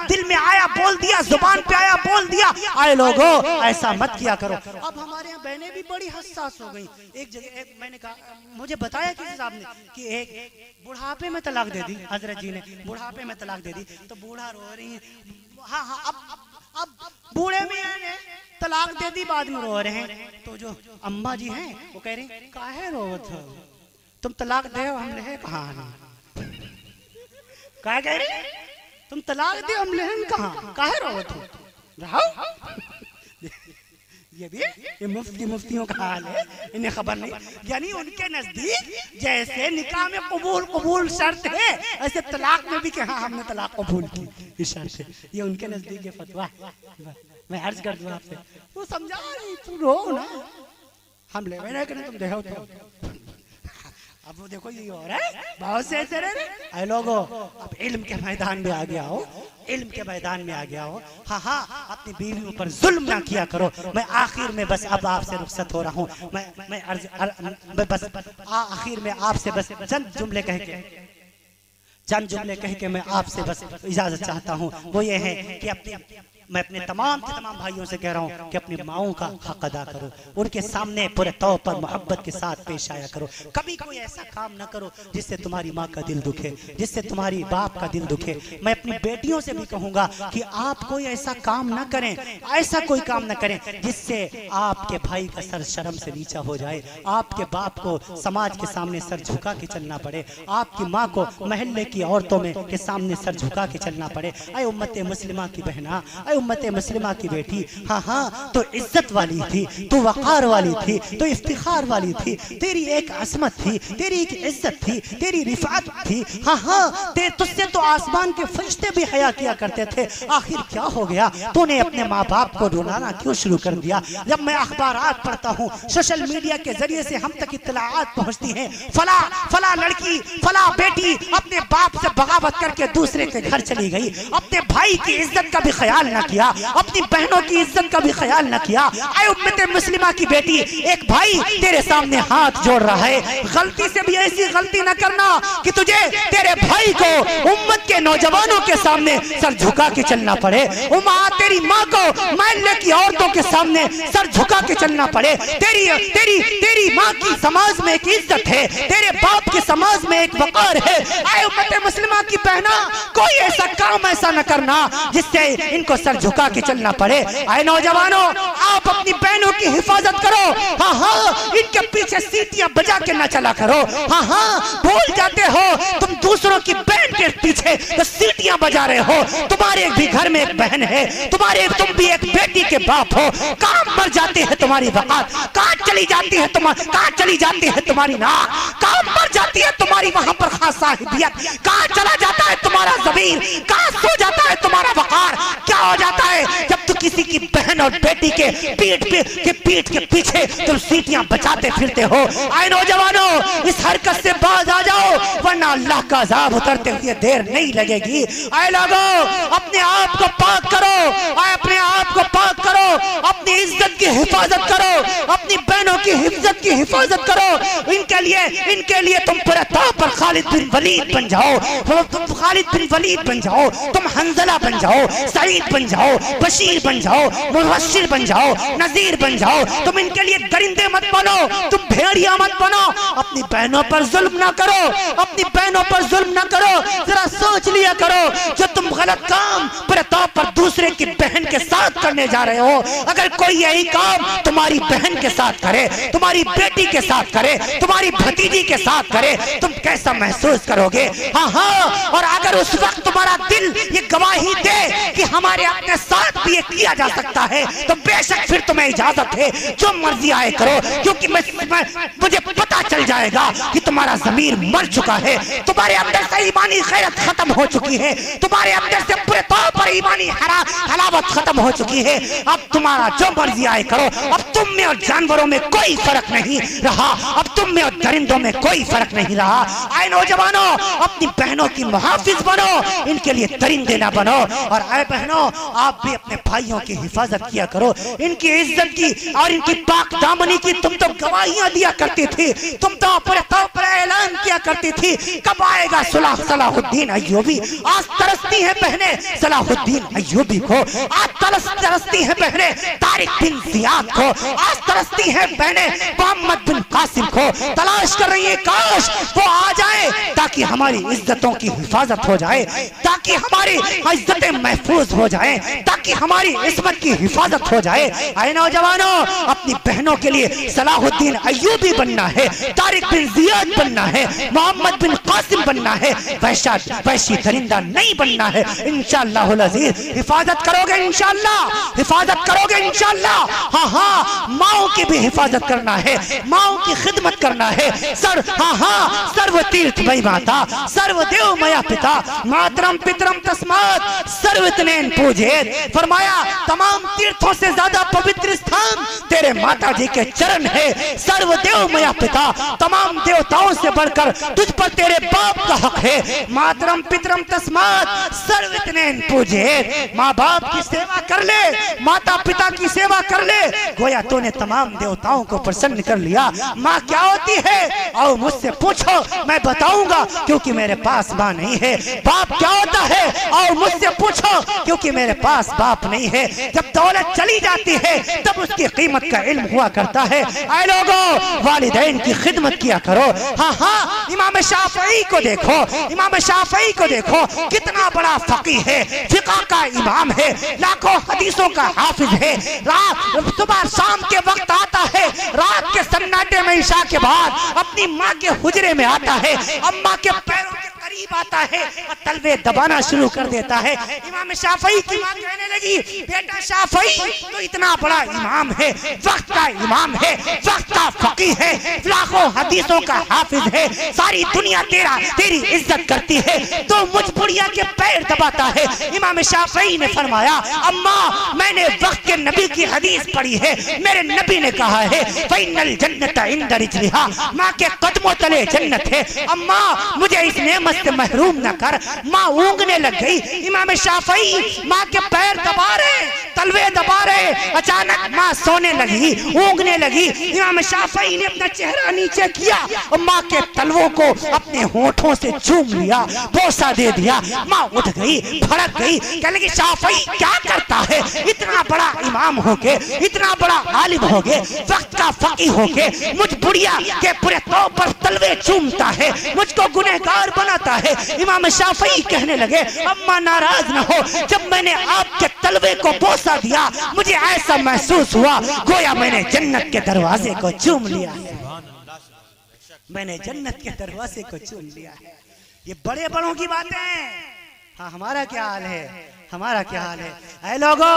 [SPEAKER 3] दिल में आया बोल दिया, जुबान पे आया बोल दिया। आए लोगों ऐसा मत किया करो। अब हमारे यहाँ बहनें भी बड़ी हसास हो गई। एक जगह मैंने कहा, मुझे बताया किसी साहब ने कि एक बुढ़ापे में तलाक दे दी, हजरत जी ने बुढ़ापे में तलाक दे दी, तो बूढ़ा रो रही है। हाँ अब बूढ़े मियां ने तलाक दे दी, बाद में रो रहे हैं। तो जो अम्मा जी हैं वो कह रही हैं काहे रोवत हो, तुम तलाक दे हम रहे कहाँ, क्या कह रही तुम तलाक दे हम लेहन कहाँ, काहे रोवत हो रहो। ये मुफ्तियों का हाल है, इन्हें खबर नहीं। यानी उनके नजदीक जैसे निकाह में कबूल शर्त है, ऐसे तलाक में भी कि हाँ हमने तलाक कबूल की शर्त है। ये उनके नजदीक ये फतवा है। मैं अर्ज कर दूं आपसे, वो समझा रही, तुम रो ना, हम ले तुम देखो तो अब वो देखो ये हो रहा है बहुत से ऐसे लोगों, अब इल्म के मैदान में आ गया हो, इल्म के मैदान में आ गया हो। हाँ हाँ, अपनी बीवियों पर जुल्म ना किया करो। मैं आखिर में बस अब आपसे रुखसत हो रहा हूँ। मैं बस आखिर में आपसे बस चंद जुमले कह के मैं आपसे बस इजाजत चाहता हूँ। वो ये है कि मैं अपने तमाम भाइयों से कह रहा हूँ कि अपनी माओं का हक अदा करो, उनके सामने पूरे तौर पर मोहब्बत के साथ पेश आया करो। कभी कोई ऐसा काम ना करो जिससे तुम्हारी माँ का दिल दुखे, जिससे तुम्हारी बाप का दिल दुखे। मैं अपनी बेटियों से भी कहूँगा कि आप कोई ऐसा काम ना करें, ऐसा कोई काम ना करें जिससे आपके भाई का सर शर्म से नीचा हो जाए, आपके बाप को समाज के सामने सर झुका के चलना पड़े, आपकी माँ को महल्ले की औरतों में के सामने सर झुका के चलना पड़े। अय उम्मत मुस्लिमा की बहना, उम्मत मुस्लिमा की बेटी, हाँ हाँ तो इज्जत वाली थी, तो वक़ार वाली थी, तो इफ्तिखार वाली थी, तेरी एक असमत थी, तेरी एक इज्जत थी, तेरी रिफात थी। हाँ हाँ, तुझसे तो आसमान के फरिश्ते भी हया किया करते थे। आखिर क्या हो गया, तूने अपने माँ बाप को रुलाना क्यों शुरू कर दिया? जब मैं अखबारात पढ़ता हूँ, सोशल मीडिया के जरिए से हम तक इत्तलाआत पहुँचती हैं, फला लड़की, फला बेटी अपने बाप से बगावत करके दूसरे के घर चली गई, अपने भाई की इज्जत का भी ख्याल न किया, अपनी बहनों की इज्जत का भी ख्याल न किया। आए उम्मत मुस्लिमा की बेटी, एक भाई तेरे सामने हाथ जोड़ रहा है, गलती से भी ऐसी गलती न करना कि तुझे तेरे भाई को उम्मत के नौजवानों के सामने सर झुका के चलना पड़े, तेरी माँ को महल्ले की औरतों के सामने सर झुका के चलना पड़े। तेरी माँ की समाज में एक इज्जत है, तेरे बाप की समाज में एक वक़ार है। आए उम्मत मुस्लिमा की बहना, कोई ऐसा काम ऐसा न करना जिससे इनको सर झुका के चलना पड़े। आए नौजवानों, आप अपनी बहनों की हिफाजत करो। हाँ हाँ, इनके पीछे सीटियां बजा के न चला करो। हाँ हाँ, भूल जाते हो तुम दूसरों की बहन के पीछे तो सीटियां बजा रहे हो। तुम्हारे भी घर में एक बहन है, तुम भी एक बेटी के बाप हो। कहाँ मर जाते हैं तुम्हारी वक़ात, कहाँ चली जाती है तुम्हारी नाक, कहाँ मर जाती है तुम्हारी वहां पर खास साहिबियत, कहाँ चला जाता है तुम्हारा ज़मीर, कहाँ सो जाता है तुम्हारा वक़ार। क्या हो जाता है जब तू किसी की बहन और बेटी के पीठ के पीछे तुम सीटियां बचाते फिरते हो? आए नौजवानों, इस हरकत से बाज आ जाओ, वरना अल्लाह का अज़ाब उतरते हुए देर नहीं लगेगी। आए लोगों, अपने आप को पाक करो, अपने आप को पाक करो, अपनी इज्जत की हिफाजत करो, अपनी बहनों की इज्जत की हिफाजत करो। इनके लिए तुम पूरे तौर पर खालिद बिन वलीद बन जाओ, तुम हंजला बन जाओ, सईद बन जाओ, बशीर बन जाओ, मुबश्शिर बन जाओ, नजीर बन जाओ। तुम इनके लिए दरिंदे मत बनो, तुम भेड़िया मत बनो। अपनी बहनों पर जुल्म ना करो, अपनी बहनों पर जुल्म ना करो। जरा सोच लिया करो, जो तुम गलत काम पूरे तौर पर दूसरे की बहन के साथ करने जा रहे हो, अगर कोई यही काम तुम्हारी बहन के साथ करे, तुम्हारी बेटी के साथ करे, तुम्हारी भतीजी के साथ करे, तुम कैसा महसूस करोगे? हाँ हाँ, और अगर उस वक्त तुम्हारा दिल ये गवाही दे कि हमारे अपने साथ भी ये किया जा सकता है, तो बेशक फिर तुम्हें इजाजत है, जो मर्जी आए करो, क्योंकि मुझे पता चल जाएगा कि तुम्हारा ज़मीर मर चुका है, तुम्हारे अंदर से ईमानी गैरत खत्म हो चुकी है, तुम्हारे अंदर से पूरे तौर पर ईमानी हलावत खत्म हो चुकी है। अब तुम्हारा जो मर्जी आए करो, अब तुम में और जानवरों में कोई फर्क नहीं रहा, अब तुम में और दरिंदों में कोई फर्क नहीं रहा। आए नौजवानों, अपनी बहनों की मुहाफिज बनो, इनके लिए दरिंदे ना बनो। और आए बहनों, आप भी अपने भाइयों की हिफाजत किया करो, इनकी इज्जत की और इनकी पाक दामनी की तुम तो गवाहियां दिया करती थी, तुम तो पूरे तौर पर ऐलान किया करती थी। कब आएगा सलाहुद्दीन अय्यूबी? आज तरसती है बहने सलाहुद्दीन अय्यूबी को, आज तरसती है बहने तारिक बिन जियाद को, आज तरसती है बहने मोहम्मद बिन कासिम को। तलाश कर रही है काश वो आ जाए, ताकि हमारी इज्जतों की हिफाजत हो जाए, ताकि हमारी इज्जतें महफूज हो जाए, ताकि हमारी इस्मत की हिफाजत हो जाए। आए नौजवानों, अपनी बहनों के लिए सलाहुद्दीन अय्यूबी बनना है, तारिक बिन जियाद बनना है, मोहम्मद बिन कासिम बनना है, वैशी दरिंदा नहीं बनना है। इंशाअल्लाह अज़ीज़, हिफाजत करोगे इंशाअल्लाह, हिफाजत करोगे इंशाअल्लाह। हाँ हाँ, माओ की भी हिफाजत करना है, माओ की खिदमत करना है। सर्व तीर्थ मई माता, सर्वदेव मया पिता, मातरम पितरम तस्मात् सर्वतनेन पूजेत। फरमाया तमाम तीर्थों से ज्यादा पवित्र स्थान तेरे माता जी के चरण है। सर्वदेव मया पिता, तमाम देवताओं से बढ़कर तुझ पर तेरे बाप का हक है। मातरम पितरम तस्मात् सर्वतनेन पूजेत। माँ बाप की सेवा कर ले, माता पिता की सेवा कर ले, गोया तूने तमाम देवताओं को प्रसन्न कर लिया। माँ क्या होती है और मुझसे पूछो, मैं बताऊंगा, क्योंकि मेरे पास माँ नहीं है। बाप क्या होता है और मुझसे पूछो, क्योंकि मेरे पास बाप नहीं है। जब दौलत चली जाती है तब उसकी कीमत का इल्म हुआ करता है। ऐ लोगों, वालिदैन की खिदमत किया करो। हाँ, इमाम शाफई को देखो, इमाम शाफई को देखो, कितना बड़ा फकीह है, फिक़ह का इमाम है, लाखों हदीसों का हाफिज है। रात सुबह शाम के वक्त आता है, रात के सन्नाटे में इशा के बाद अपनी माँ के हुजरे में आता है, अम्मा के पैरों के करीब आता है और तलवे दबाना शुरू कर देता है। इमाम शाफई की माँ कहने लगी, बेटा शाफई तो इतना बड़ा इमाम है, वक्त का इमाम है, वक्त का फकीह है, लाखों हदीसों का हाफिज है, सारी दुनिया तेरी इज्जत करती है, तो मुझ बुढ़िया के पैर दबाता है। इमाम शाफई ने फरमाया, अम्मा मैंने वक्त के नबी की हदीस पढ़ी है, मेरे नबी ने कहा है फ़इन्नल जन्नत इंद रिजलिहा, माँ के कदमों तले जन्नत है। अम्मा मुझे इस नेमत से महरूम न कर। माँ ऊँगने लग गई। इमाम शाफई माँ के पैर दबा रहे, तलवे दबा रहे, अचानक माँ सोने लगी, ऊँगने लगी। इमाम शाफई ने अपना चेहरा नीचे किया और माँ के तलवों को अपने होठों से चूम लिया, बोसा दे दिया। माँ उठ गई, भड़क गई, कहने लगी शाफई क्या करता है, इतना बड़ा इमाम हो के, इतना बड़ा आलिम हो गए, वक्त का फकीह हो के मुझ बुढ़िया के पूरे तौर पर तलवे चूमता है, मुझको गुनहगार बनाता है। इमाम शाफई कहने लगे, अम्मा नाराज न हो, जब मैंने आपके तलवे को बोसा दिया मुझे ऐसा महसूस हुआ गोया मैंने जन्नत के दरवाजे को चूम लिया है, मैंने जन्नत के दरवाजे को चूम लिया है। ये बड़े बड़ों की बातें हैं। हाँ, हमारा क्या हाल है, हमारा क्या हाल है। ऐ लोगों,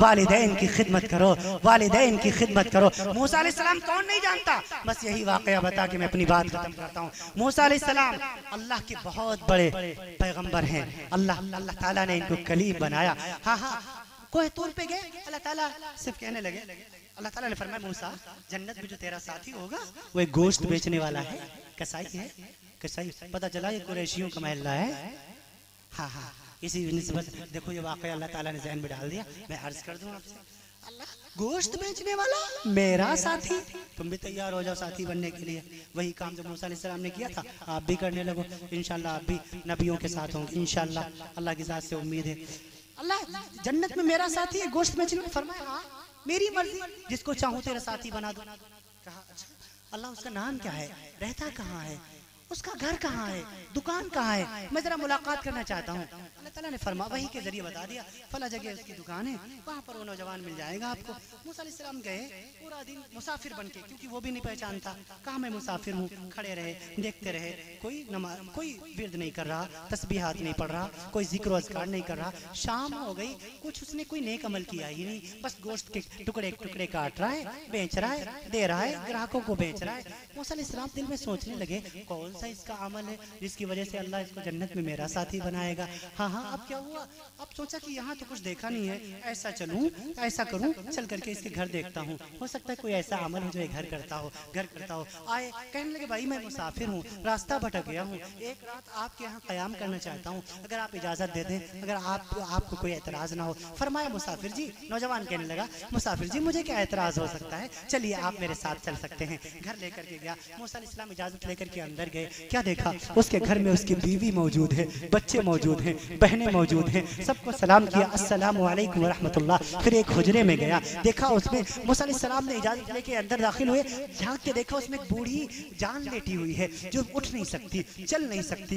[SPEAKER 3] वालिदैन की खिदमत करो, वालिदैन की खिदमत करो। मूसा अलैहिस्सलाम कौन नहीं जानता। बस यही वाकया बता के मैं अपनी बात खत्म करता हूँ। मूसा अलैहिस्सलाम अल्लाह के बहुत बड़े पैगंबर हैं। अल्लाह ताला ने इनको कलीम बनाया। हाँ, कोई तौर पे गए, अल्लाह ताला सिर्फ कहने लगे, अल्लाह ताला ने फरमाया मूसा जन्नत में जो तेरा साथी होगा वो एक गोश्त बेचने वाला है, कसाई है, कसाई। पता चला ये कुरैशियों का महल्ला है। हाँ, इसी निस्बत देखो ये वाकया अल्लाह ताला ने ज़हन में डाल दिया। मैं अर्ज कर दूं आपसे, अल्लाह गोश्त बेचने वाला मेरा साथी, तुम भी तैयार हो जाओ साथी बनने के लिए। वही काम जो मूसा अलैहिस्सलाम ने किया था आप भी करने लगो। इंशाल्लाह आप भी नबियों के साथ होंगे इंशाल्लाह, अल्लाह की ज़ात से उम्मीद है। अल्लाह जन्नत में मेरा साथी है, गोश्त बेचने में। फरमाया हाँ मेरी मर्जी, जिसको चाहूँ तेरा साथी बना दो। कहा अच्छा, अल्लाह उसका नाम क्या है, रहता कहाँ है, उसका घर कहाँ है, दुकान कहाँ है, मैं जरा मुलाकात करना चाहता हूँ। अल्लाह ताला ने फरमा वही के जरिए बता दिया, फला जगह उसकी दुकान है, वहाँ पर वो नौजवान मिल जाएगा आपको। मूसा अलैहिस्सलाम गए पूरा दिन मुसाफिर बनके, क्योंकि वो भी नहीं पहचानता, कहाँ मैं मुसाफिर हूँ। खड़े रहे, देखते रहे, कोई नमाज, कोई विर्द नहीं कर रहा, तस्बीहात नहीं पढ़ रहा, कोई जिक्र अज़कार नहीं कर रहा। शाम हो गई, कुछ उसने कोई नेक अमल किया ही नहीं, बस गोश्त के टुकड़े टुकड़े काट रहा है, बेच रहा है, दे रहा है, ग्राहकों को बेच रहा है। मूसा अलैहिस्सलाम दिल में सोचने लगे कौन सा इसका अमल है जिसकी वजह से अल्लाह इसको जन्नत में मेरा साथी बनाएगा। हाँ, अब क्या हुआ, अब सोचा कि यहाँ तो कुछ देखा नहीं है, ऐसा चलूं, ऐसा करूं, चल करके इसके घर देखता हूँ, हो सकता है कोई ऐसा अमल हो जो घर करता हो। आए, कहने लगे भाई मैं मुसाफिर हूँ, रास्ता भटक गया हूँ, एक रात आपके यहाँ क़याम करना चाहता हूँ, अगर आप इजाज़त दे दें, अगर आपको कोई एतराज़ ना हो। फरमाया मुसाफिर जी, नौजवान कहने लगा मुसाफिर जी मुझे क्या एतराज़ हो सकता है, चलिए आप मेरे साथ चल सकते हैं। घर लेकर के गया, मूसा अलैहिस्सलाम इजाज़त लेकर के अंदर गए। क्या देखा, उसके घर में उसकी बीवी मौजूद है, बच्चे मौजूद हैं, बहनें मौजूद हैं, सबको सलाम किया, अस्सलामु अलैकुम व रहमतुल्लाह। फिर एक हुजरे में गया, देखा उसमें मूसा अलैहिस्सलाम ने इजाज़त लेके अंदर दाखिल हुए, झांक के देखा उसमें एक बूढ़ी जान लेटी हुई है जो उठ नहीं सकती, चल नहीं सकती।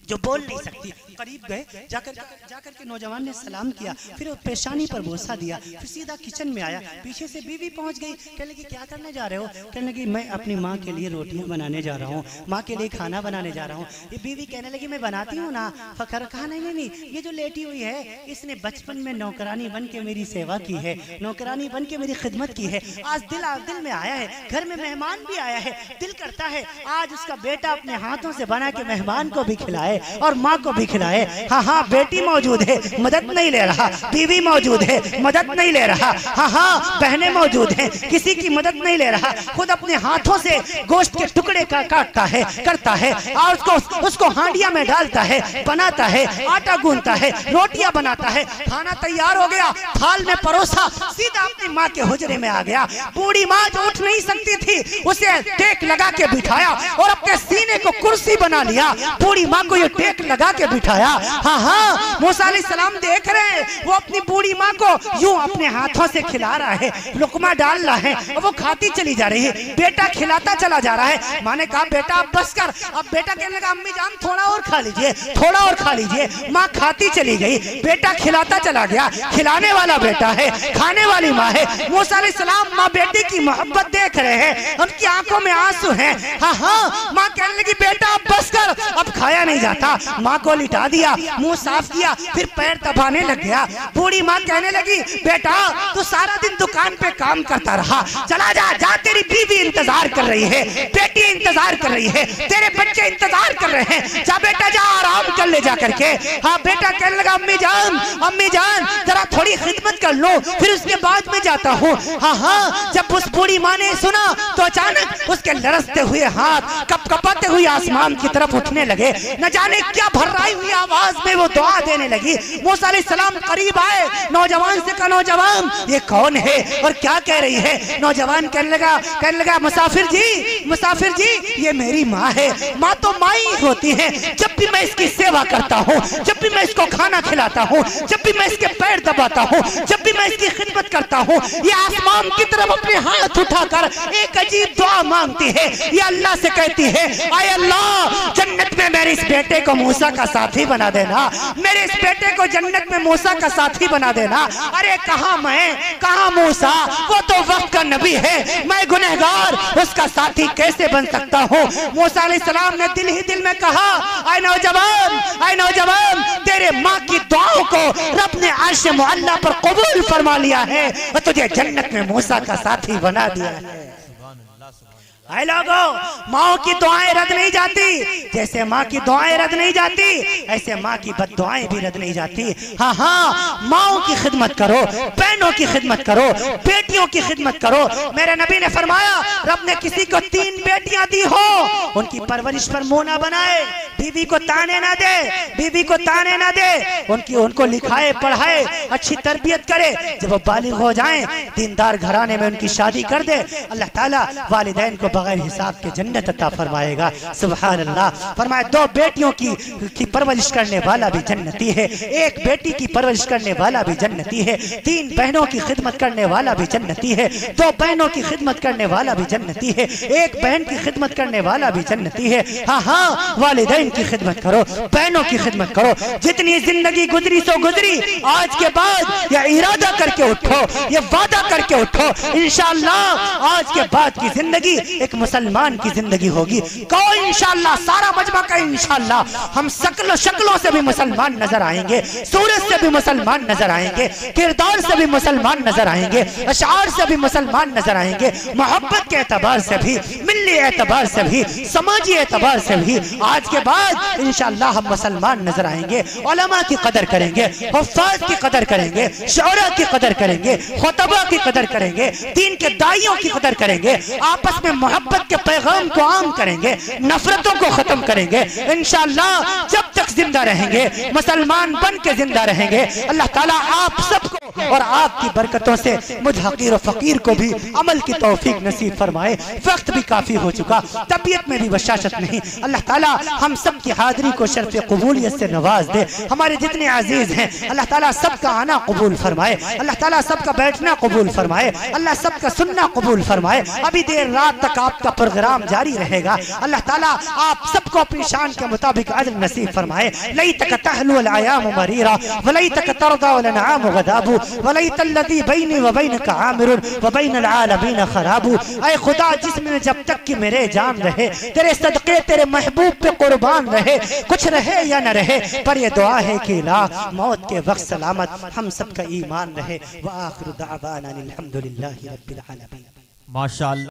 [SPEAKER 3] जो बोल नहीं सकती। करीब गए, जाकर के नौजवान ने सलाम किया, फिर पेशानी पर बोसा दिया, फिर सीधा किचन में आया। पीछे से बीवी पहुंच गई, कहने लगी क्या करने जा रहे हो? कहने लगी मैं अपनी माँ के लिए रोटियां बनाने जा रहा हूँ, माँ के लिए खाना बनाने जा रहा हूँ। ये बीवी कहने लगी मैं बनाती हूँ ना। फखर कहा नहीं, ये जो लेटी हुई है इसने बचपन में नौकरानी बन के मेरी सेवा की है, नौकरानी बन के मेरी खिदमत की है। आज दिल में आया है, घर में मेहमान भी आया है, दिल करता है आज उसका बेटा अपने हाथों से बना के मेहमान को भी खिलाए और माँ को भी खिलाए। हाँ, बेटी मौजूद है, मदद नहीं ले रहा, बीवी मौजूद है, मदद नहीं ले रहा, हाँ, बहनें मौजूद हैं, किसी की मदद नहीं ले रहा, खुद अपने हाथों से गोश्त के टुकड़े का काटता है, करता है और उसको हांडिया में डालता है, बनाता है, आटा गूंथता है, रोटियां बनाता है। खाना तैयार हो गया, थाल में परोसा, सीधा अपनी माँ के हुजरे में आ गया। बूढ़ी माँ जो उठ नहीं सकती थी उसे टेक लगा के बिठाया और अपने सीने को कुर्सी बना लिया। बूढ़ी माँ को ये टेक लगा के बिठाया। हाँ, मूसा अलैहिस्सलाम देख रहे हैं, वो अपनी बूढ़ी माँ को यूं अपने हाथों से खिला रहा है, लुकमा डाल रहा है और वो खाती चली जा रही है। बेटा खिलाता चला जा रहा है। माँ ने कहा बेटा अब बस कर। अब बेटा कहने लगा अम्मी जान थोड़ा और खा लीजिए, थोड़ा और खा लीजिए। माँ खाती चली गई, बेटा खिलाता चला गया। खिलाने वाला बेटा है, खाने वाली माँ है। मूसा अलैहिस्सलाम माँ बेटी की मोहब्बत देख रहे हैं, उनकी आंखों में आंसू हैं। हाँ, माँ कहने लगी बेटा अब बस कर, अब खाया नहीं जाता। माँ को लिटा दिया, मुंह साफ किया, फिर पैर दबाने लग गया। बूढ़ी माँ कहने लगी बेटा तू सारा दिन दुकान पे काम करता रहा, चला जा, तेरी बीवी इंतजार कर रही है, बेटी इंतजार कर रही है, तेरे बच्चे इंतजार कर रहे हैं, जा बेटा जा, आराम कर ले जा करके। हाँ, बेटा कहने लगा अम्मी जान जरा थोड़ी खिदमत कर लो, फिर उसके बाद में जाता हूँ। हाँ, जब उस बूढ़ी माँ ने सुना तो अचानक उसके लरसते हुए हाथ कपकपाते हुए आसमान की तरफ उठने लगे। न जाने क्या भर्राई हुई आवाज में वो दुआ देने लगी। मूसा अलैहिस्सलाम करीब आए, नौजवान से कहा नौजवान ये कौन है और क्या कह रही है? नौजवान कहने लगा मुसाफिर जी ये मेरी माँ है। माँ तो माँ ही होती है। जब भी मैं इसकी सेवा करता हूँ, जब भी मैं इसको खाना खिलाता हूँ, जब भी मैं इसके पैर दबाता हूँ, जब भी मैं इसकी खिदमत करता हूँ, ये आसमान की तरफ अपने हाथ उठाकर एक अजीब दुआ मांगती है। ये अल्लाह से कहती है आए अल्लाह जन्नत में मेरे इस बेटे को मूसा का साथी बना देना, मेरे इस बेटे को जन्नत में मूसा का साथी बना देना। अरे कहाँ मैं, कहाँ मूसा, वो तो वक्त का नबी है, मैं गुनहगार, उसका साथी कैसे बन सकता हूँ? मूसा अलैहिस्सलाम ने दिल ही दिल में कहा आए नौजवान तेरे माँ की दुआओं को रब ने अर्श मुअल्ला पर कबूल फरमा लिया है और तुझे जन्नत में मूसा का साथी बना दिया है। आए लोगों, माँ की दुआएं रद्द नहीं जाती। जैसे माँ की दुआएं रद्द नहीं जाती, ऐसे माँ की बद्दुआएं भी रद्द नहीं जाती। हाँ, माँओं की खिदमत करो, बहनों की खिदमत करो, बेटियों की खिदमत करो। मेरे नबी ने फरमाया रब ने किसी को 3 बेटियां दी हो, उनकी परवरिश पर मुंह ना बनाए, बीवी को ताने ना दे, उनको लिखाए पढ़ाए, अच्छी तरबियत करे। जब वो बालिग हो जाएं, दीनदार घराने में उनकी शादी कर दे, अल्लाह ताला वालिदैन को बगैर हिसाब के जन्नत अता फरमाएगा। सुभान अल्लाह। फरमाया 2 बेटियों की परवरिश करने वाला भी जन्नती है, 1 बेटी की परवरिश करने वाला भी जन्नती है, 3 बहनों की खिदमत करने वाला भी जन्नती है, 2 बहनों की खिदमत करने वाला भी जन्नती है, 1 बहन की खिदमत करने वाला भी जन्नती है। हाँ, वालिदैन की खिदमत करो, बहनों की खिदमत करो। जितनी जिंदगी गुजरी सो गुजरी, आज के बाद यह इरादा करके उठो, ये वादा करके उठो, इंशाअल्लाह आज के बाद की जिंदगी एक मुसलमान की जिंदगी होगी। कहो इंशाअल्लाह, सारा मजमा का इंशाअल्लाह। हम शक्लों से भी मुसलमान नजर आएंगे, सूरत से भी मुसलमान नजर आएंगे, किरदार से भी मुसलमान नजर आएंगे, अशार से भी मुसलमान नजर आएंगे, मोहब्बत के एतबार से भी, मिल्ली एतबार से भी, समाजी एतबार से भी आज के बाद इंशाअल्लाह हम मुसलमान नजर आएंगे। उलमा की कदर करेंगे, हुफ्फाज की कदर करेंगे, शुअरा की कदर करेंगे, खुतबा की कदर करेंगे, दीन के दाइयों की कदर करेंगे, आपस में मोहब्बत के पैगाम को आम करेंगे, नफरतों को खत्म करेंगे। इंशाअल्लाह जब तक जिंदा रहेंगे, मुसलमान बन के जिंदा रहेंगे, अल्लाह ताला आप सबको और आपकी बरकतों से मुझ हकीर और फकीर को भी अमल की तौफीक नसीब फरमाए। वक्त भी काफी हो चुका, तबीयत में भी बशाशत नहीं। अल्लाह ताला हम सब की हाजिरी को शर्फ कबूलियत से नवाज दे। हमारे जितने अजीज हैं अल्लाह ताला सबका आना कबूल फरमाए, अल्लाह ताला सबका बैठना कबूल फरमाए, अल्लाह सबका सुनना कबूल फरमाए। अभी देर रात तक आपका प्रोग्राम जारी रहेगा। अल्लाह ताला आप सबको अपनी शान के मुताबिक अजर नसीब फरमाए। लैतक तहलुल आयाम मरीरा वलैतक तरदा वल अनआम गदाबू वलैतल्लज़ी बैनी व बैनक आमिरुन व बैनल आलमीन खराबू। ऐ खुदा जिसमें जब तक कि मेरे जान रहे तेरे सदके तेरे महबूब पे कुर्बान रहे, कुछ रहे या न रहे, पर ये दुआ है कि ला मौत के वक्त सलामत हम सबका ईमान रहे। व आखिर दावाना अनिल हम्दुलिल्लाहि रब्बिल आलमीन।
[SPEAKER 1] माशाअल्लाह।